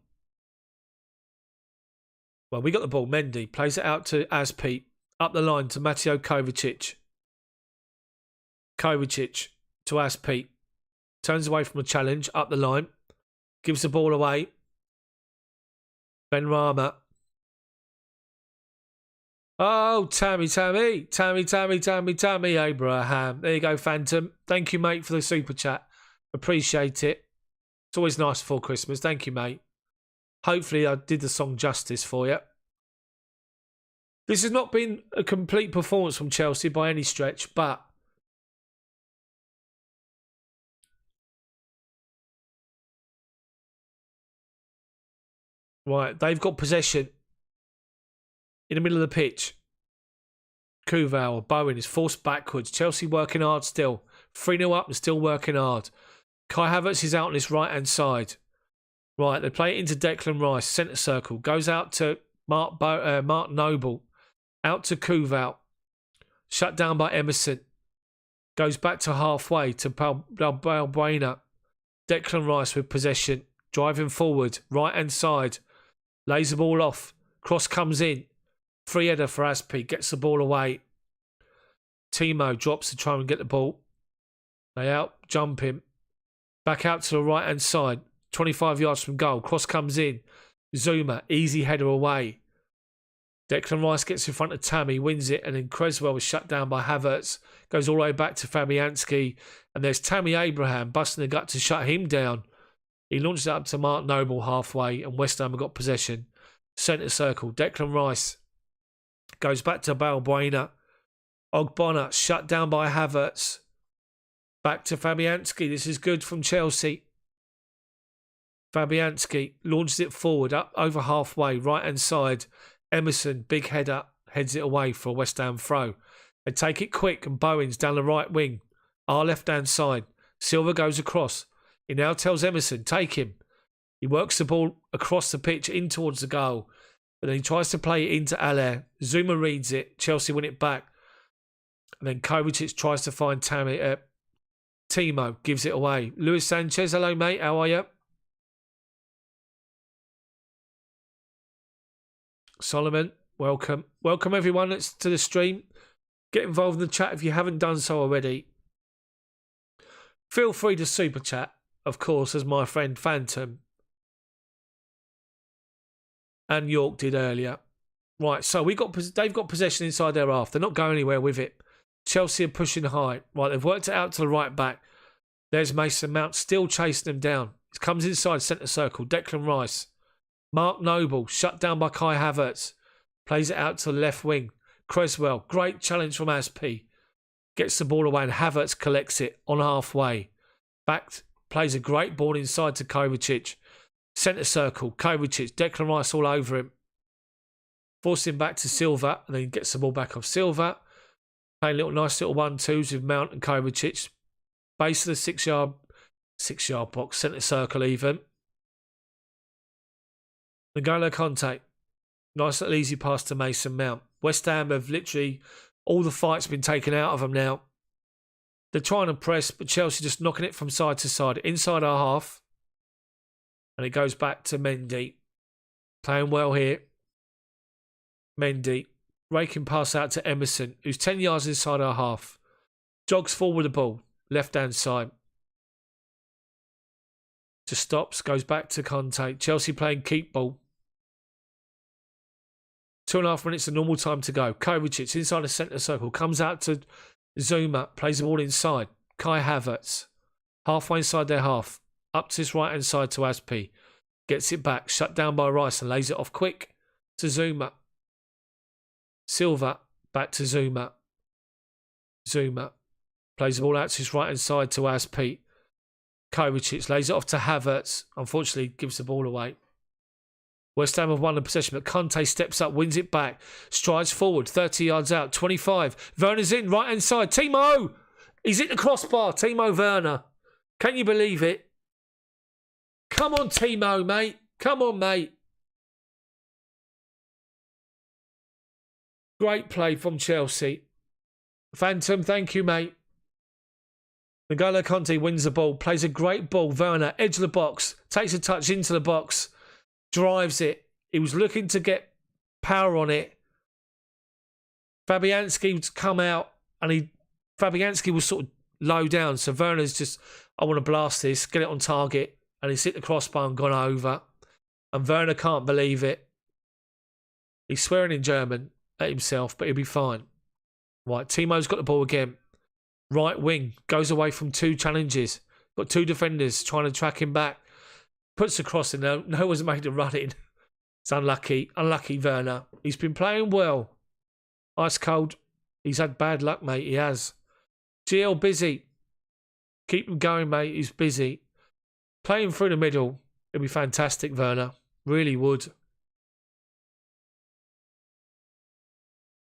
Well, we got the ball. Mendy plays it out to Azpi. Up the line to Mateo Kovacic. Kovacic to Azpi. Turns away from a challenge, up the line. Gives the ball away. Benrahma. Oh, Tammy Abraham. There you go, Phantom. Thank you, mate, for the super chat. Appreciate it. It's always nice before Christmas. Thank you, mate. Hopefully I did the song justice for you. This has not been a complete performance from Chelsea by any stretch, but right, they've got possession in the middle of the pitch. Kuval or Bowen is forced backwards. Chelsea working hard still. 3-0 up and still working hard. Kai Havertz is out on his right-hand side. Right, they play it into Declan Rice, centre circle. Goes out to Mark Noble. Out to Kuval. Shut down by Emerson. Goes back to halfway to Balbuena. Declan Rice with possession. Driving forward. Right-hand side. Lays the ball off. Cross comes in. Free header for Azpi. Gets the ball away. Timo drops to try and get the ball. They out jump him. Back out to the right-hand side. 25 yards from goal. Cross comes in. Zuma. Easy header away. Declan Rice gets in front of Tammy. Wins it. And then Creswell was shut down by Havertz. Goes all the way back to Fabianski. And there's Tammy Abraham busting the gut to shut him down. He launched it up to Mark Noble halfway. And West Ham have got possession. Centre circle. Declan Rice. Goes back to Balbuena. Ogbonna shut down by Havertz. Back to Fabianski. This is good from Chelsea. Fabianski launches it forward, up over halfway, right-hand side. Emerson, big header, heads it away for a West Ham throw. They take it quick and Bowens down the right wing, our left-hand side. Silva goes across. He now tells Emerson, take him. He works the ball across the pitch in towards the goal. But then he tries to play it into Allaire. Zuma reads it. Chelsea win it back. And then Kovacic tries to find Timo. Gives it away. Luis Sanchez, hello mate, how are you? Solomon, welcome. Welcome everyone to the stream. Get involved in the chat if you haven't done so already. Feel free to super chat, of course, as my friend Phantom and York did earlier. Right, so they've got possession inside their half. They're not going anywhere with it. Chelsea are pushing high. Right, they've worked it out to the right back. There's Mason Mount still chasing them down. He comes inside centre circle. Declan Rice. Mark Noble, shut down by Kai Havertz. Plays it out to the left wing. Creswell, great challenge from Aspi. Gets the ball away and Havertz collects it on halfway. Back, plays a great ball inside to Kovacic. Centre circle, Kovacic, Declan Rice all over him. Forcing back to Silva and then gets the ball back off Silva. Playing nice little 1-2s with Mount and Kovacic. Base of the six-yard box, centre circle even. N'Golo Conte. Nice little easy pass to Mason Mount. West Ham have literally, all the fight's been taken out of them now. They're trying to press, but Chelsea just knocking it from side to side. Inside our half. And it goes back to Mendy. Playing well here. Mendy. Raking pass out to Emerson, who's 10 yards inside our half. Jogs forward the ball. Left-hand side. Just stops, goes back to Conte. Chelsea playing keep ball. 2.5 minutes of normal time to go. Kovacic inside the centre circle. Comes out to Zuma. Plays the ball inside. Kai Havertz. Halfway inside their half. Up to his right-hand side to Aspi. Gets it back. Shut down by Rice and lays it off quick to Zuma. Silva. Back to Zuma. Zuma. Plays the ball out to his right-hand side to Aspi. Kovacic lays it off to Havertz. Unfortunately, gives the ball away. West Ham have won the possession, but Conte steps up, wins it back, strides forward, 30 yards out, 25. Werner's in, right-hand side. Timo! He's hit the crossbar. Timo Werner. Can you believe it? Come on, Timo, mate. Come on, mate. Great play from Chelsea. Phantom, thank you, mate. N'Golo Conte wins the ball, plays a great ball. Werner, edge of the box, takes a touch into the box, drives it. He was looking to get power on it. Fabianski's come out and Fabianski was sort of low down. So Werner's just, I want to blast this, get it on target. And he's hit the crossbar and gone over. And Werner can't believe it. He's swearing in German at himself, but he'll be fine. Right, Timo's got the ball again. Right wing, goes away from 2 challenges. Got 2 defenders trying to track him back. Puts a cross in there. No one's made a run in. It's unlucky. Unlucky Werner. He's been playing well. Ice cold. He's had bad luck, mate. He has. GL busy. Keep him going, mate. He's busy. Playing through the middle. It'd be fantastic, Werner. Really would.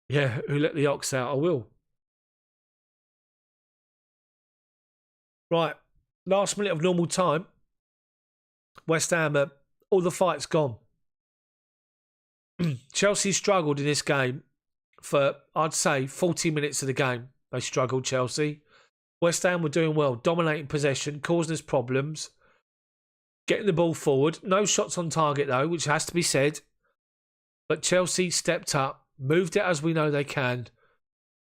Yeah, who let the ox out? I will. Right. Last minute of normal time. West Ham, all the fight's gone. Chelsea struggled in this game for, I'd say, 40 minutes of the game. They struggled, Chelsea. West Ham were doing well, dominating possession, causing us problems, getting the ball forward. No shots on target, though, which has to be said. But Chelsea stepped up, moved it as we know they can.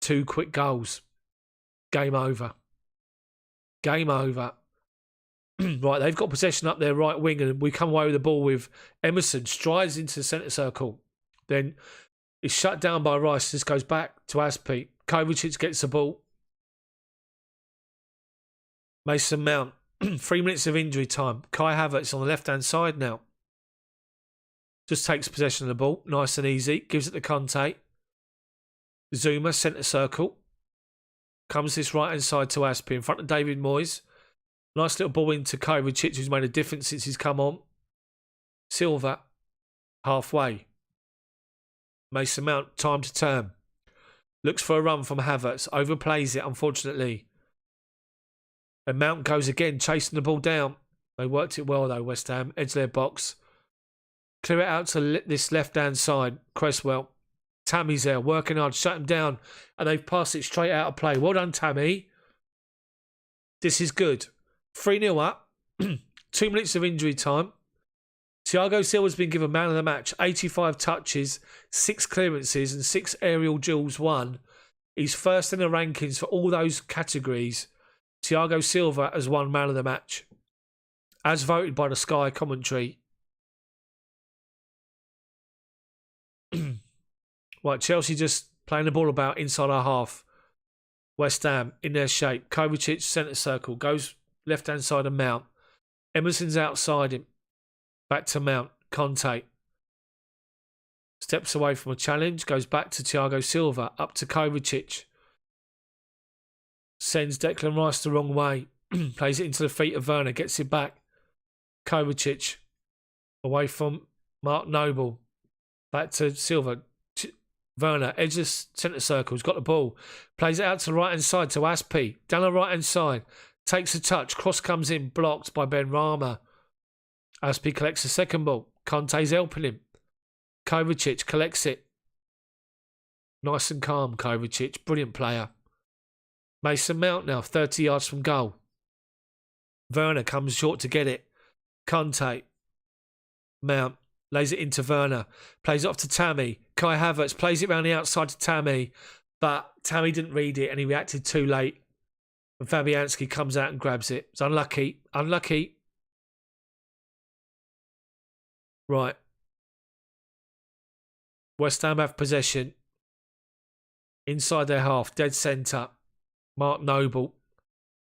2 quick goals. Game over. Game over. Right, they've got possession up their right wing and we come away with the ball with Emerson. Strides into the centre circle. Then it's shut down by Rice. This goes back to Aspi. Kovacic gets the ball. Mason Mount. 3 minutes of injury time. Kai Havertz on the left-hand side now. Just takes possession of the ball. Nice and easy. Gives it to Conte. Zuma, centre circle. Comes this right-hand side to Aspi in front of David Moyes. Nice little ball into Kovacic, who's made a difference since he's come on. Silva, halfway. Mason Mount, time to turn. Looks for a run from Havertz. Overplays it, unfortunately. And Mount goes again, chasing the ball down. They worked it well, though, West Ham. Edge their box. Clear it out to this left-hand side. Cresswell. Tammy's there, working hard, shut him down. And they've passed it straight out of play. Well done, Tammy. This is good. 3-0 up. 2 minutes of injury time. Thiago Silva's been given man of the match. 85 touches, 6 clearances and 6 aerial duels won. He's first in the rankings for all those categories. Thiago Silva has won man of the match, as voted by the Sky commentary. Right, Chelsea just playing the ball about inside our half. West Ham in their shape. Kovacic, centre circle. Goes left-hand side of Mount. Emerson's outside him. Back to Mount. Conte. Steps away from a challenge. Goes back to Thiago Silva. Up to Kovacic. Sends Declan Rice the wrong way. Plays it into the feet of Werner. Gets it back. Kovacic. Away from Mark Noble. Back to Silva. Werner, edge of centre circle, has got the ball. Plays it out to the right-hand side to Aspi. Down the right-hand side. Takes a touch. Cross comes in. Blocked by Benrahma. Aspi collects the second ball. Conte's helping him. Kovacic collects it. Nice and calm, Kovacic. Brilliant player. Mason Mount now, 30 yards from goal. Werner comes short to get it. Conte. Mount. Lays it into Werner. Plays it off to Tammy. Kai Havertz plays it round the outside to Tammy. But Tammy didn't read it and he reacted too late. And Fabianski comes out and grabs it. It's unlucky. Unlucky. Right. West Ham have possession. Inside their half. Dead centre. Mark Noble.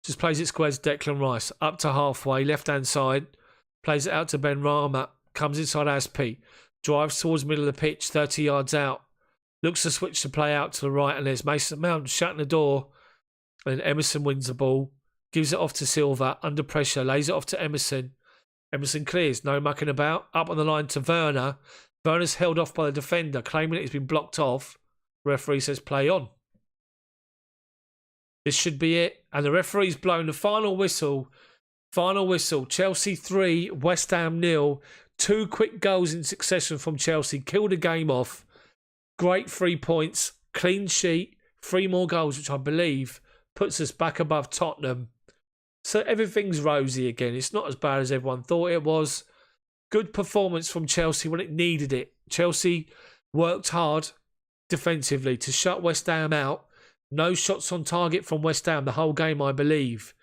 Just plays it squares to Declan Rice. Up to halfway. Left-hand side. Plays it out to Benrahma. Comes inside Aspi. Drives towards the middle of the pitch. 30 yards out. Looks to switch the play out to the right. And there's Mason Mount shutting the door. And Emerson wins the ball. Gives it off to Silva. Under pressure. Lays it off to Emerson. Emerson clears. No mucking about. Up on the line to Werner. Werner's held off by the defender. Claiming it's been blocked off. Referee says play on. This should be it. And the referee's blown the final whistle. Final whistle. Chelsea 3. West Ham 0. 2 quick goals in succession from Chelsea. Killed the game off. Great 3 points. Clean sheet. 3 more goals, which I believe puts us back above Tottenham. So everything's rosy again. It's not as bad as everyone thought it was. Good performance from Chelsea when it needed it. Chelsea worked hard defensively to shut West Ham out. No shots on target from West Ham the whole game, I believe.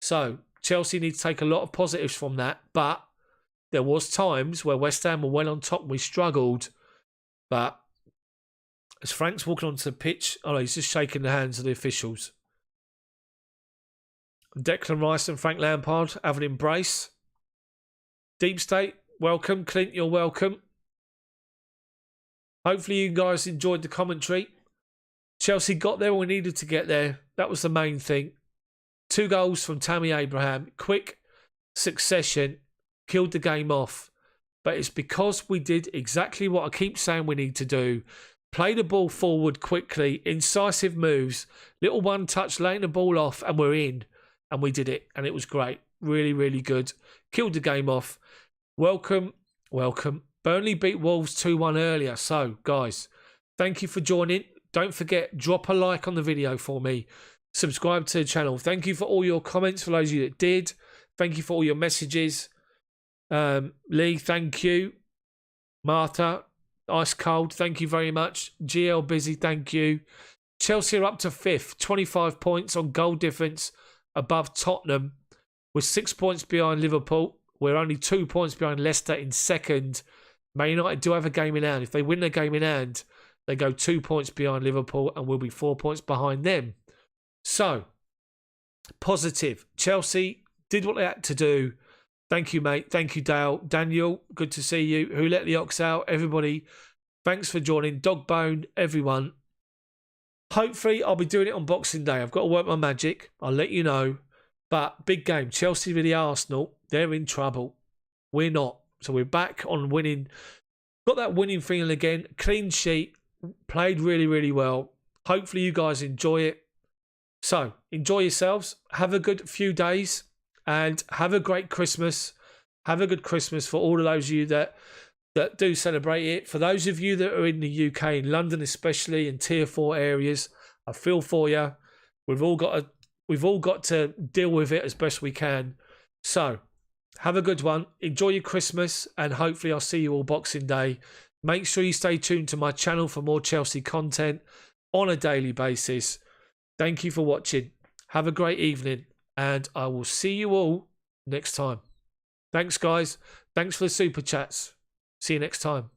So Chelsea need to take a lot of positives from that. But there was times where West Ham were well on top and we struggled. But as Frank's walking onto the pitch, oh, he's just shaking the hands of the officials. Declan Rice and Frank Lampard have an embrace. Deep State, welcome. Clint, you're welcome. Hopefully you guys enjoyed the commentary. Chelsea got there when we needed to get there. That was the main thing. 2 goals from Tammy Abraham. Quick succession. Killed the game off. But it's because we did exactly what I keep saying we need to do. Play the ball forward quickly. Incisive moves. Little one touch, laying the ball off, and we're in. And we did it. And it was great. Really, really good. Killed the game off. Welcome. Welcome. Burnley beat Wolves 2-1 earlier. So, guys, thank you for joining. Don't forget, drop a like on the video for me. Subscribe to the channel. Thank you for all your comments, for those of you that did. Thank you for all your messages. Lee, thank you. Martha, ice cold, thank you very much. GL Busy, thank you. Chelsea are up to 5th, 25 points on goal difference above Tottenham. We're 6 points behind Liverpool. We're only 2 points behind Leicester in 2nd. Man United do have a game in hand. If they win their game in hand, they go 2 points behind Liverpool and we'll be 4 points behind them. So, positive. Chelsea did what they had to do. Thank you, mate. Thank you, Dale. Daniel, good to see you. Who let the ox out? Everybody, thanks for joining. Dogbone, everyone. Hopefully, I'll be doing it on Boxing Day. I've got to work my magic. I'll let you know. But big game. Chelsea v Arsenal. They're in trouble. We're not. So we're back on winning. Got that winning feeling again. Clean sheet. Played really, really well. Hopefully you guys enjoy it. So enjoy yourselves. Have a good few days and have a great Christmas. Have a good Christmas for all of those of you that do celebrate it. For those of you that are in the UK, in London especially, in tier 4 areas, I feel for you. We've all got to deal with it as best we can. So have a good one. Enjoy your Christmas, and hopefully I'll see you all Boxing Day. Make sure you stay tuned to my channel for more Chelsea content on a daily basis. Thank you for watching. Have a great evening, and I will see you all next time. Thanks, guys. Thanks for the super chats. See you next time.